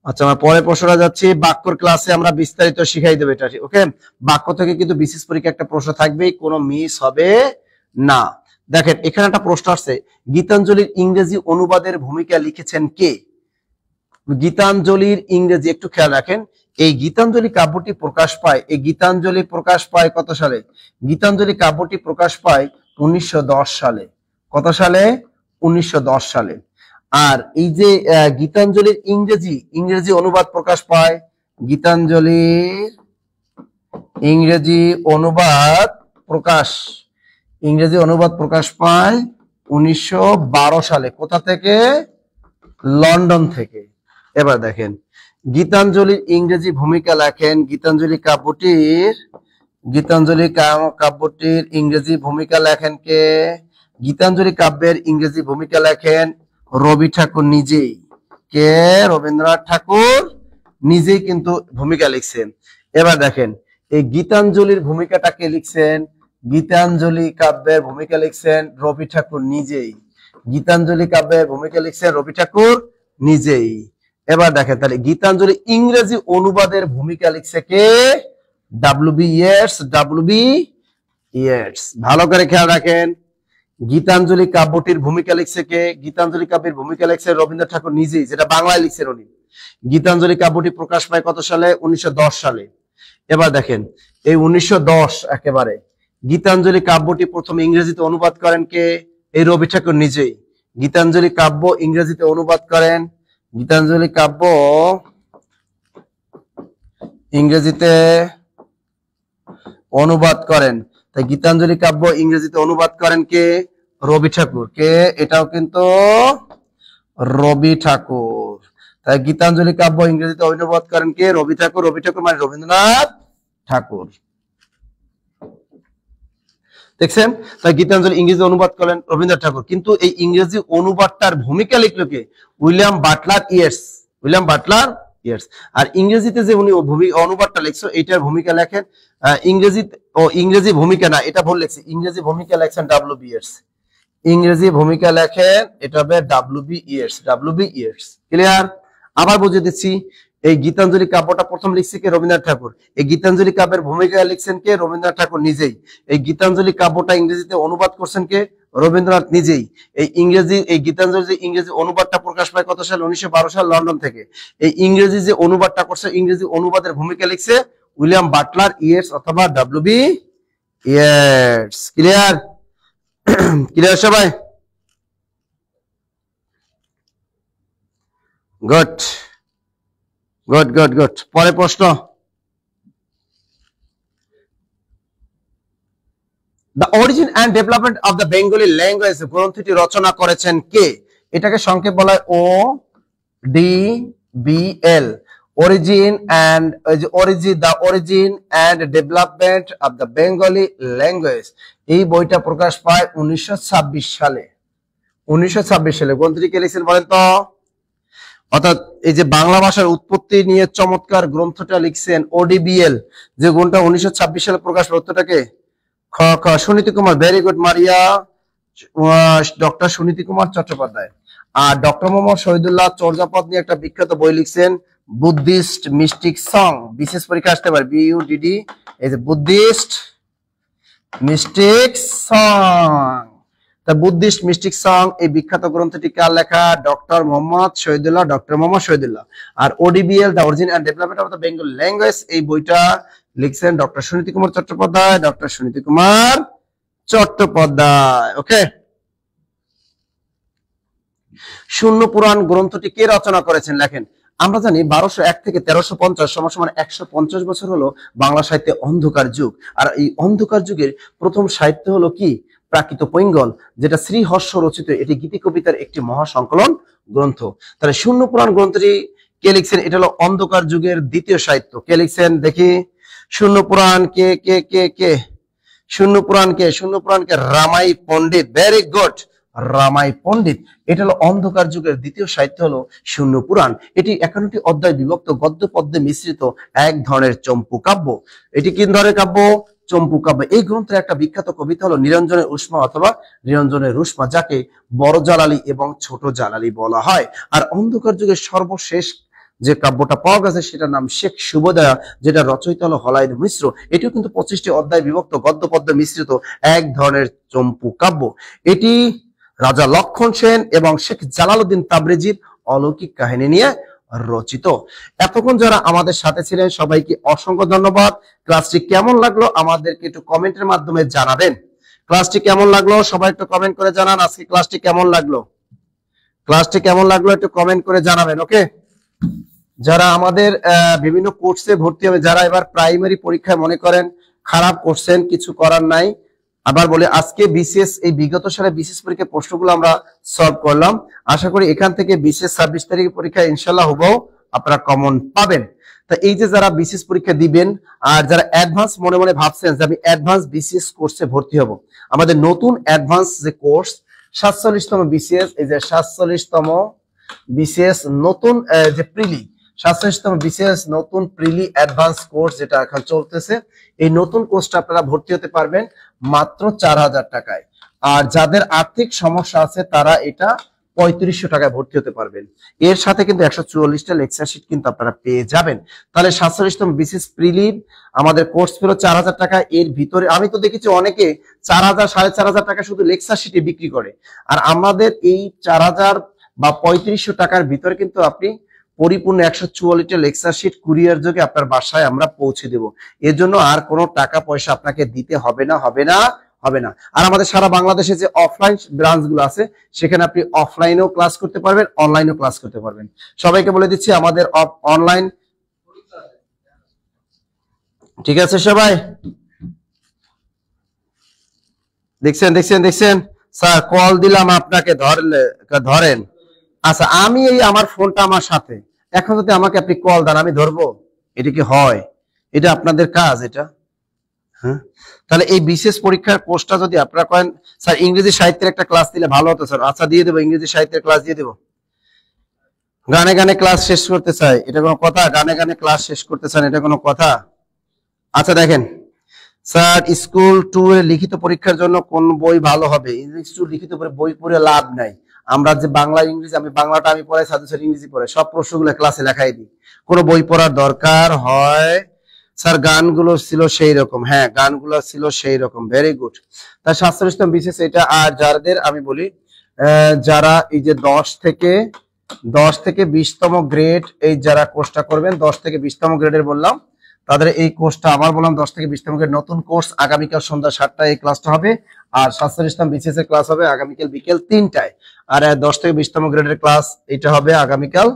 আচ্ছা, আমরা পরের প্রশ্নটা যাচ্ছি। বাক্যর ক্লাসে আমরা বিস্তারিত শিখাই দেবো এটা। ওকে, বাক্য থেকে কিন্তু বিশেষ পরীক্ষা একটা প্রশ্ন থাকবেই, কোনো মিস হবে না। দেখেন, এখানে একটা প্রশ্ন আসছে, গীতাঞ্জলির ইংরেজি অনুবাদের ভূমিকা লিখেছেন কে? গীতাঞ্জলির ইংরেজি একটু খেয়াল রাখেন। এই গীতাঞ্জলি কাব্যটি প্রকাশ পায়, এই গীতাঞ্জলি প্রকাশ পায় কত সালে? গীতাঞ্জলি কাব্যটি প্রকাশ পায় 1910 সালে। কত সালে? 1910 সালে। আর এই যে গীতাঞ্জলির ইংরেজি অনুবাদ প্রকাশ পায়, গীতাঞ্জলির ইংরেজি অনুবাদ প্রকাশ পায় 1912 সালে। কোথা থেকে? লন্ডন থেকে। এবার দেখেন, গীতাঞ্জলির ইংরেজি ভূমিকা লেখেন, গীতাঞ্জলি কাব্যটির ইংরেজি ভূমিকা লেখেন কে? গীতাঞ্জলি কাব্যের ইংরেজি ভূমিকা লেখেন রবি ঠাকুর নিজেই। কে? রবীন্দ্রনাথ ঠাকুর নিজেই কিন্তু ভূমিকা লিখছেন। এবার দেখেন, এই গীতাঞ্জলির ভূমিকাটা কে লিখছেন? গীতাঞ্জলি কাব্যের ভূমিকা লিখছেন রবি ঠাকুর নিজেই। গীতাঞ্জলি কাব্যের ভূমিকা লিখছেন রবি ঠাকুর নিজেই। এবার দেখেন, তাহলে গীতাঞ্জলি ইংরেজি অনুবাদের ভূমিকা লিখছে কে? ডব্লিউ.বি. ইয়েটস। ভালো করে খেয়াল রাখেন, গীতাঞ্জলি কাব্যটির ভূমিকা লিখছে কে? গীতাঞ্জলি কাব্যের ভূমিকা লিখছে রবীন্দ্রনাথ ঠাকুর নিজেই, যেটা বাংলায় লিখছেন উনি। গীতাঞ্জলি কাব্যটি প্রকাশ পায় কত সালে? 1910 সালে। এবার দেখেন, এই 1910 একেবারে, গীতাঞ্জলি কাব্যটি প্রথম ইংরেজিতে অনুবাদ করেন কে? এই রবি ঠাকুর নিজেই। গীতাঞ্জলি কাব্য ইংরেজিতে অনুবাদ করেন, গীতাঞ্জলি কাব্য ইংরেজিতে অনুবাদ করেন। তাই গীতাঞ্জলি কাব্য ইংরেজিতে অনুবাদ করেন কে? রবি ঠাকুর। কে? এটাও কিন্তু রবি ঠাকুর। তাই গীতাঞ্জলি কাব্য ইংরেজিতে অনুবাদ করেন কে? রবি ঠাকুর। রবি ঠাকুর মানে রবীন্দ্রনাথ ঠাকুর। দেখছেন? তাই গীতাঞ্জলি ইংরেজি অনুবাদ করেন রবীন্দ্রনাথ ঠাকুর, কিন্তু এই ইংরেজি অনুবাদটার ভূমিকা লিখলো কে? William Butler Yeats. আর ইংরেজিতে যে উনি অনুবাদটা লিখছো, এটার ভূমিকা লেখেন ইংরেজি ভূমিকা না, এটা ভুল লিখছি, ইংরেজি ভূমিকা লেখছেন ডব্লিউ.বি. ইয়েটস। ইংরেজি ভূমিকা লেখেন, এটা হবে ডব্লিউ.বি. ইয়েটস। ক্লিয়ার? আবার বুঝিয়ে দিচ্ছি, এই গীতাঞ্জলি কাব্যটা প্রথম লিখছে কে? রবীন্দ্রনাথ ঠাকুর। এই গীতাঞ্জলি কাব্যের ভূমিকা লিখছেন কে? রবীন্দ্রনাথ ঠাকুর নিজেই। এই গীতাঞ্জলি কাব্যটা ইংরেজিতে অনুবাদ করছেন কে? রবীন্দ্রনাথ নিজেই। এই গীতাঞ্জলি যে ইংরেজি অনুবাদটা প্রকাশ পায় কত সালে? 1912 সাল লন্ডন থেকে। এই ইংরেজি যে অনুবাদটা করছে, ইংরেজি অনুবাদের ভূমিকা লিখছে উইলিয়াম বাটলার ইয়েটস অথবা ডব্লিউ.বি. ইয়েটস। ক্লিয়ার? ক্লিয়ার সবাই? Good good good good. পরে প্রশ্ন, the origin and development of the Bengali language গ্রন্থটি রচনা করেছেন কে? এটাকে সংক্ষেপ বলা হয় ODBL, origin and the origin and development of the Bengali language. এই বইটা প্রকাশ পায় 1926 সালে। 1926 সালে। গ্রন্থটি কে লিখছেন বলেন তো? অর্থাৎ এই যে বাংলা ভাষার উৎপত্তি নিয়ে চমৎকার গ্রন্থটা লিখছেন ODBL, যে গ্রন্থটা 1926 সালে প্রকাশ পায়। উত্তরটাকে খ খ Suniti Kumar. Very good Maria. Doctor Suniti Kumar Chattopadhyay. আর ডক্টর মোহাম্মদ শহীদুল্লাহ চর্যাপদ নিয়ে একটা বিখ্যাত বই লিখছেন, বুদ্ধিস্ট মিস্টিক সং। বিশেষ পরীক্ষা আসতে পারে, BUDD, এই যে Buddhist mystic song. The Buddhist mystic song, এই বিখ্যাত গ্রন্থটি কার লেখা? ডক্টর মোহাম্মদ শহীদুল্লাহ। আর ODBL, the origin and development of the Bengal language, এই বইটা লিখছেন ডক্টর সুনীতি কুমার চট্টোপাধ্যায়। ওকে। শূন্য পুরাণ গ্রন্থটি কে রচনা করেছেন? লেখেন। আমরা জানি 1201 থেকে 1350 সমান 150 বছর হলো বাংলা সাহিত্যে অন্ধকার যুগ। আর এই অন্ধকার যুগের প্রথম সাহিত্য হলো কি? প্রাকৃত পৈঙ্গল, যেটা শ্রীহর্ষ রচিত। এটি গীতি কবিতার একটি মহাসংকলন গ্রন্থ। তাহলে শূন্য পুরাণ গ্রন্থটি কে লিখছেন? এটা হলো অন্ধকার যুগের দ্বিতীয় সাহিত্য। কে লিখছেন দেখি? শূন্য পুরাণ কে কে কে কে শূন্য পুরাণকে রামাই পণ্ডিত। ভেরি গুড, রামাই পণ্ডিত। এটা হলো অন্ধকার যুগের দ্বিতীয় সাহিত্য হলো শূন্য পুরাণ। এটি 51টি অধ্যায় বিভক্ত, গদ্য পদ্যে মিশ্রিত এক ধরনের চম্পু কাব্য। এটি কি ধরনের কাব্য? চম্পু কাব্য। এই গ্রন্থের একটা বিখ্যাত কবিতা হলো নিরঞ্জনের উষ্মা অথবা নিরঞ্জনের রুষ্মা, যাকে বড় জালালি এবং ছোট জালালি বলা হয়। আর অন্ধকার যুগের সর্বশেষ যে কাব্যটা পাওয়া গেছে সেটার নাম শেখ শুভদয়া, যেটা রচয়িতা হলো হলাইদ মিশ্র। এটিও কিন্তু 25টি অধ্যায় বিভক্ত, গদ্য পদ্য মিশ্রিত এক ধরনের চম্পু কাব্য। এটি রাজা লক্ষণ সেন এবং শেখ জালালউদ্দিন তাবরেজির অলৌকিক কাহিনী নিয়ে রচিত। এতক্ষণ যারা আমাদের সাথে ছিলেন সবাইকে অসংখ্য ধন্যবাদ। ক্লাসটি কেমন লাগলো আমাদেরকে একটু কমেন্টের মাধ্যমে জানাবেন। ক্লাসটি কেমন লাগলো সবাই একটু কমেন্ট করে জানান। আজকে ক্লাসটি কেমন লাগলো একটু কমেন্ট করে জানাবেন। ওকে। যারা আমাদের বিভিন্ন কোর্সে ভর্তি হবে, যারা এবার প্রাইমারি পরীক্ষায় মনে করেন খারাপ করছেন, কিছু করার নাই। আবার বলে আজকে বিসিএস, এই বিগত সালে বিসিএস পরীক্ষার প্রশ্নগুলো আমরা সলভ করলাম। আশা করি এখান থেকে বিসিএস 26 তারিখের পরীক্ষা ইনশাল্লাহ হবো আপনারা কমন পাবেন। তা এই যে যারা বিসিএস পরীক্ষা দিবেন আর যারা অ্যাডভান্স মনে মনে ভাবছেন যে আমি অ্যাডভান্স বিসিএস কোর্সে ভর্তি হব, আমাদের নতুন অ্যাডভান্স যে কোর্স 47তম বিসিএস, এই যে 47তম বিসিএস নতুন যে প্রিলি 47তম বিসিএস নতুন প্রিলি অ্যাডভান্স কোর্স যেটা এখন চলতেছে, এই নতুন কোর্সটা আপনারা ভর্তি হতে পারবেন মাত্র 4000 টাকায়। আর যাদের আর্থিক সমস্যা আছে তারা এটা 3500 টাকায় ভর্তি হতে পারবেন। এর সাথে কিন্তু 144টা লেকচার শিট কিন্তু আপনারা পেয়ে যাবেন। তাহলে 47তম বিসিএস প্রিলি আমাদের কোর্স ফেরত 4000 টাকা। এর ভিতরে আমি তো দেখেছি অনেকে 4000 4500 টাকা শুধু লেকচার শিটে বিক্রি করে। আর আমাদের এই 4000 বা 3500 টাকার ভিতরে কিন্তু আপনি পরিপূর্ণ 144টা লেকচার শিট কুরিয়ার যোগে আপনার বাসায় আমরা পৌঁছে দেব। এর জন্য আর কোনো টাকা পয়সা আপনাকে দিতে হবে না। আর আমাদের সারা বাংলাদেশে যে অফলাইন ব্রাঞ্চ গুলো আছে সেখানে আপনি অফলাইনেও ক্লাস করতে পারবেন, অনলাইনেও ক্লাস করতে পারবেন। সবাইকে বলে দিচ্ছি আমাদের অনলাইন, ঠিক আছে সবাই? দেখছেন স্যার কল দিলাম আপনাকে ধরেন। আচ্ছা আমি এই আমার ফোনটা আমার সাথে, এখন যদি আমাকে আপনি কল দেন আমি ধরবো? এটা কি হয়? এটা আপনাদের কাজ এটা? হ্যাঁ। তাহলে এই বিশেষ পরীক্ষার কোর্সটা যদি আপনারা করেন স্যার ইংরেজি সাহিত্যের একটা ক্লাস দিলে ভালো হতো স্যার, আচ্ছা দিয়ে দেবো, ইংরেজি সাহিত্যের ক্লাস দিয়ে দেবো। গানে গানে ক্লাস শেষ করতে চাই, এটা কোনো কথা? গানে গানে ক্লাস শেষ করতে চান, এটা কোনো কথা? আচ্ছা দেখেন স্যার, স্কুল 2 এর লিখিত পরীক্ষার জন্য কোন বই ভালো হবে? ইংলিশ 2 লিখিত বই পড়ে লাভ নাই। আমরা যে বাংলা ইংরেজি, আমি বাংলাটা আমি পড়াই, সাজু স্যার ইংরেজি পড়াই, সব প্রশ্নগুলো ক্লাসে লেখাই দিই, কোনো বই পড়ার দরকার হয়। স্যার গানগুলো ছিল সেই রকম, হ্যাঁ গানগুলো ছিল সেই রকম, ভেরি গুড। তার শাস্ত্র ইসলাম বিশেষ এটা। আর যাদের আমি বলি যারা এই যে 10 থেকে 20তম গ্রেড এই যারা কোর্সটা করবেন, 10 থেকে 20তম গ্রেডের বললাম, তাদের এই কোর্সটা আমার বললাম 10 থেকে 20তম গ্রেড নতুন কোর্স, আগামীকাল সন্ধ্যা 7টায় এই ক্লাসটা হবে। আর শাস্ত্র ইসলাম বিশেষ এর ক্লাস হবে আগামীকাল বিকেল 3টায়। আর 10 থেকে 20তম গ্রেডের ক্লাস এটা হবে আগামীকাল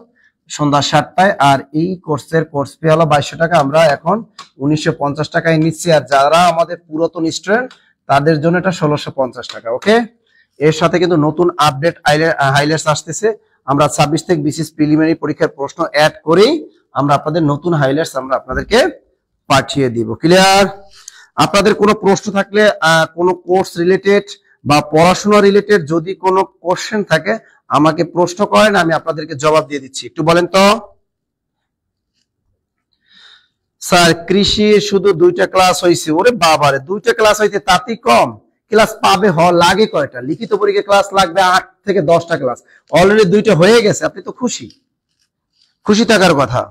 সন্ধ্যা 7টায়। আর এই কোর্সের কোর্স ফি হলো 2200 টাকা, আমরা এখন 1950 টাকায় নিচ্ছি। আর যারা আমাদের পুরাতন স্টুডেন্ট তাদের জন্য এটা 1650 টাকা। ওকে, এর সাথে কিন্তু নতুন আপডেট হাইলাইটস আসতেছে। আমরা 26 থেকে বিসিএস প্রিলিমিনারি পরীক্ষার প্রশ্ন অ্যাড করেই আমরা আপনাদের নতুন হাইলাইটস আমরা আপনাদেরকে পাঠিয়ে দিব। ক্লিয়ার? আপনাদের কোনো প্রশ্ন থাকলে কোনো কোর্স রিলেটেড বা পড়াশোনা রিলেটেড যদি কোনো কোশ্চেন থাকে আমাকে প্রশ্ন করেন, আমি আপনাদেরকে জবাব দিয়ে দিচ্ছি। একটু বলেন তো। স্যার কৃষি শুধু 2টা ক্লাস হয়েছে। ওরে বাবারে, 2টা ক্লাস হইতে তাতেই কম? ক্লাস পাবে লাগে কয়টা? লিখিত পরীক্ষা ক্লাস লাগবে 8 থেকে 10টা ক্লাস, অলরেডি 2টা হয়ে গেছে, আপনি তো খুশি থাকার কথা।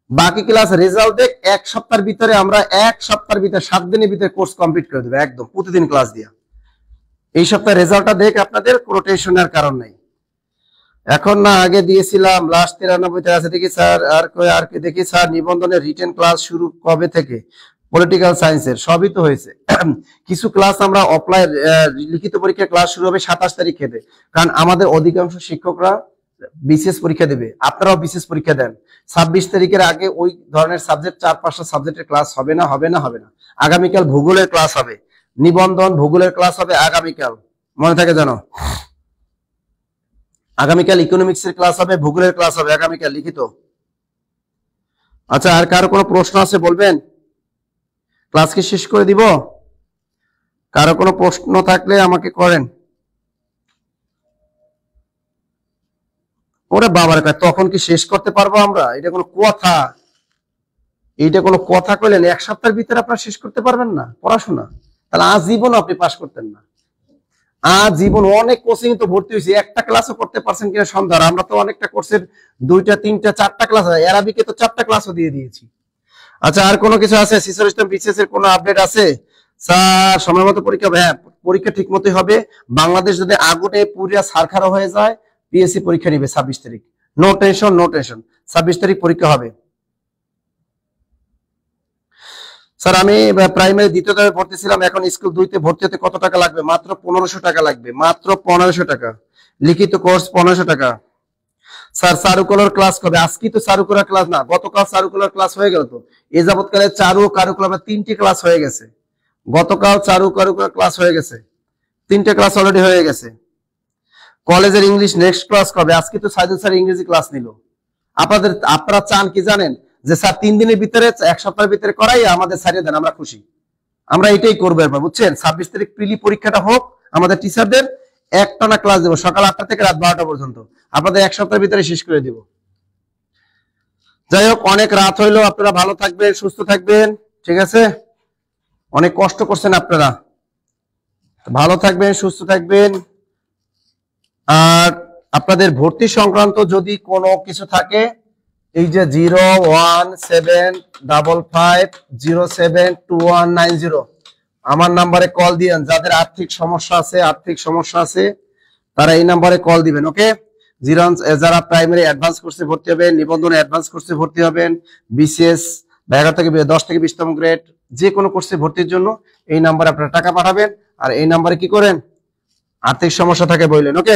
বাকি ক্লাস রেজাল্ট দেখ, 1 সপ্তাহের ভিতরে আমরা 1 সপ্তাহের ভিতরে 7 দিনের ভিতরে কোর্স কমপ্লিট করে দেবো একদম, প্রতিদিন ক্লাস দিয়া। এই সপ্তাহে রেজাল্টটা দেখ, আপনাদের কোনো টেনশনের কারণ নাই। এখন না আগে দিয়েছিলাম লাস্ট 93তে আছে দেখি স্যার। আর কি দেখি স্যার, নিবন্ধনের রিটেন ক্লাস শুরু কবে থেকে? পলিটিক্যাল সায়েন্সের সবই তো হয়েছে। কিছু ক্লাস আমরা অফলাইন লিখিত পরীক্ষার ক্লাস শুরু হবে 27 তারিখ থেকে, কারণ আমাদের অধিকাংশ শিক্ষকরা বিসিএস পরীক্ষা দেবে, আপনারাও বিসিএস পরীক্ষা দেন। 26 তারিখের আগে ওই ধরনের সাবজেক্ট 4-5টা সাবজেক্টের ক্লাস হবে না। আগামীকাল ভূগোলের ক্লাস হবে, নিবন্ধন ভূগোলের ক্লাস হবে আগামীকাল, মনে থাকে জানো। আগামীকাল ইকোনমিক্স এর ক্লাস হবে, ভূগোলের ক্লাস হবে আগামীকাল লিখিত। আচ্ছা, আর কারো কোনো প্রশ্ন আছে বলবেন? ক্লাস কি শেষ করে দিব? কারো কোনো প্রশ্ন থাকলে আমাকে করেন। ওরে বাবার, তখন কি শেষ করতে পারবো আমরা? এটা কোনো কথা? কইলেন 1 সপ্তাহের ভিতরে আপনারা শেষ করতে পারবেন না পড়াশোনা? তাহলে আজীবন আপনি পাস করতেন না। আজীবন অনেক কোচিং তো ভর্তি হয়েছে, একটা ক্লাসও করতে পারছেন কিনা সন্দেহ। আমরা তো অনেকটা কোর্সের 2টা 3টা 4টা ক্লাস, অ্যারাবিকে তো 4টা ক্লাসও দিয়ে দিয়েছি। আচ্ছা, আর কোনো কিছু আছে? সিসর ইসলাম বিসিএস এর কোনো আপডেট আছে? স্যার সময় মতো পরীক্ষা হবে? হ্যাঁ, পরীক্ষা ঠিক মতোই হবে। বাংলাদেশ যদি আগুনে পুরিয়া সারখারা হয়ে যায়, পিএসসি পরীক্ষা নিবে 26 তারিখ। নো টেনশন 26 তারিখ পরীক্ষা হবে। স্যার আমি প্রাইমারি 2য় তলায় ভর্তি ছিলাম, এখন স্কুল 2তে ভর্তি হতে কত টাকা লাগবে? মাত্র 1500 টাকা লাগবে, মাত্র 1500 টাকা। লিখিত কোর্স 1500 টাকা। স্যার চারুকলার ক্লাস কবে? আজকে তো চারুকলার ক্লাস না, গতকাল চারুকলার ক্লাস হয়ে গেল তো। এ যাবৎকালে চারু কারুকলার 3টি ক্লাস হয়ে গেছে। গতকাল চারু কারুকলার ক্লাস হয়ে গেছে, 3টে ক্লাস অলরেডি হয়ে গেছে। কলেজের ইংলিশ নেক্সট ক্লাস কবে? আজকে তো সাইদুল স্যার ইংরেজি ক্লাস নিল। আপনারা চান কি জানেন? যে স্যার 3 দিনের ভিতরে 1 সপ্তাহের ভিতরে করাই আমাদের ছাড়িয়ে দেন, আমরা খুশি। আমরা এটাই করবো এরপর, বুঝছেন? 26 তারিখ প্রিলি পরীক্ষাটা হোক, আমাদের টিচারদের একটানা ক্লাস দেবো সকাল 8টা থেকে রাত 12টা পর্যন্ত, আপনাদের 1 সপ্তাহের ভিতরে শেষ করে দিব। যাই হোক, অনেক রাত হইলো, আপনারা ভালো থাকবেন, সুস্থ থাকবেন, ঠিক আছে? অনেক কষ্ট করছেন আপনারা, ভালো থাকবেন, সুস্থ থাকবেন। আর আপনাদের ভর্তি সংক্রান্ত যদি কোনো কিছু থাকে, এই যে 01755072190 আমার নাম্বারে কল দিবেন। যাদের আর্থিক সমস্যা আছে তারা এই নাম্বারে কল দিবেন। ওকে, যারা প্রাইমারি অ্যাডভান্স কোর্সে ভর্তি হবেন, নিবন্ধন অ্যাডভান্স কোর্সে ভর্তি হবেন, বিসিএস 11 থেকে 10 থেকে 20তম গ্রেড যে কোনো কোর্সে ভর্তির জন্য এই নাম্বারে আপনারা টাকা পাঠাবেন। আর এই নাম্বারে কি করেন? আর্থিক সমস্যা থাকে বললেন। ওকে।